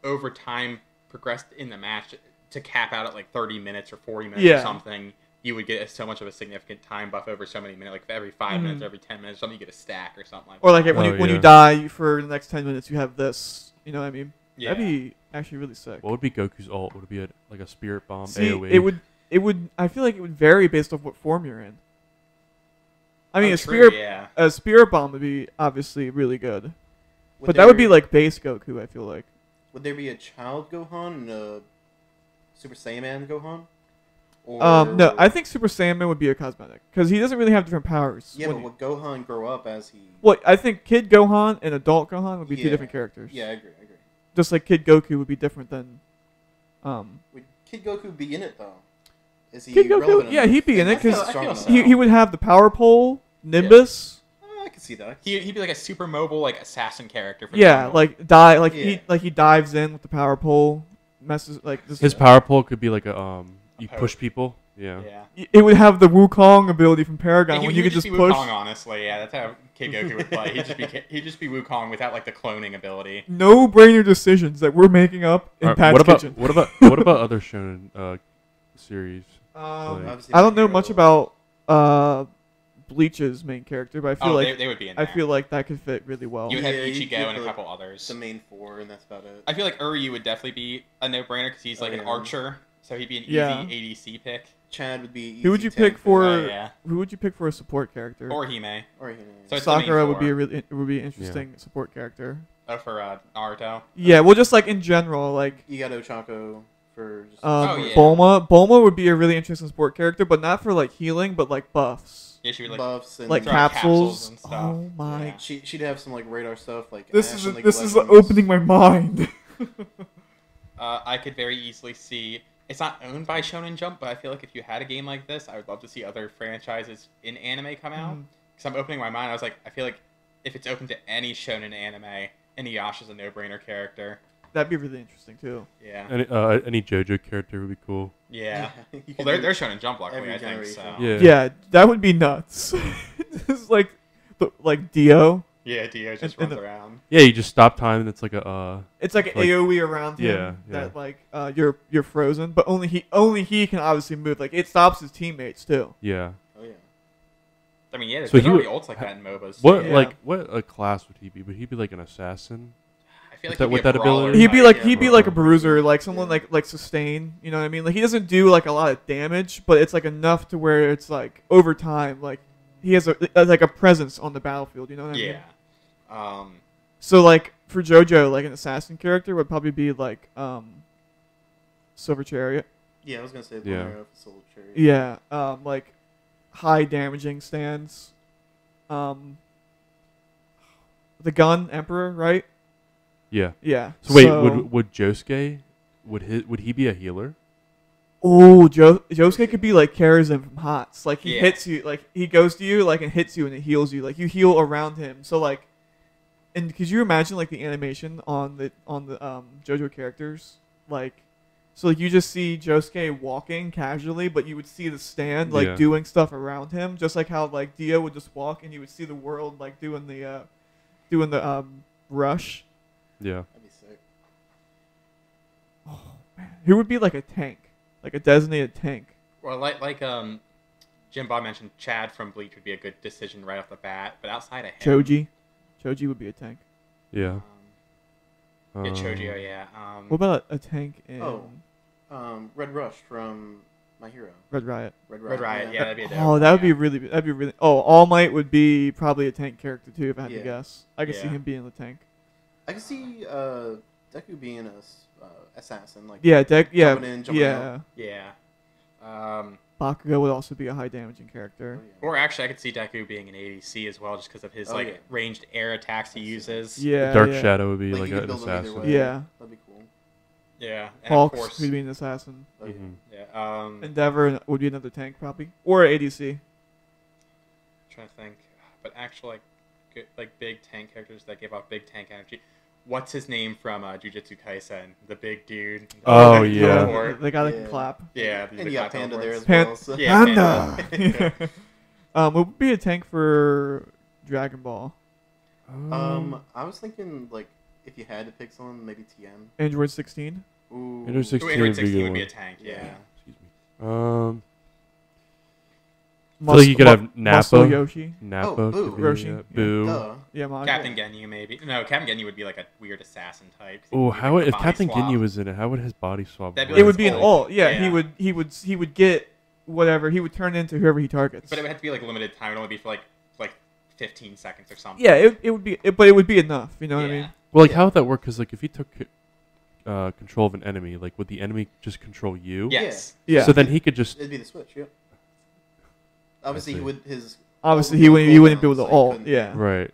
Speaker 4: over time progressed in the match to cap out at like 30 minutes or 40 minutes
Speaker 1: Yeah.
Speaker 4: or something. You would get so much of a significant time buff over so many minutes, like every 5 minutes, every 10 minutes, something you get a stack or something like
Speaker 1: Or like
Speaker 4: that.
Speaker 1: when
Speaker 2: Oh,
Speaker 1: you when
Speaker 2: yeah.
Speaker 1: you die for the next 10 minutes, you have this. You know what I mean?
Speaker 4: Yeah.
Speaker 1: That'd be actually really sick.
Speaker 2: What would be Goku's ult? Would it be like a spirit bomb
Speaker 1: See,
Speaker 2: AoE?
Speaker 1: it would. I feel like it would vary based off what form you're in. I mean,
Speaker 4: Oh,
Speaker 1: a
Speaker 4: true,
Speaker 1: spirit
Speaker 4: yeah.
Speaker 1: a spirit bomb would be obviously really good, but that
Speaker 3: there-
Speaker 1: would be like base Goku. I feel like.
Speaker 3: Would there be a child Gohan and a Super Saiyan Gohan? Or,
Speaker 1: No, I think Super Saiyan would be a cosmetic because he doesn't really have different powers.
Speaker 3: Yeah,
Speaker 1: when
Speaker 3: but
Speaker 1: he-
Speaker 3: would Gohan grow up as he?
Speaker 1: Well, I think Kid Gohan and Adult Gohan would be two
Speaker 3: Yeah.
Speaker 1: different characters.
Speaker 3: Yeah, I agree.
Speaker 1: Just like Kid Goku would be different than.
Speaker 3: Would Kid Goku be in it though? Is he
Speaker 1: Kid Goku,
Speaker 3: relevant
Speaker 1: yeah,
Speaker 3: enough?
Speaker 1: he'd be in it
Speaker 3: I feel-
Speaker 1: because
Speaker 3: I feel
Speaker 4: he-
Speaker 3: enough.
Speaker 1: he would have the power pole, Nimbus.
Speaker 3: I can see that.
Speaker 4: He'd be like a super mobile like assassin character. For the
Speaker 1: Yeah,
Speaker 4: jungle.
Speaker 1: like
Speaker 3: Yeah.
Speaker 1: he dives in with the power pole, messes like this.
Speaker 2: His power pole could be like a you
Speaker 4: poke.
Speaker 2: push people. Yeah.
Speaker 4: Yeah.
Speaker 1: It would have the Wukong ability from Paragon
Speaker 4: He
Speaker 1: when
Speaker 4: would
Speaker 1: you could
Speaker 4: just
Speaker 1: just
Speaker 4: be
Speaker 1: push.
Speaker 4: Wukong, honestly. Yeah, that's how Kid Goku would play. He'd just be Wukong without like the cloning ability.
Speaker 1: No brainer decisions that we're making up in
Speaker 2: Alright,
Speaker 1: Pat's
Speaker 2: what about
Speaker 1: kitchen.
Speaker 2: what about other shonen series? Like-
Speaker 3: Obviously
Speaker 1: I don't know
Speaker 3: Hero.
Speaker 1: much about Bleach's main character, but I feel
Speaker 4: Oh,
Speaker 1: like
Speaker 4: they would be in
Speaker 1: I
Speaker 4: there.
Speaker 1: feel like that could fit really well.
Speaker 4: You would have
Speaker 3: Yeah, you
Speaker 4: Ichigo
Speaker 3: get
Speaker 4: and a
Speaker 3: the-
Speaker 4: couple others.
Speaker 3: the main four, and that's about it.
Speaker 4: I feel like Uri would definitely be a no-brainer because he's
Speaker 3: Oh,
Speaker 4: like an
Speaker 3: yeah.
Speaker 4: archer, so he'd be an
Speaker 1: Yeah.
Speaker 4: easy ADC pick.
Speaker 3: Chad would be.
Speaker 1: Who would
Speaker 3: easy
Speaker 1: you
Speaker 3: tank
Speaker 1: pick for?
Speaker 4: Oh, yeah.
Speaker 1: Who would you pick for a support character?
Speaker 4: Or Hime.
Speaker 3: Or he,
Speaker 4: So it's the main
Speaker 1: Sakura would be
Speaker 4: four.
Speaker 1: a really it would be an interesting support character.
Speaker 4: Oh, for Naruto.
Speaker 1: Yeah, well, just like in general, like
Speaker 3: you got Ochako for. Just
Speaker 4: Oh, yeah.
Speaker 1: Bulma. Bulma would be a really interesting support character, but not for like healing, but like buffs,
Speaker 4: Yeah, she would like.
Speaker 3: buffs and
Speaker 1: like
Speaker 4: throw
Speaker 1: capsules.
Speaker 4: capsules and stuff.
Speaker 1: Oh my!
Speaker 4: Yeah.
Speaker 3: She'd have some like radar stuff like.
Speaker 1: This
Speaker 3: Ash
Speaker 1: is
Speaker 3: and League
Speaker 1: this
Speaker 3: of
Speaker 1: is
Speaker 3: Legends.
Speaker 1: opening my mind.
Speaker 4: I could very easily see. It's not owned by Shonen Jump, but I feel like if you had a game like this, I would love to see other franchises in anime come out.
Speaker 1: Mhm.
Speaker 4: Because I'm opening my mind. I was like, I feel like if it's open to any Shonen anime, Inuyasha's a no-brainer character.
Speaker 1: That'd be really interesting too.
Speaker 4: Yeah.
Speaker 2: Any JoJo character would be cool.
Speaker 4: Yeah.
Speaker 3: You
Speaker 4: Well,
Speaker 3: could
Speaker 4: they're,
Speaker 3: do-
Speaker 4: they're Shonen Jump, luckily,
Speaker 3: every
Speaker 4: I think. So.
Speaker 3: generation.
Speaker 2: Yeah.
Speaker 1: Yeah, that would be nuts. Just like Dio.
Speaker 4: Yeah, Dio just
Speaker 1: And
Speaker 4: runs around.
Speaker 2: Yeah, you just stop time and it's like a
Speaker 1: It's like an
Speaker 2: Like-
Speaker 1: AOE around him.
Speaker 2: Yeah,
Speaker 1: That
Speaker 2: yeah.
Speaker 1: like you're frozen, but only he can obviously move. Like it stops his teammates too.
Speaker 2: yeah.
Speaker 3: Oh yeah.
Speaker 4: I mean, yeah, there's
Speaker 2: So he
Speaker 4: already
Speaker 2: would-
Speaker 4: ults like that in MOBAs.
Speaker 2: What
Speaker 1: Yeah.
Speaker 2: like what a class would he be? Would he be like an assassin?
Speaker 4: I feel like
Speaker 2: that-
Speaker 4: he'd be
Speaker 2: with
Speaker 4: a
Speaker 2: that
Speaker 4: brawler
Speaker 2: ability?
Speaker 1: He'd be
Speaker 4: type.
Speaker 1: like
Speaker 3: yeah,
Speaker 1: he'd be
Speaker 3: bro.
Speaker 1: like a bruiser, like someone
Speaker 3: Yeah.
Speaker 1: like sustain. You know what I mean? Like he doesn't do like a lot of damage, but it's like enough to where it's like over time, like he has like a presence on the battlefield. You know what I mean?
Speaker 4: Yeah.
Speaker 1: So like for JoJo, like an assassin character would probably be like Silver Chariot.
Speaker 3: Yeah, I was gonna say
Speaker 2: Yeah.
Speaker 3: Lunar Soul Chariot.
Speaker 1: Yeah, like high damaging stands. The gun Emperor, right?
Speaker 2: Yeah.
Speaker 1: Yeah.
Speaker 2: So wait, would Josuke would he be a healer?
Speaker 1: Oh, Josuke could be like Karazin from HOTS. Like he
Speaker 4: Yeah.
Speaker 1: hits you, like he goes to you, like and hits you, and it heals you. Like you heal around him. So like, and could you imagine like the animation on the JoJo characters? Like, so like you just see Josuke walking casually, but you would see the stand like
Speaker 2: Yeah.
Speaker 1: doing stuff around him, just like how like Dio would just walk, and you would see the world like doing the rush.
Speaker 2: Yeah.
Speaker 3: That'd be sick.
Speaker 1: Who would be like a tank, like a designated tank?
Speaker 4: Well, like Jimbob mentioned, Chad from Bleach would be a good decision right off the bat. But outside of him,
Speaker 1: Choji would be a tank.
Speaker 2: Yeah.
Speaker 4: Yeah, Choji, oh yeah.
Speaker 1: What about a tank in
Speaker 3: Red Rush from My Hero.
Speaker 1: Red Riot?
Speaker 3: Red
Speaker 4: Red Riot, yeah, that'd be a dope.
Speaker 1: Oh, that would be
Speaker 4: yeah.
Speaker 1: really. That'd be really. Oh, All Might would be probably a tank character too, if I had to
Speaker 3: Yeah.
Speaker 1: guess. I could see
Speaker 4: Yeah.
Speaker 1: him being the tank.
Speaker 3: I can see Deku being a assassin. Like
Speaker 1: Yeah, yeah,
Speaker 3: jumping in, jumping
Speaker 1: yeah.
Speaker 3: out.
Speaker 4: Yeah.
Speaker 1: Bakugo would also be a high damaging character.
Speaker 3: Oh, yeah.
Speaker 4: Or actually, I could see Deku being an ADC as well, just because of his
Speaker 3: Oh,
Speaker 4: like
Speaker 3: yeah.
Speaker 4: ranged air attacks he uses.
Speaker 1: Yeah,
Speaker 2: Dark
Speaker 1: yeah.
Speaker 2: Shadow would be like
Speaker 3: you could
Speaker 2: an
Speaker 3: build them either
Speaker 2: assassin.
Speaker 3: way.
Speaker 1: Yeah.
Speaker 3: That'd be cool.
Speaker 4: Yeah, and of
Speaker 1: Hawks
Speaker 4: course,
Speaker 1: would be an assassin.
Speaker 3: Oh, yeah.
Speaker 2: Mhm.
Speaker 4: yeah.
Speaker 1: Endeavor would be another tank probably, or ADC.
Speaker 4: Trying to think, but actual like good, like big tank characters that give off big tank energy. What's his name from Jujutsu Kaisen? The big dude.
Speaker 2: Oh,
Speaker 4: The
Speaker 2: yeah.
Speaker 4: teleport.
Speaker 1: They gotta
Speaker 3: Yeah.
Speaker 1: clap.
Speaker 4: Yeah,
Speaker 3: And you got Panda there as
Speaker 4: teleports.
Speaker 3: well. So.
Speaker 4: Yeah,
Speaker 1: Panda. What would be a tank for Dragon Ball?
Speaker 3: I was thinking like if you had to pick someone, maybe TN.
Speaker 1: Android 16.
Speaker 3: Ooh.
Speaker 2: Android 16
Speaker 4: Android
Speaker 2: would be a
Speaker 4: 16
Speaker 2: good
Speaker 4: would be
Speaker 2: one.
Speaker 4: a tank.
Speaker 3: Yeah.
Speaker 4: Yeah.
Speaker 2: Excuse me. I feel like you could have
Speaker 1: Muscle
Speaker 2: Nappa.
Speaker 1: Yoshi.
Speaker 2: Nappa.
Speaker 3: Oh, Boo.
Speaker 2: could be,
Speaker 1: Roshi.
Speaker 2: Boo.
Speaker 3: Duh.
Speaker 1: Yeah, Manga.
Speaker 4: Captain Ginyu maybe. No, Captain Ginyu would be like a weird assassin type.
Speaker 2: Oh,
Speaker 4: He'd be
Speaker 2: how
Speaker 4: like
Speaker 2: would,
Speaker 4: a
Speaker 2: if
Speaker 4: body
Speaker 2: Captain
Speaker 4: swap.
Speaker 2: Ginyu was in it? How would his body swap?
Speaker 4: That'd be
Speaker 2: work?
Speaker 1: It would be an
Speaker 4: ult.
Speaker 1: ult. Yeah,
Speaker 4: Yeah.
Speaker 1: he would get whatever. He would turn into whoever he targets.
Speaker 4: But it would have to be like limited time. It would only be for like 15 seconds or something.
Speaker 1: Yeah, it would be, but it would be enough. You know what I mean?
Speaker 2: Well, like
Speaker 3: Yeah.
Speaker 2: how would that work? Because like if he took control of an enemy, like would the enemy just control you?
Speaker 4: Yes.
Speaker 1: Yeah.
Speaker 2: So then he could just.
Speaker 3: It'd be the switch. Yep. Obviously,
Speaker 2: see.
Speaker 3: he would his.
Speaker 1: Obviously,
Speaker 3: ult would
Speaker 1: he wouldn't be able
Speaker 3: cooldown,
Speaker 1: to
Speaker 3: so he
Speaker 1: ult.
Speaker 3: couldn't-
Speaker 1: Yeah.
Speaker 2: Right.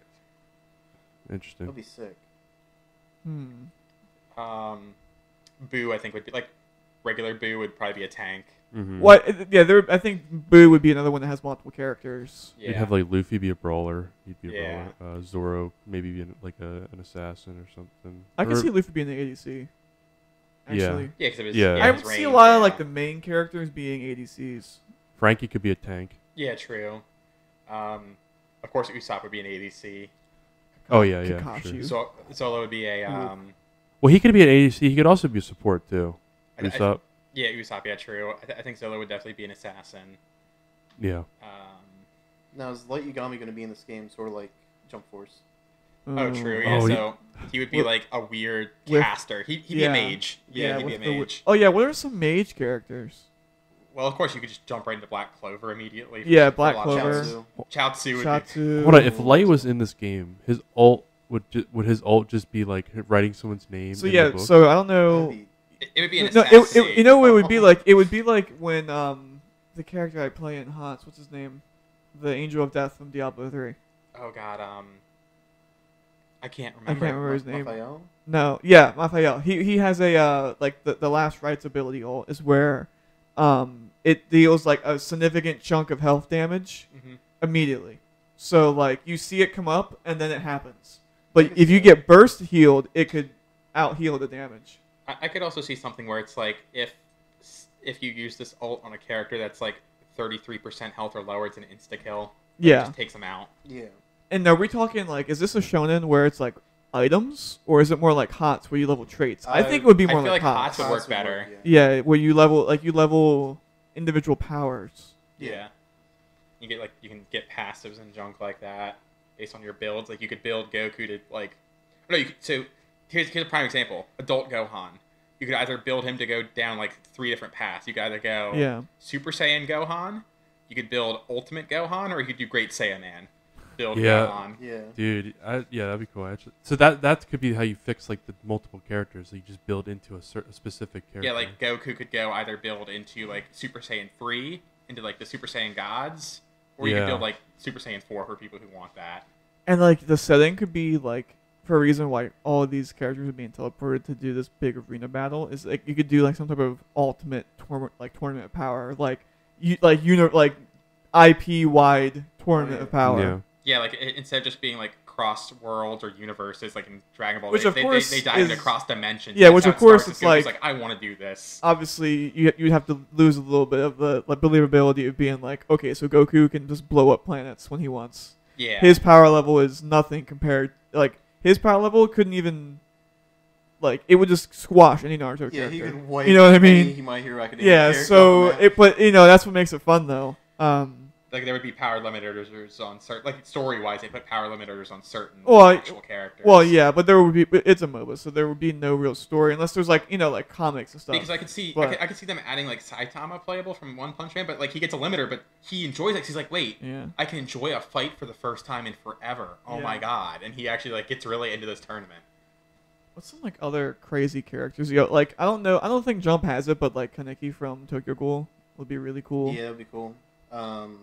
Speaker 2: Interesting.
Speaker 3: That'd be sick.
Speaker 4: Boo, I think would be like regular Boo would probably be a tank.
Speaker 2: Mm-hmm.
Speaker 1: What? Yeah, I think Boo would be another one that has multiple characters.
Speaker 4: Yeah.
Speaker 2: You'd have like Luffy be a brawler. He'd be a
Speaker 4: Yeah.
Speaker 2: brawler. Zoro maybe be an assassin or something.
Speaker 1: I can
Speaker 2: Or-
Speaker 1: see Luffy being an ADC.
Speaker 2: Yeah.
Speaker 1: Actually,
Speaker 4: Yeah, because of his.
Speaker 2: Yeah.
Speaker 1: I
Speaker 4: his
Speaker 1: would see a
Speaker 4: range,
Speaker 1: lot of
Speaker 4: yeah.
Speaker 1: like the main characters being ADCs.
Speaker 2: Frankie could be a tank.
Speaker 4: Yeah, true. Of course, Usopp would be an ADC.
Speaker 2: Oh yeah, yeah.
Speaker 1: Kakashi.
Speaker 2: Sure.
Speaker 4: Zolo would be a.
Speaker 2: Well, he could be an ADC. He could also be a support too.
Speaker 4: I-
Speaker 2: Usopp.
Speaker 4: Yeah, Usopp. Yeah, true. I think Zolo would definitely be an assassin.
Speaker 2: Yeah.
Speaker 3: Now is Light Yagami going to be in this game, sort of like Jump Force?
Speaker 4: Oh, true. Yeah,
Speaker 2: Oh,
Speaker 4: so he would be
Speaker 1: with-
Speaker 4: like a weird
Speaker 1: with-
Speaker 4: caster. He'd be
Speaker 1: yeah.
Speaker 4: a mage. Yeah, he'd be a
Speaker 1: with the
Speaker 4: mage.
Speaker 1: oh yeah, what are some mage characters?
Speaker 4: Well, of course, you could just jump right into Black Clover immediately.
Speaker 1: Yeah,
Speaker 4: for
Speaker 1: Black
Speaker 4: a lot of
Speaker 1: Clover.
Speaker 4: shots.
Speaker 3: Chaozu.
Speaker 4: Chaozu would be.
Speaker 1: Shatsu.
Speaker 2: Hold on. If Light was in this game, his ult would his ult just be like writing someone's name?
Speaker 1: So
Speaker 2: in
Speaker 1: yeah,
Speaker 2: the book?
Speaker 1: so I don't know.
Speaker 3: That'd be-
Speaker 4: It would be an
Speaker 1: No,
Speaker 4: assassin.
Speaker 1: you know what it would be like? It would be like when the character I play in Hans, what's his name? The Angel of Death from Diablo 3.
Speaker 4: Oh God, I can't
Speaker 1: I
Speaker 4: remember.
Speaker 1: can't remember his name.
Speaker 3: Raphael?
Speaker 1: No, yeah, Raphael. He has a like the last rights ability ult is where it deals like a significant chunk of health damage
Speaker 4: Mhm.
Speaker 1: immediately. So like you see it come up and then it happens. But if you get burst healed, it could out heal the damage.
Speaker 4: I could also see something where it's like if you use this ult on a character that's like 33% health or lower, it's an insta kill. It
Speaker 1: Yeah.
Speaker 4: just takes them out.
Speaker 3: Yeah.
Speaker 1: And are we talking like, is this a shonen where it's like items, or is it more like HOTS where you level traits? I think it would be
Speaker 4: I
Speaker 1: more
Speaker 4: feel
Speaker 1: like
Speaker 4: like
Speaker 1: HOTS.
Speaker 4: HOTS would work better.
Speaker 1: Yeah, where you level individual powers.
Speaker 4: Yeah. You can get passives and junk like that based on your builds. Like you could build Goku to like. No, so here's a prime example. Adult Gohan. You could either build him to go down like 3 different paths. You could either go
Speaker 1: Yeah.
Speaker 4: Super Saiyan Gohan. You could build Ultimate Gohan, or you could do Great Saiyan Man. Build
Speaker 2: Yeah.
Speaker 4: Gohan.
Speaker 3: Yeah.
Speaker 2: Dude, yeah, that'd be cool. Actually, so that could be how you fix like the multiple characters. So you just build into a certain specific character.
Speaker 4: Yeah, like Goku could go either build into like Super Saiyan 3, into like the Super Saiyan gods, or you
Speaker 2: Yeah.
Speaker 4: could build like Super Saiyan 4 for people who want that.
Speaker 1: And like the setting could be like, for a reason why all of these characters are being teleported to do this big arena battle is like you could do like some type of ultimate tournament power, like IP wide tournament of power.
Speaker 2: Yeah.
Speaker 4: Yeah, like instead of just being like cross worlds or universes, like in Dragon Ball,
Speaker 1: Which,
Speaker 4: they,
Speaker 1: of
Speaker 4: they,
Speaker 1: course,
Speaker 4: they dive into
Speaker 1: is-
Speaker 4: cross dimensions.
Speaker 1: Yeah,
Speaker 4: That's
Speaker 1: which,
Speaker 4: how
Speaker 1: of
Speaker 4: it
Speaker 1: course,
Speaker 4: starts.
Speaker 1: it's
Speaker 4: Goku's
Speaker 1: like-
Speaker 4: I want to do this.
Speaker 1: Obviously, you'd have to lose a little bit of the like believability of being like, okay, so Goku can just blow up planets when he wants.
Speaker 4: Yeah,
Speaker 1: His power level is nothing compared. Like his power level couldn't even. Like it would just squash any Naruto
Speaker 3: Yeah,
Speaker 1: character.
Speaker 3: he could wipe
Speaker 1: You know what I mean?
Speaker 3: any My Hero Academia
Speaker 1: Yeah,
Speaker 3: character
Speaker 1: so
Speaker 3: off the map.
Speaker 1: but that's what makes it fun though.
Speaker 4: like there would be power limiters on certain, like story wise, they put power limiters on certain
Speaker 1: Well,
Speaker 4: actual characters.
Speaker 1: Well, yeah, but there would be. It's a MOBA, so there would be no real story unless there's like like comics and stuff.
Speaker 4: Because I could see,
Speaker 1: But-
Speaker 4: I could see them adding like Saitama playable from One Punch Man, but like he gets a limiter, but he enjoys it. 'Cause he's like, wait,
Speaker 1: Yeah.
Speaker 4: I can enjoy a fight for the first time in forever. Oh
Speaker 1: Yeah.
Speaker 4: my god! And he actually like gets really into this tournament.
Speaker 1: What's some like other crazy characters? Like I don't know. I don't think Jump has it, but like Kaneki from Tokyo Ghoul would be really cool.
Speaker 3: Yeah, that'd be cool.
Speaker 4: Trying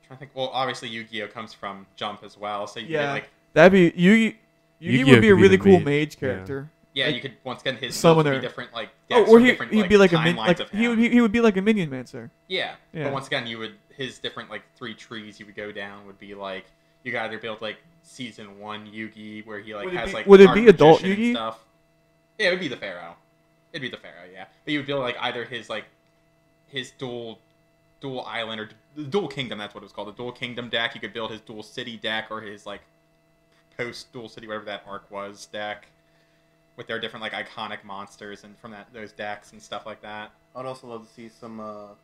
Speaker 4: to think. Well, obviously Yu-Gi-Oh comes from Jump as well, so you could
Speaker 1: Yeah.
Speaker 4: get, like,
Speaker 1: That'd be Yugi.
Speaker 2: Yu-Gi-Oh
Speaker 1: Would be a
Speaker 2: could be
Speaker 1: really
Speaker 2: the
Speaker 1: cool
Speaker 2: mage,
Speaker 1: mage
Speaker 2: yeah.
Speaker 1: character.
Speaker 4: yeah,
Speaker 1: like,
Speaker 4: you could once again his builds
Speaker 1: summoner.
Speaker 4: would be different, like
Speaker 1: Oh,
Speaker 4: decks
Speaker 1: or
Speaker 4: from different,
Speaker 1: he'd be like a
Speaker 4: timelines of him.
Speaker 1: he would be like a minion mancer.
Speaker 4: Yeah.
Speaker 1: Yeah.
Speaker 4: But once again, his different like 3 trees he would go down would be like you could either build like season 1 Yugi where he like
Speaker 1: Would it
Speaker 4: has
Speaker 1: be-
Speaker 4: like
Speaker 1: would it
Speaker 4: Dark
Speaker 1: be adult
Speaker 4: Magician and
Speaker 1: Yugi?
Speaker 4: stuff. Yeah, it would be the Pharaoh. It'd be the Pharaoh, yeah. But you would build like either his dual island or the dual kingdom. That's what it was called. The dual kingdom deck. You could build his dual city deck or his like post dual city, whatever that arc was, deck. With their different like iconic monsters and from those decks and stuff like that.
Speaker 3: I'd also love to see some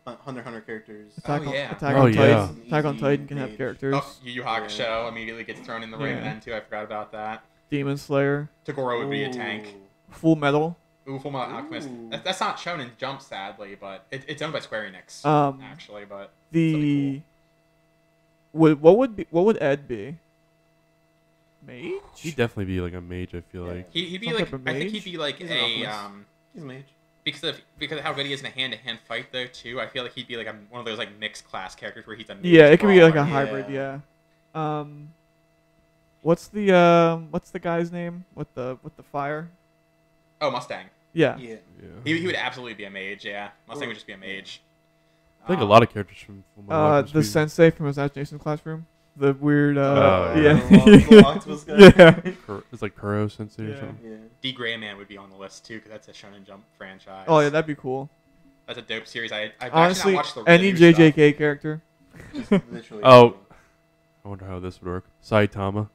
Speaker 3: Hunter x Hunter characters.
Speaker 1: Attack
Speaker 4: Oh,
Speaker 1: on,
Speaker 4: yeah.
Speaker 1: Attack
Speaker 2: Oh,
Speaker 1: on
Speaker 2: yeah.
Speaker 1: Titan. Attack on
Speaker 3: Easy
Speaker 1: Titan can have
Speaker 3: mage.
Speaker 1: characters.
Speaker 4: Oh, Yu Yu Hakusho immediately gets thrown in the ring
Speaker 1: Yeah.
Speaker 4: then too. I forgot about that.
Speaker 1: Demon Slayer.
Speaker 4: Tagoro would be a tank.
Speaker 3: Ooh.
Speaker 1: Full Metal.
Speaker 4: Ooh, Full Metal Alchemist.
Speaker 3: Ooh.
Speaker 4: That's not shown in Jump, sadly, but it's owned by Square Enix, actually. But
Speaker 1: The what would Ed be? Mage?
Speaker 2: He'd definitely be like a mage. I feel
Speaker 3: Yeah.
Speaker 2: like.
Speaker 4: he'd be
Speaker 1: Some
Speaker 4: like
Speaker 1: type of
Speaker 4: I think
Speaker 1: mage?
Speaker 4: he'd be like
Speaker 3: He's an
Speaker 4: a
Speaker 3: alchemist. He's a mage.
Speaker 4: because of how good he is in a hand-to-hand fight though too. I feel like he'd be like one of those like mixed class characters where he's a mage
Speaker 1: Yeah, it could be like a
Speaker 4: brawler.
Speaker 1: hybrid. Yeah. What's the guy's name with the fire?
Speaker 4: Oh, Mustang.
Speaker 1: Yeah.
Speaker 3: Yeah.
Speaker 2: Yeah.
Speaker 4: He would absolutely be a mage. Yeah, Mustang would just be a mage.
Speaker 2: I think a lot of characters from Fullmetal Alchemist
Speaker 1: The
Speaker 2: would-
Speaker 1: sensei from Assassination Classroom. The weird.
Speaker 2: Oh,
Speaker 1: yeah.
Speaker 3: The octopus guy.
Speaker 1: Yeah.
Speaker 2: It's like Kuro Sensei or
Speaker 1: Yeah.
Speaker 2: something.
Speaker 3: Yeah.
Speaker 4: D. Gray Man would be on the list too because that's a Shonen Jump franchise.
Speaker 1: Oh yeah, that'd be cool.
Speaker 4: That's a dope series. I've
Speaker 1: Honestly,
Speaker 4: actually not watched the
Speaker 1: any
Speaker 4: new stuff.
Speaker 1: JJK character.
Speaker 3: Just literally.
Speaker 2: Oh. I wonder how this would work. Saitama.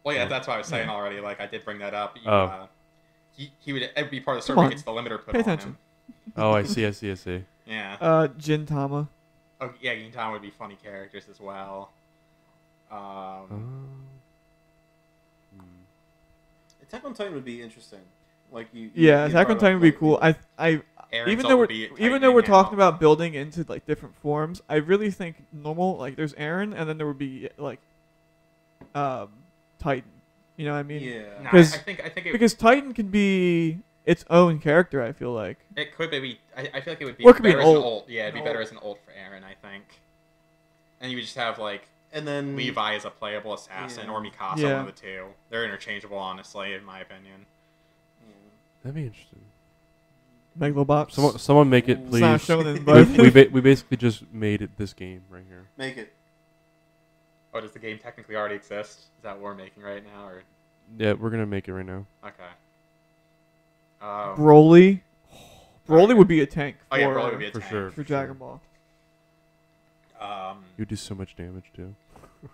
Speaker 4: Well, yeah, that's what I was saying already. Like, I did bring that up.
Speaker 2: Oh.
Speaker 4: He would be part of the
Speaker 1: Come
Speaker 4: story.
Speaker 1: on.
Speaker 4: Gets the limiter put
Speaker 1: Pay
Speaker 4: on
Speaker 1: attention.
Speaker 4: him.
Speaker 2: Oh, I see.
Speaker 4: Yeah.
Speaker 1: Gintama.
Speaker 4: Oh, yeah. Gintama would be funny characters as well.
Speaker 3: Attack on Titan would be interesting. Like you.
Speaker 1: Yeah,
Speaker 3: you
Speaker 1: Attack on
Speaker 3: brought
Speaker 1: Titan
Speaker 3: up,
Speaker 1: would be
Speaker 3: like,
Speaker 1: cool. I
Speaker 4: Aaron
Speaker 1: even
Speaker 4: Salt
Speaker 1: though
Speaker 4: would
Speaker 1: we're
Speaker 4: be
Speaker 1: even though we're
Speaker 4: tightening
Speaker 1: talking
Speaker 4: now.
Speaker 1: about building into like different forms, I really think normal like there's Aaron and then there would be like Titan. You know what I mean?
Speaker 3: Yeah.
Speaker 4: Nah, I
Speaker 1: 'Cause-
Speaker 4: think it,
Speaker 1: Because Titan can be its own character. I feel like.
Speaker 4: it could be. I feel like it would be
Speaker 1: Or it could be
Speaker 4: better
Speaker 1: an
Speaker 4: as an
Speaker 1: ult.
Speaker 4: ult. Yeah, it'd be
Speaker 1: An
Speaker 4: better
Speaker 1: ult.
Speaker 4: as an ult for Aaron, I think. And you would just have like
Speaker 3: And then
Speaker 4: Levi as a playable assassin
Speaker 3: Yeah.
Speaker 4: or Mikasa,
Speaker 1: Yeah.
Speaker 4: one of the two. They're interchangeable, honestly, in my opinion.
Speaker 3: Yeah.
Speaker 2: That'd be interesting.
Speaker 1: Megalobox.
Speaker 2: Someone make it,
Speaker 3: It's
Speaker 2: please.
Speaker 1: not shonen,
Speaker 2: we,
Speaker 1: but
Speaker 2: we basically just made it this game right here.
Speaker 3: Make it.
Speaker 4: Oh, does the game technically already exist? Is that what we're making right now, or
Speaker 2: Yeah, we're gonna make it right now.
Speaker 4: okay?
Speaker 1: Broly. Broly would be a tank
Speaker 4: Oh yeah, Broly would be a
Speaker 2: For
Speaker 4: tank.
Speaker 2: sure.
Speaker 1: for Dragon Ball.
Speaker 2: You do so much damage too.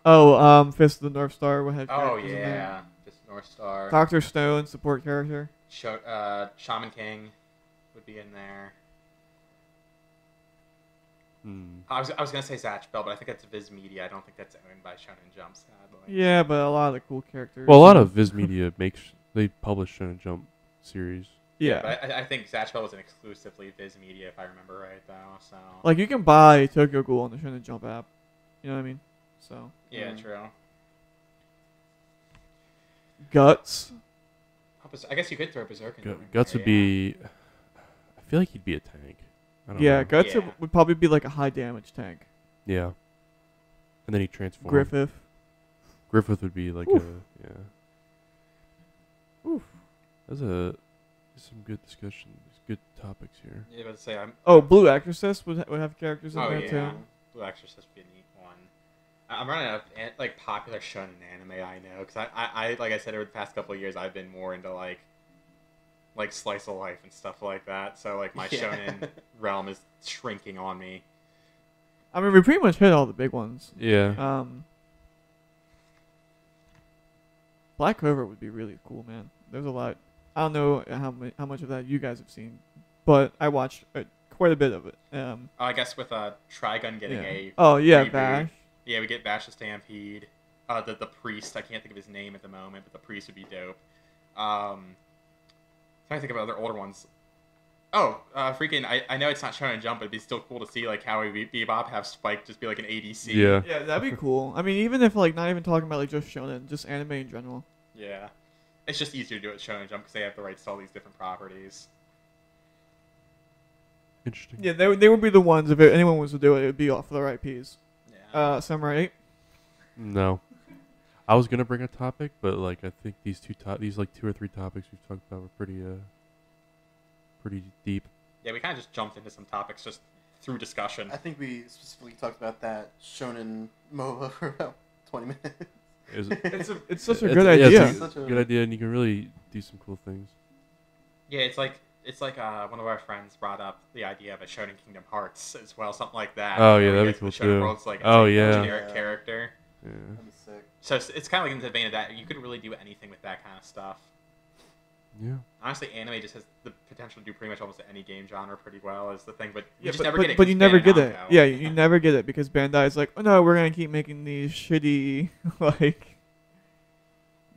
Speaker 1: Oh, Fist of the North Star would have.
Speaker 4: Oh
Speaker 1: characters in there.
Speaker 4: yeah, just North Star.
Speaker 1: Doctor Stone, support character.
Speaker 4: Shaman King would be in there. I was gonna say Zatch Bell, but I think that's Viz Media. I don't think that's owned by Shonen Jump, sadly.
Speaker 1: Yeah, but a lot of the cool characters.
Speaker 2: Well, a lot of Viz Media they publish Shonen Jump series.
Speaker 1: Yeah.
Speaker 4: But I think Zatch Bell was an exclusively Viz Media, if I remember right, though. So
Speaker 1: Like you can buy Tokyo Ghoul on the Shonen Jump app. You know what I mean? So
Speaker 4: yeah, true.
Speaker 1: Guts.
Speaker 4: I guess you could throw Berserk in there.
Speaker 2: Guts would
Speaker 4: Yeah.
Speaker 2: be. I feel like he'd be a tank. I don't
Speaker 1: Yeah,
Speaker 2: know.
Speaker 1: Guts
Speaker 4: Yeah.
Speaker 1: would probably be like a high damage tank.
Speaker 2: Yeah. And then he transforms.
Speaker 1: Griffith.
Speaker 2: Would be like
Speaker 1: Oof.
Speaker 2: yeah. Oof. There's some good discussion. There's good topics here.
Speaker 4: Yeah, but say I'm.
Speaker 1: Oh, Blue Exorcist would have characters in
Speaker 4: Oh
Speaker 1: there
Speaker 4: yeah,
Speaker 1: too.
Speaker 4: Blue Exorcist would be a neat one. I'm running out of like popular shonen anime I know because I like I said over the past couple of years I've been more into like slice of life and stuff like that. So like my
Speaker 3: Yeah.
Speaker 4: shonen realm is shrinking on me.
Speaker 1: I mean, we pretty much hit all the big ones.
Speaker 2: Yeah.
Speaker 1: Black Clover would be really cool, man. There's a lot. I don't know how much of that you guys have seen, but I watched quite a bit of it.
Speaker 4: I guess with Trigun getting
Speaker 1: Yeah.
Speaker 4: a
Speaker 1: Oh yeah,
Speaker 4: reboot.
Speaker 1: Bash.
Speaker 4: Yeah, we get Bash the Stampede. The priest. I can't think of his name at the moment, but the priest would be dope. Trying to think of other older ones. Oh, freaking! I know it's not Shonen Jump, but it'd be still cool to see like how Bebop have Spike just be like an ADC.
Speaker 2: Yeah.
Speaker 1: Yeah, that'd be cool. I mean, even if like not even talking about like just shonen, just anime in general.
Speaker 4: Yeah. It's just easier to do it at Shonen Jump because they have the rights to all these different properties.
Speaker 2: Interesting.
Speaker 1: Yeah, they would be the ones if anyone was to do it. It would be off their IPs.
Speaker 4: Yeah.
Speaker 1: Samurai 8.
Speaker 2: No. I was gonna bring a topic, but like I think these like 2 or 3 topics we've talked about were pretty deep.
Speaker 4: Yeah, we kind of just jumped into some topics just through discussion.
Speaker 3: I think we specifically talked about that shonen MOBA for about 20 minutes.
Speaker 1: It's such a good idea.
Speaker 2: It's a good idea, and you can really do some cool things.
Speaker 4: Yeah, it's like one of our friends brought up the idea of a Shonen Kingdom Hearts as well, something like that.
Speaker 2: Oh yeah,
Speaker 4: where
Speaker 2: that'd be
Speaker 4: the
Speaker 2: cool
Speaker 4: Shonen
Speaker 2: too.
Speaker 4: World's like
Speaker 2: Oh
Speaker 4: a
Speaker 2: yeah.
Speaker 4: generic character.
Speaker 2: Yeah.
Speaker 3: That'd be sick.
Speaker 4: So it's kind of like in the vein of that. You could really do anything with that kind of stuff.
Speaker 2: Yeah.
Speaker 4: Honestly, anime just has the potential to do pretty much almost any game genre pretty well. Is the thing, but you
Speaker 1: Yeah,
Speaker 4: just
Speaker 1: but,
Speaker 4: never
Speaker 1: but,
Speaker 4: get it.
Speaker 1: but
Speaker 4: 'cause
Speaker 1: you never
Speaker 4: Bandai
Speaker 1: get it.
Speaker 4: Namco.
Speaker 1: Yeah, you never get it because Bandai's like, oh no, we're gonna keep making these shitty like.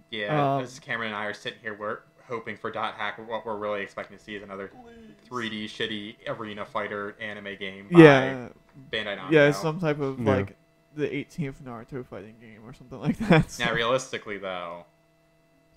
Speaker 4: Yeah, as Camryn and I are sitting here, we're hoping for Dot Hack. What we're really expecting to see is another 3D shitty arena fighter anime game by
Speaker 1: Yeah,
Speaker 4: Bandai Namco.
Speaker 1: yeah, some type of
Speaker 2: Yeah.
Speaker 1: like the 18th Naruto fighting game or something like that.
Speaker 4: Now, realistically, though,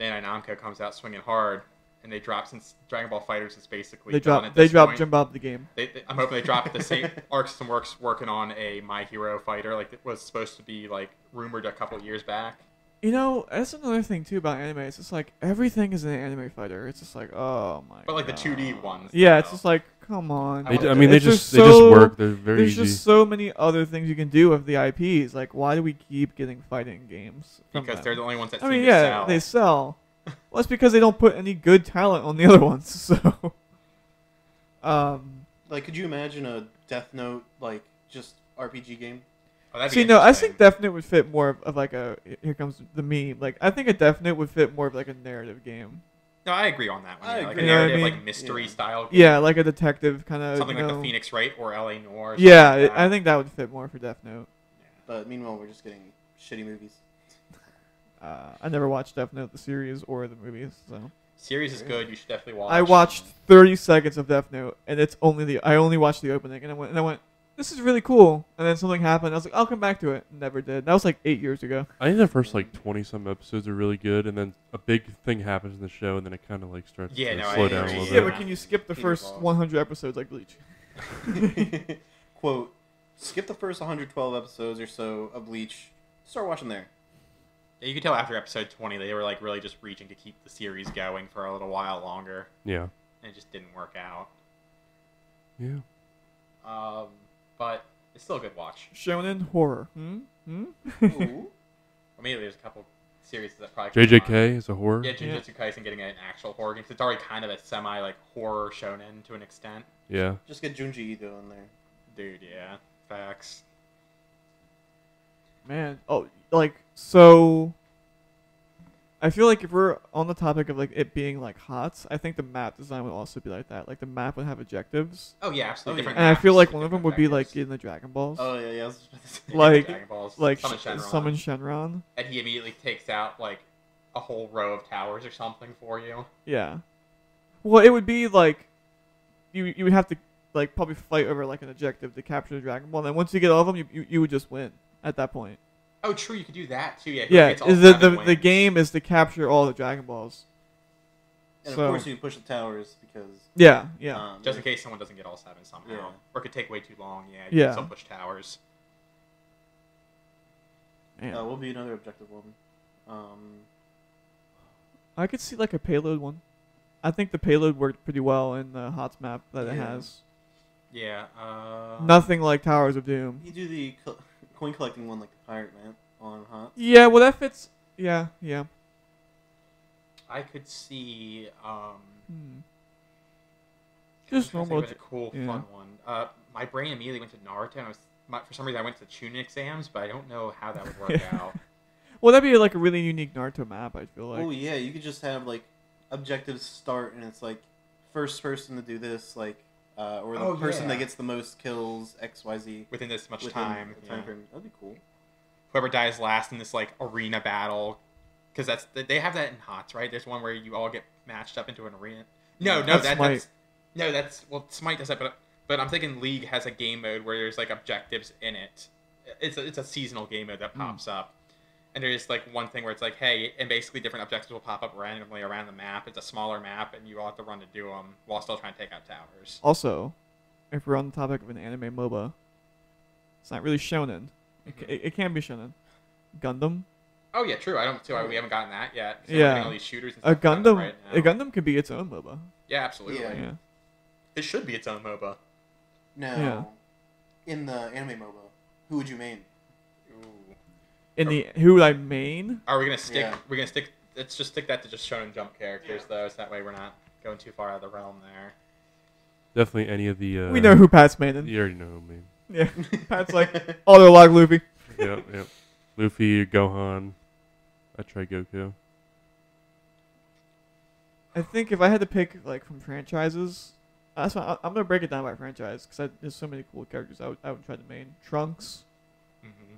Speaker 4: Bandai Namco comes out swinging hard, and they drop, since Dragon Ball FighterZ is basically
Speaker 1: they
Speaker 4: done
Speaker 1: drop
Speaker 4: at
Speaker 1: they
Speaker 4: this
Speaker 1: drop
Speaker 4: point.
Speaker 1: Jimbob the game.
Speaker 4: I'm hoping they drop at the same Arcs and Works working on a My Hero fighter, like it was supposed to be like rumored a couple years back.
Speaker 1: You know, that's another thing too about anime. It's just like everything is an anime fighter. It's just like, oh my.
Speaker 4: But like the
Speaker 1: God.
Speaker 4: 2D ones.
Speaker 1: Yeah, it's
Speaker 4: though.
Speaker 1: just like, come on.
Speaker 4: They
Speaker 1: It's
Speaker 2: just
Speaker 1: so-
Speaker 2: work. They're very
Speaker 1: There's
Speaker 2: easy.
Speaker 1: just so many other things you can do with the IPs. Like, why do we keep getting fighting games? from
Speaker 4: because
Speaker 1: them?
Speaker 4: they're the only ones that
Speaker 1: I
Speaker 4: seem
Speaker 1: mean,
Speaker 4: to
Speaker 1: yeah,
Speaker 4: sell.
Speaker 1: they sell. Well, it's because they don't put any good talent on the other ones. So,
Speaker 3: Like, could you imagine a Death Note, like, just RPG game?
Speaker 4: Oh, that'd be
Speaker 1: see, no, I
Speaker 4: interesting.
Speaker 1: think Death Note would fit more of like a. Here comes the meme. Like, I think a Death Note would fit more of like a narrative game.
Speaker 4: No, I agree on that one.
Speaker 3: I
Speaker 4: Yeah, like
Speaker 3: agree.
Speaker 4: a
Speaker 1: You know what I
Speaker 4: narrative,
Speaker 1: mean?
Speaker 4: like mystery
Speaker 3: Yeah.
Speaker 4: style game.
Speaker 1: Yeah, like a detective kind of.
Speaker 4: Something like the Phoenix Wright or LA Noire. Or
Speaker 1: Yeah,
Speaker 4: something like
Speaker 1: I
Speaker 4: that.
Speaker 1: think that would fit more for Death Note.
Speaker 3: But meanwhile, we're just getting shitty movies.
Speaker 1: I never watched Death Note the series or the movies, so
Speaker 4: Series is good. You should definitely watch.
Speaker 1: I watched 30 seconds of Death Note, and it's only I only watched the opening, and I went, this is really cool. And then something happened. I was like, I'll come back to it. Never did. That was like 8 years ago.
Speaker 2: I think the first like 20-some episodes are really good, and then a big thing happens in the show, and then it kind of like starts
Speaker 4: Yeah,
Speaker 2: to
Speaker 4: no, I
Speaker 2: slow
Speaker 4: agree.
Speaker 2: down a little
Speaker 1: Yeah,
Speaker 2: bit.
Speaker 1: but can you skip the
Speaker 3: Peter
Speaker 1: first
Speaker 3: Paul.
Speaker 1: 100 episodes like Bleach?
Speaker 3: Quote, skip the first 112 episodes or so of Bleach. Start watching there.
Speaker 4: Yeah, you could tell after episode 20 they were like really just reaching to keep the series going for a little while longer,
Speaker 2: Yeah.
Speaker 4: and it just didn't work out.
Speaker 2: Yeah.
Speaker 4: But it's still a good watch.
Speaker 1: Shonen horror.
Speaker 3: Ooh.
Speaker 4: Or maybe there's a couple series that probably. come on.
Speaker 2: JJK is a horror.
Speaker 4: Yeah, Jujutsu Kaisen getting an actual horror game. 'Cause it's already kind of a semi like horror shonen to an extent.
Speaker 2: Yeah.
Speaker 3: Just get Junji Ito in there.
Speaker 4: Dude, yeah, facts.
Speaker 1: Man, oh, like, so I feel like if we're on the topic of like it being like HOTS, I think the map design would also be like that. Like the map would have objectives,
Speaker 4: Oh yeah, absolutely.
Speaker 3: Oh, yeah.
Speaker 4: Different
Speaker 1: and I
Speaker 4: maps
Speaker 1: feel like
Speaker 4: with
Speaker 1: one of them
Speaker 4: different
Speaker 1: would be like
Speaker 4: objectives.
Speaker 1: in the Dragon Balls,
Speaker 3: Oh, yeah, yeah. I was just about to say.
Speaker 4: Yeah,
Speaker 1: like-
Speaker 4: Dragon Balls,
Speaker 1: like
Speaker 4: Summon Shenron.
Speaker 1: Summon Shenron.
Speaker 4: And he immediately takes out like a whole row of towers or something for you.
Speaker 1: Yeah. Well, it would be like you would have to like probably fight over like an objective to capture the Dragon Ball. And then once you get all of them, you would just win at that point.
Speaker 4: Oh, true. You could do that too. Yeah.
Speaker 1: Yeah,
Speaker 4: It's all
Speaker 1: is the
Speaker 4: seven
Speaker 1: the
Speaker 4: wins.
Speaker 1: game is to capture all the Dragon Balls.
Speaker 3: And
Speaker 1: So-
Speaker 3: of course, you push the towers because.
Speaker 1: Yeah, yeah.
Speaker 4: Just in case someone doesn't get all seven somehow,
Speaker 3: Yeah.
Speaker 4: or it could take way too long. Yeah. You
Speaker 1: Yeah.
Speaker 4: can still push towers.
Speaker 1: Man.
Speaker 3: What would be another objective one?
Speaker 1: I could see like a payload one. I think the payload worked pretty well in the HOTS map that it
Speaker 3: Yeah.
Speaker 1: has.
Speaker 4: Yeah.
Speaker 1: Nothing like Towers of Doom.
Speaker 3: You do the coin collecting one like the pirate map on Hot.
Speaker 1: Yeah, well that fits. Yeah, yeah.
Speaker 4: I could see.
Speaker 1: Just
Speaker 4: I'm trying to
Speaker 1: normal.
Speaker 4: think of a cool,
Speaker 1: yeah.
Speaker 4: fun one. My brain immediately went to Naruto. And for some reason, I went to Chunin exams, but I don't know how that would work out.
Speaker 1: Well, that'd be like a really unique Naruto map. I feel like.
Speaker 3: Oh yeah, you could just have like objectives start and it's like first person to do this, like or the
Speaker 4: Oh,
Speaker 3: person
Speaker 4: yeah.
Speaker 3: that gets the most kills XYZ
Speaker 4: Within this much
Speaker 3: within
Speaker 4: time.
Speaker 3: the time
Speaker 4: Yeah.
Speaker 3: frame. That'd be cool.
Speaker 4: Whoever dies last in this like arena battle, because they have that in HOTS, right? There's one where you all get matched up into an arena. No,
Speaker 1: That's Smite.
Speaker 4: that's well, Smite does that, but I'm thinking League has a game mode where there's like objectives in it. It's a seasonal game mode that pops up, and there's like one thing where it's like, hey, and basically different objectives will pop up randomly around the map. It's a smaller map, and you all have to run to do them while still trying to take out towers.
Speaker 1: Also, if we're on the topic of an anime MOBA, it's not really shonen. It can be shonen. Gundam.
Speaker 4: Oh yeah, true. I don't see why we haven't gotten that yet. So
Speaker 1: Yeah.
Speaker 4: we're getting all these shooters and
Speaker 1: A
Speaker 4: stuff
Speaker 1: Gundam.
Speaker 4: right now.
Speaker 1: A Gundam could be its own MOBA.
Speaker 4: Yeah, absolutely.
Speaker 3: Yeah.
Speaker 1: Yeah.
Speaker 4: It should be its own MOBA.
Speaker 3: Now, in the anime MOBA, who would you main?
Speaker 4: Ooh.
Speaker 1: In the who would I main?
Speaker 4: Are we gonna stick?
Speaker 3: Yeah.
Speaker 4: We're gonna stick. Let's just stick that to just Shonen Jump characters, though, so that way we're not going too far out of the realm there.
Speaker 2: Definitely any of the.
Speaker 1: We know who Pat's maining.
Speaker 2: You already know who I mean.
Speaker 1: Yeah. Pat's like auto log Luffy.
Speaker 2: Yep. Luffy, Gohan. I try Goku.
Speaker 1: I think if I had to pick like from franchises, that's why I'm gonna break it down by franchise because there's so many cool characters I would try to main. Trunks
Speaker 4: Mm-hmm.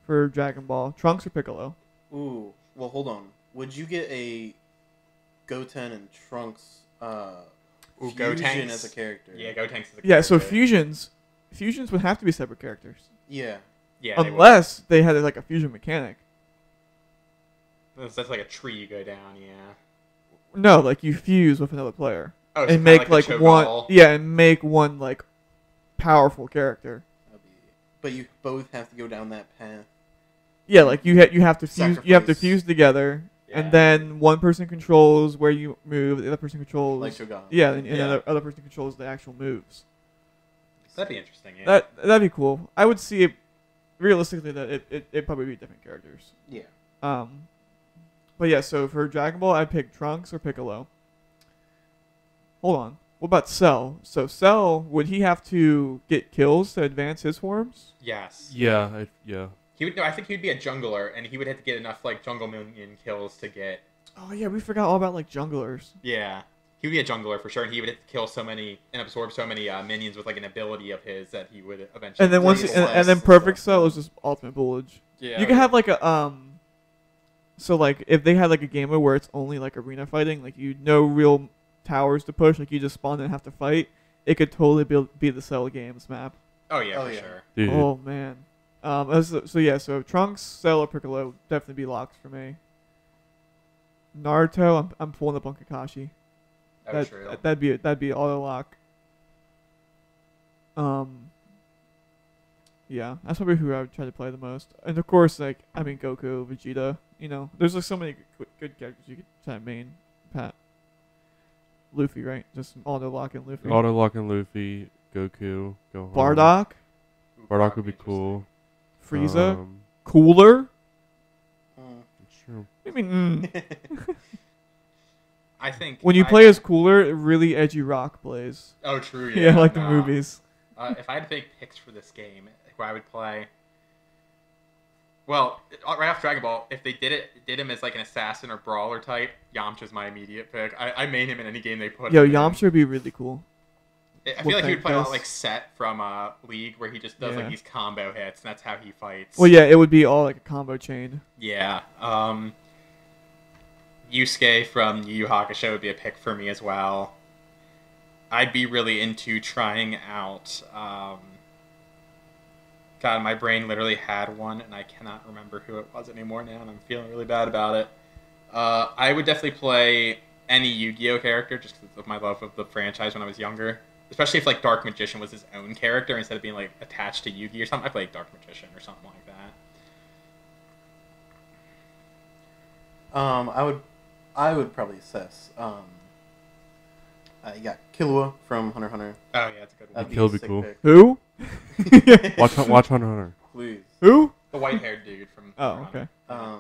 Speaker 1: for Dragon Ball. Trunks or Piccolo.
Speaker 3: Ooh, well, hold on. Would you get a Goten and Trunks fusion
Speaker 4: Gotenks.
Speaker 3: as a character?
Speaker 4: Yeah, Gotenks is a
Speaker 1: Yeah. So
Speaker 4: character.
Speaker 1: fusions would have to be separate characters
Speaker 3: Yeah.
Speaker 4: Yeah, they would.
Speaker 1: unless they had like a fusion mechanic.
Speaker 4: That's like a tree you go down. Yeah.
Speaker 1: No, like you fuse with another player
Speaker 4: Oh, so
Speaker 1: and
Speaker 4: kinda
Speaker 1: make
Speaker 4: like
Speaker 1: like
Speaker 4: a
Speaker 1: one.
Speaker 4: Cho'Gall.
Speaker 1: Yeah, and make one like powerful character.
Speaker 3: But you both have to go down that path.
Speaker 1: Yeah, like you have to fuse. You have to
Speaker 3: Sacrifice.
Speaker 1: fuse together,
Speaker 4: Yeah.
Speaker 1: and then one person controls where you move. The other person controls.
Speaker 3: Like Shogun.
Speaker 1: Yeah, and
Speaker 4: Yeah.
Speaker 1: the other person controls the actual moves.
Speaker 4: That'd be interesting. Yeah.
Speaker 1: That'd be cool. I would see it realistically that it'd probably be different characters.
Speaker 3: Yeah.
Speaker 1: But yeah, so for Dragon Ball, I'd pick Trunks or Piccolo. Hold on. What about Cell? So Cell, would he have to get kills to advance his forms?
Speaker 4: Yes.
Speaker 2: Yeah.
Speaker 4: He would. No, I think he would be a jungler, and he would have to get enough like jungle minion kills to get.
Speaker 1: Oh yeah, we forgot all about like junglers.
Speaker 4: Yeah. He would be a jungler for sure, and he would have to kill so many and absorb so many minions with like an ability of his that he would eventually.
Speaker 1: And then once,
Speaker 3: Blaze
Speaker 1: and
Speaker 3: Blast
Speaker 1: then
Speaker 3: and
Speaker 1: Perfect
Speaker 3: stuff.
Speaker 1: Cell is just ultimate bullage.
Speaker 4: Yeah.
Speaker 1: You can have like a so like if they had like a game mode where it's only like arena fighting, like you no real towers to push, like you just spawn and have to fight, it could totally be the Cell Games map.
Speaker 4: Oh yeah,
Speaker 3: Oh,
Speaker 4: for
Speaker 3: yeah.
Speaker 4: sure.
Speaker 2: Dude.
Speaker 1: Oh man. So Trunks, Cell, or Piccolo would definitely be locks for me. Naruto, I'm pulling up on Kakashi.
Speaker 4: Oh, true.
Speaker 1: That'd be auto lock. Yeah, that's probably who I would try to play the most. And of course, like Goku, Vegeta. You know, there's like so many good characters you could try to main. Pat, Luffy, right? Just auto lock and Luffy.
Speaker 2: Auto locking Luffy, Goku, Gohan.
Speaker 1: Bardock,
Speaker 4: Ooh,
Speaker 2: Bardock would be
Speaker 4: interesting.
Speaker 2: cool.
Speaker 1: Frieza, Cooler.
Speaker 2: Sure.
Speaker 1: I mean,
Speaker 4: I think
Speaker 1: when you play as Cooler, really edgy rock plays.
Speaker 4: Oh, true.
Speaker 1: Yeah,
Speaker 4: Yeah,
Speaker 1: like the
Speaker 4: no.
Speaker 1: movies.
Speaker 4: If I had to make picks for this game, who I would play. Well, right off Dragon Ball, if they did him as like an assassin or brawler type, Yamcha's my immediate pick. I main him in any game they put
Speaker 1: Yo,
Speaker 4: him in.
Speaker 1: Yamcha would be really cool.
Speaker 4: I feel like he would play a lot
Speaker 1: Wolfgang
Speaker 4: like Set from League, where he just does
Speaker 1: Yeah.
Speaker 4: like these combo hits, and that's how he fights.
Speaker 1: Well, yeah, it would be all like a combo chain.
Speaker 4: Yeah. Yusuke from Yu Yu Hakusho would be a pick for me as well. I'd be really into trying out. God, my brain literally had one, and I cannot remember who it was anymore now, and I'm feeling really bad about it. I would definitely play any Yu-Gi-Oh character just because of my love of the franchise when I was younger. Especially if like Dark Magician was his own character instead of being like attached to Yu-Gi or something. I played Dark Magician or something like that.
Speaker 3: I would probably assess. You got Killua from Hunter x Hunter.
Speaker 4: Oh yeah, that's a good one.
Speaker 3: That'd
Speaker 2: Killua
Speaker 3: a
Speaker 2: would be
Speaker 3: sick
Speaker 2: cool.
Speaker 3: pick.
Speaker 1: Who?
Speaker 2: Watch Hunter x Hunter.
Speaker 3: Please.
Speaker 1: Who?
Speaker 4: The white-haired dude from.
Speaker 1: Oh,
Speaker 4: Hunter.
Speaker 1: okay.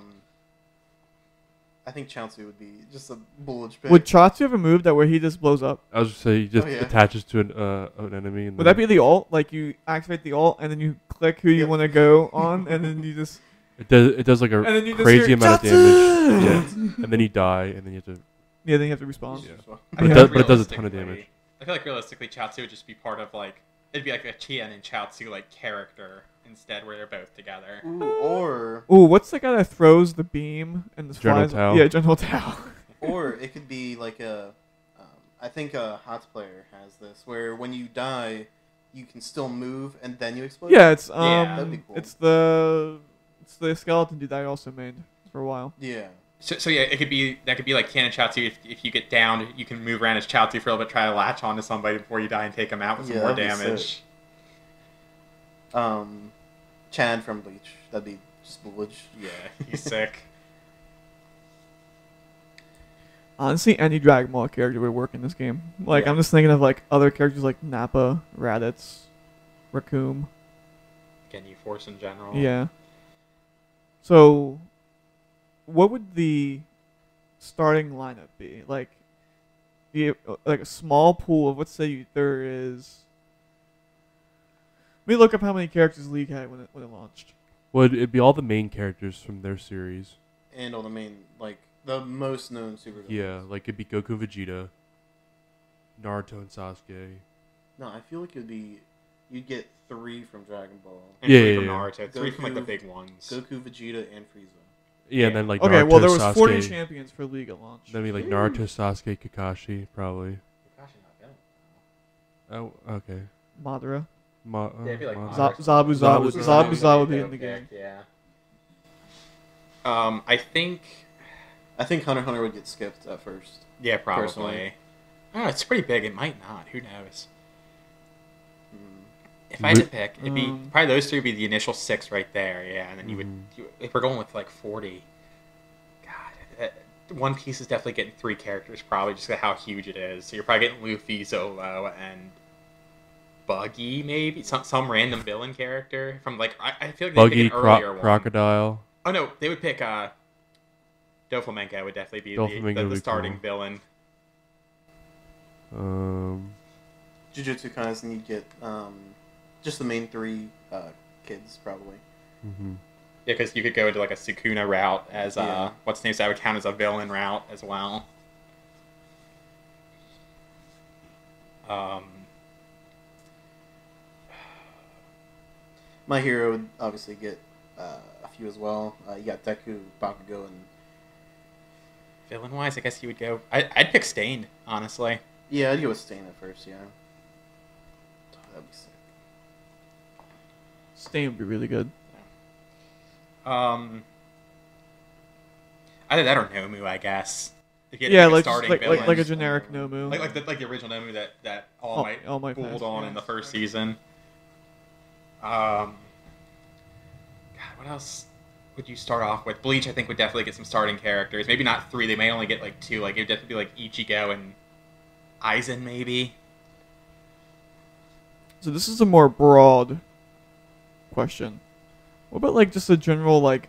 Speaker 3: I think Chaozu would be just a bullet pick.
Speaker 1: Would Chaozu have a move that where he just blows up?
Speaker 2: I was just say he just
Speaker 3: Oh, yeah.
Speaker 2: attaches to an enemy. And
Speaker 1: Would that be the ult? Like you activate the ult and then you click who you
Speaker 3: Yep.
Speaker 1: want to go on, and then you just
Speaker 2: It does like a
Speaker 1: and then you just
Speaker 2: crazy
Speaker 1: hear,
Speaker 2: amount of
Speaker 1: "Chaozu!"
Speaker 2: damage. Yeah. And then you die, and then you have to.
Speaker 1: Yeah, then you have to respawn.
Speaker 2: Yeah.
Speaker 4: I
Speaker 2: But
Speaker 4: feel
Speaker 2: it does-
Speaker 4: like
Speaker 2: but it does a ton of
Speaker 4: realistically-
Speaker 2: damage.
Speaker 4: I feel like realistically, Chaozu would just be part of like it'd be like a Chien and Chaozu like character instead, where they're both together.
Speaker 3: Or
Speaker 1: Ooh, what's the guy that throws the beam and the
Speaker 2: General
Speaker 1: flies?
Speaker 2: Tao.
Speaker 1: Yeah, General Tao.
Speaker 3: it could be like a. I think a HOTS player has this, where when you die, you can still move and then you explode.
Speaker 1: Yeah, it's
Speaker 4: Yeah.
Speaker 3: That'd be cool.
Speaker 1: it's the skeleton dude that I also made for a while.
Speaker 3: Yeah.
Speaker 4: So yeah, it could be like Canon Chaozu. If you get down, you can move around as Chaozu for a little bit, try to latch onto somebody before you die and take them out with some more
Speaker 3: that'd be
Speaker 4: damage.
Speaker 3: sick. Chad from Bleach. That'd be spoolage.
Speaker 4: Yeah, he's sick.
Speaker 1: Honestly, any Dragon Ball character would work in this game. Like,
Speaker 3: Yeah.
Speaker 1: I'm just thinking of like other characters like Nappa, Raditz, Raccoon.
Speaker 4: Ginyu Force in general.
Speaker 1: Yeah. So, what would the starting lineup be? Like, like a small pool of, let's say there is. Let me look up how many characters League had when it launched.
Speaker 2: Well, it'd be all the main characters from their series.
Speaker 3: And all the main, like, the most known supervillains.
Speaker 2: Yeah, like it'd be Goku and Vegeta, Naruto and Sasuke.
Speaker 3: No, I feel like it'd be... You'd get 3 from Dragon Ball.
Speaker 4: And
Speaker 2: Yeah,
Speaker 4: 3
Speaker 2: yeah,
Speaker 4: from
Speaker 2: yeah.
Speaker 4: Naruto. 3 from like the
Speaker 3: Goku-
Speaker 4: big ones.
Speaker 3: Goku, Vegeta, and Frieza.
Speaker 2: Yeah, and then like
Speaker 1: Okay,
Speaker 2: Naruto,
Speaker 1: well there was
Speaker 2: Sasuke.
Speaker 1: 40 champions for League at launch.
Speaker 2: Then we like Naruto, Sasuke, Kakashi, probably.
Speaker 4: Gosh, not villain.
Speaker 2: Oh, okay.
Speaker 1: Madara.
Speaker 4: Yeah, it'd be like
Speaker 2: Madara.
Speaker 1: Zabu Zabu would be in the game.
Speaker 4: Yeah. I think
Speaker 3: Hunter x Hunter would get skipped at first.
Speaker 4: yeah, probably.
Speaker 3: Personally.
Speaker 4: Oh, it's pretty big. It might not. Who knows?
Speaker 3: Mm.
Speaker 4: If I had to pick, it'd be
Speaker 1: Um,
Speaker 4: probably those 3 would be the initial 6 right there. Yeah, and then if we're going with like 40, God, One Piece is definitely getting 3 characters probably just 'cause of how huge it is. So you're probably getting Luffy, Zolo, and Buggy maybe some random villain character from like I feel like they
Speaker 2: Buggy,
Speaker 4: pick an earlier one.
Speaker 2: Crocodile.
Speaker 4: Oh no, they would pick Doflamingo would definitely be
Speaker 2: Doflamingo
Speaker 4: the
Speaker 2: would be
Speaker 4: starting
Speaker 2: cool.
Speaker 4: villain.
Speaker 3: Jujutsu Kaisen, you'd get just the main 3 kids, probably.
Speaker 2: Mm-hmm.
Speaker 4: Yeah, because you could go into like a Sukuna route as
Speaker 3: Yeah.
Speaker 4: what's the name? So that would count as a villain route as well.
Speaker 3: My Hero would obviously get a few as well. You got Deku, Bakugo, and...
Speaker 4: Villain wise, I guess you would go. I'd pick Stain, honestly.
Speaker 3: Yeah, I'd go with Stain at first, yeah. Oh, that'd be sick.
Speaker 1: Stain would be really good.
Speaker 4: Either that or Nomu, I guess. If you had to
Speaker 1: Yeah,
Speaker 4: pick a
Speaker 1: like
Speaker 4: starting
Speaker 1: like
Speaker 4: villain.
Speaker 1: a generic Nomu.
Speaker 4: like the original Nomu that All Might
Speaker 1: Passed,
Speaker 4: pulled on
Speaker 1: yeah.
Speaker 4: in the first season. God, what else would you start off with? Bleach, I think, would definitely get some starting characters. Maybe not 3. They may only get like 2. Like it would definitely be like Ichigo and Aizen, maybe.
Speaker 1: So this is a more broad question. What about like just a general like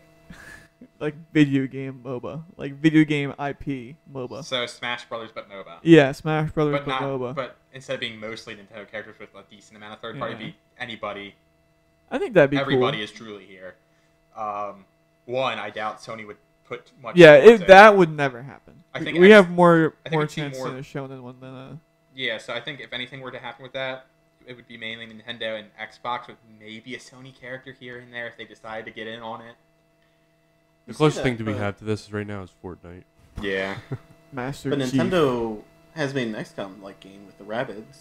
Speaker 1: like video game MOBA, like video game IP MOBA?
Speaker 4: So Smash Brothers, but MOBA.
Speaker 1: Yeah, Smash Brothers,
Speaker 4: But
Speaker 1: but
Speaker 4: not.
Speaker 1: MOBA.
Speaker 4: But instead of being mostly Nintendo characters with a decent amount of third party,
Speaker 1: Yeah.
Speaker 4: be anybody.
Speaker 1: I think that'd be
Speaker 4: Everybody
Speaker 1: cool.
Speaker 4: is truly here. One, I doubt Sony would put much.
Speaker 1: Yeah,
Speaker 4: towards it.
Speaker 1: that would never happen.
Speaker 4: I think
Speaker 1: we
Speaker 4: X-
Speaker 1: have more
Speaker 4: I think we'd see
Speaker 1: chance
Speaker 4: more-
Speaker 1: in a shonen one than a.
Speaker 4: Yeah, so I think if anything were to happen with that, it would be mainly Nintendo and Xbox with maybe a Sony character here and there if they decided to get in on it.
Speaker 2: The
Speaker 3: You see
Speaker 2: closest
Speaker 3: that,
Speaker 2: thing that we
Speaker 3: but-
Speaker 2: have to this right now is Fortnite.
Speaker 4: Yeah.
Speaker 1: Master
Speaker 3: But
Speaker 1: Chief.
Speaker 3: Nintendo has made an XCOM-like game with the Rabbids.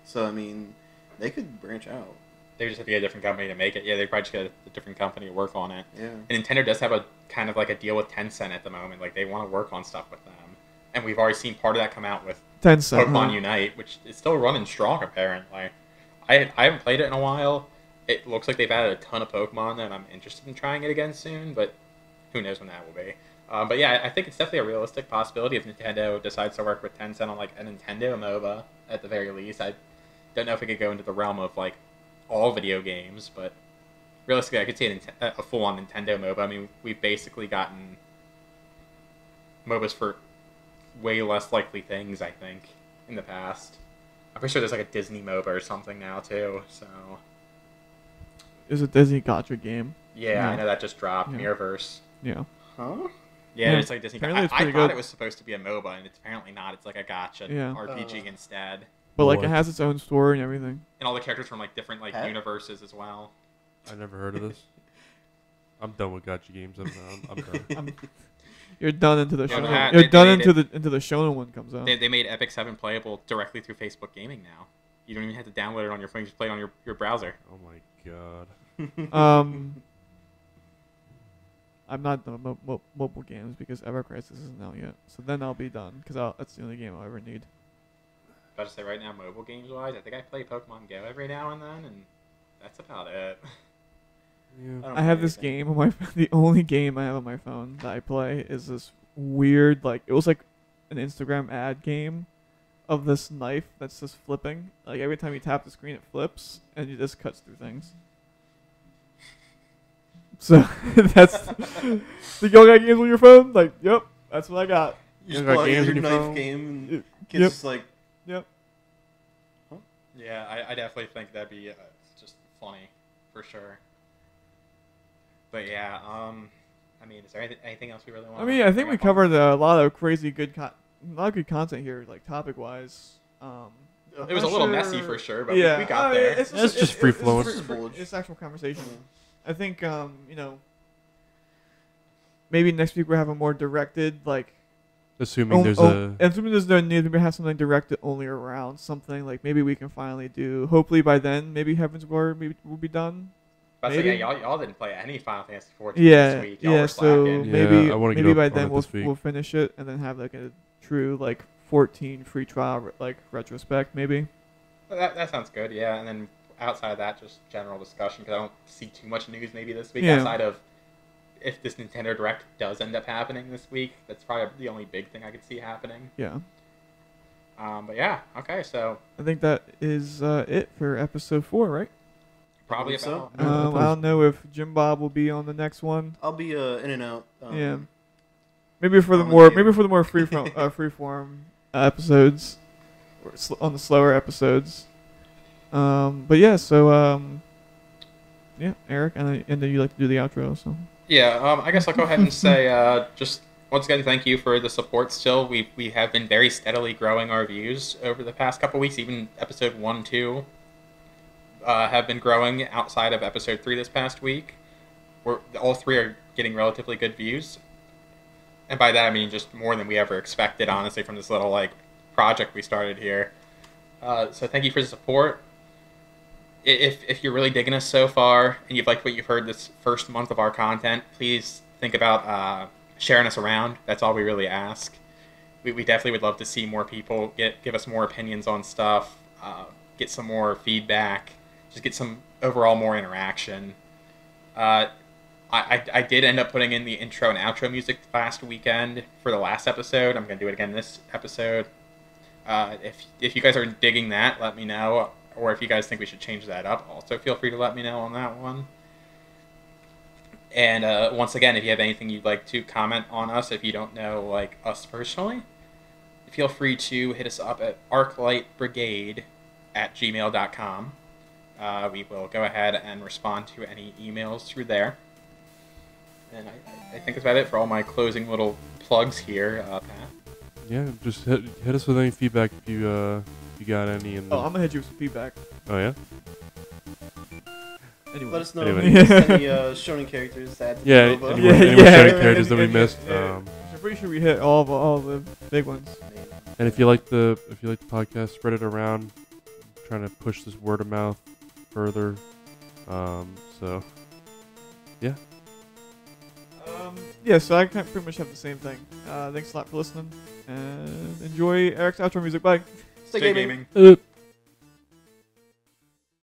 Speaker 3: So, I mean, they could branch out.
Speaker 4: They just have to get a different company to make it. Yeah, they probably just get a different company to work on it.
Speaker 3: Yeah.
Speaker 4: And Nintendo does have a kind of like a deal with Tencent at the moment. Like they want to work on stuff with them. And we've already seen part of that come out with
Speaker 1: Tencent.
Speaker 4: Pokemon
Speaker 1: huh?
Speaker 4: Unite, which is still running strong apparently. I haven't played it in a while. It looks like they've added a ton of Pokemon that I'm interested in trying it again soon, but who knows when that will be. But yeah, I think it's definitely a realistic possibility if Nintendo decides to work with Tencent on like a Nintendo MOBA at the very least. I don't know if it could go into the realm of like all video games, but realistically, I could see a full-on Nintendo MOBA. I mean, we've basically gotten MOBAs for way less likely things, I think, in the past. I'm pretty sure there's like a Disney MOBA or something now too. So
Speaker 1: Is a Disney Gacha game.
Speaker 4: yeah, I
Speaker 1: Yeah.
Speaker 4: know that just dropped.
Speaker 1: Yeah.
Speaker 4: Mirrorverse.
Speaker 1: Yeah.
Speaker 3: Huh?
Speaker 4: Yeah,
Speaker 1: Yeah.
Speaker 4: it's like a Disney.
Speaker 1: Apparently it's
Speaker 4: I
Speaker 1: pretty
Speaker 4: thought
Speaker 1: good.
Speaker 4: it was supposed to be a MOBA, and it's apparently not. It's like a gacha
Speaker 1: Yeah.
Speaker 4: RPG instead,
Speaker 1: But like it
Speaker 2: What?
Speaker 1: has its own story and everything.
Speaker 4: and all the characters from like different like
Speaker 3: Pat?
Speaker 4: universes as well.
Speaker 2: I never heard of this. I'm done with gacha games. I'm done.
Speaker 1: You're done into the
Speaker 4: Yeah,
Speaker 1: shonen.
Speaker 4: Pat,
Speaker 1: You're
Speaker 4: they
Speaker 1: done
Speaker 4: made
Speaker 1: into the shonen one comes out.
Speaker 4: They made Epic 7 playable directly through Facebook Gaming now. You don't even have to download it on your phone; you just play it on your browser.
Speaker 2: Oh my god.
Speaker 1: I'm not done with mobile games because Ever Crisis isn't out yet. So then I'll be done because that's the only game I'll ever need.
Speaker 4: About to say right now, mobile games wise, I think I play Pokemon Go every now and then, and that's about it.
Speaker 2: Yeah.
Speaker 1: I have this game on my the only game I have on my phone that I play is this weird, like, it was like an Instagram ad game of this knife that's just flipping. Like every time you tap the screen it flips and it just cuts through things. So that's the young guy games on your phone? Like, yep, that's what I got.
Speaker 3: You just
Speaker 2: got
Speaker 3: plug
Speaker 2: games
Speaker 3: your
Speaker 2: on your
Speaker 3: knife
Speaker 2: phone?
Speaker 3: game and
Speaker 1: Yep.
Speaker 3: kids just like,
Speaker 1: Yep.
Speaker 4: Yeah, I definitely think that'd be just funny, for sure. But yeah, I mean, is there anything else we really want?
Speaker 1: I mean, I think we covered a lot of crazy good content here, like topic wise.
Speaker 4: It was a little messy for sure, but
Speaker 1: yeah,
Speaker 4: we got there.
Speaker 2: It's just free flowing.
Speaker 1: It's actual conversation. I think maybe next week we'll have a more directed, like.
Speaker 2: Assuming
Speaker 1: assuming there's no need to have something directed only around something, like maybe we can finally do. Hopefully by then, maybe Heaven's War will be done.
Speaker 4: But
Speaker 1: maybe.
Speaker 4: yeah, y'all didn't play any Final Fantasy 14
Speaker 1: Yeah,
Speaker 4: this week. Y'all were
Speaker 1: so
Speaker 4: slacking.
Speaker 1: maybe
Speaker 2: I wanna get
Speaker 1: maybe
Speaker 2: up
Speaker 1: by
Speaker 2: on
Speaker 1: then
Speaker 2: it
Speaker 1: we'll
Speaker 2: this week.
Speaker 1: we'll finish it and then have like a true like 14 free trial like retrospect maybe.
Speaker 4: That sounds good, yeah. And then outside of that, just general discussion because I don't see too much news maybe this week
Speaker 1: Yeah.
Speaker 4: outside of if this Nintendo Direct does end up happening this week. That's probably the only big thing I could see happening.
Speaker 1: Yeah.
Speaker 4: But yeah, okay, so
Speaker 1: I think that is it for episode 4, right?
Speaker 4: probably
Speaker 3: So?
Speaker 4: about.
Speaker 1: I don't know if Jimbob will be on the next one.
Speaker 3: I'll be in and out.
Speaker 1: Yeah. Maybe for the
Speaker 3: volunteer.
Speaker 1: more freeform episodes, or on the slower episodes. But yeah, so yeah, Eric, and then you like to do the outro, so.
Speaker 4: Yeah, I guess I'll go ahead and say just once again thank you for the support. Still, we have been very steadily growing our views over the past couple weeks. Even episode 1, 2 have been growing outside of episode 3 this past week. All 3 are getting relatively good views, and by that I mean just more than we ever expected, honestly, from this little like project we started here. So thank you for the support. If you're really digging us so far and you've liked what you've heard this first month of our content, please think about sharing us around. That's all we really ask. We definitely would love to see more people give us more opinions on stuff, get some more feedback, just get some overall more interaction. I did end up putting in the intro and outro music last weekend for the last episode. I'm going to do it again this episode. If you guys are digging that, let me know. Or if you guys think we should change that up, also feel free to let me know on that one. And once again, if you have anything you'd like to comment on us, if you don't know like us personally, feel free to hit us up at arclightbrigade@gmail.com. We will go ahead and respond to any emails through there. And I think that's about it for all my closing little plugs here, Pat.
Speaker 2: Yeah, just hit us with any feedback if you got any.
Speaker 1: I'm gonna hit you with some feedback.
Speaker 2: Oh yeah.
Speaker 1: Anyway.
Speaker 3: Let us know
Speaker 2: Anyway.
Speaker 3: if you missed any shonen characters that
Speaker 2: Yeah,
Speaker 3: Nova.
Speaker 2: any more shouting characters that we missed.
Speaker 1: I'm pretty sure we hit all the big ones.
Speaker 2: And if you like the podcast, spread it around. I'm trying to push this word of mouth further. So yeah.
Speaker 1: Yeah, so I pretty much have the same thing. Thanks a lot for listening, and enjoy Eric's outro music. Bye.
Speaker 3: Stay gaming.
Speaker 2: Uh,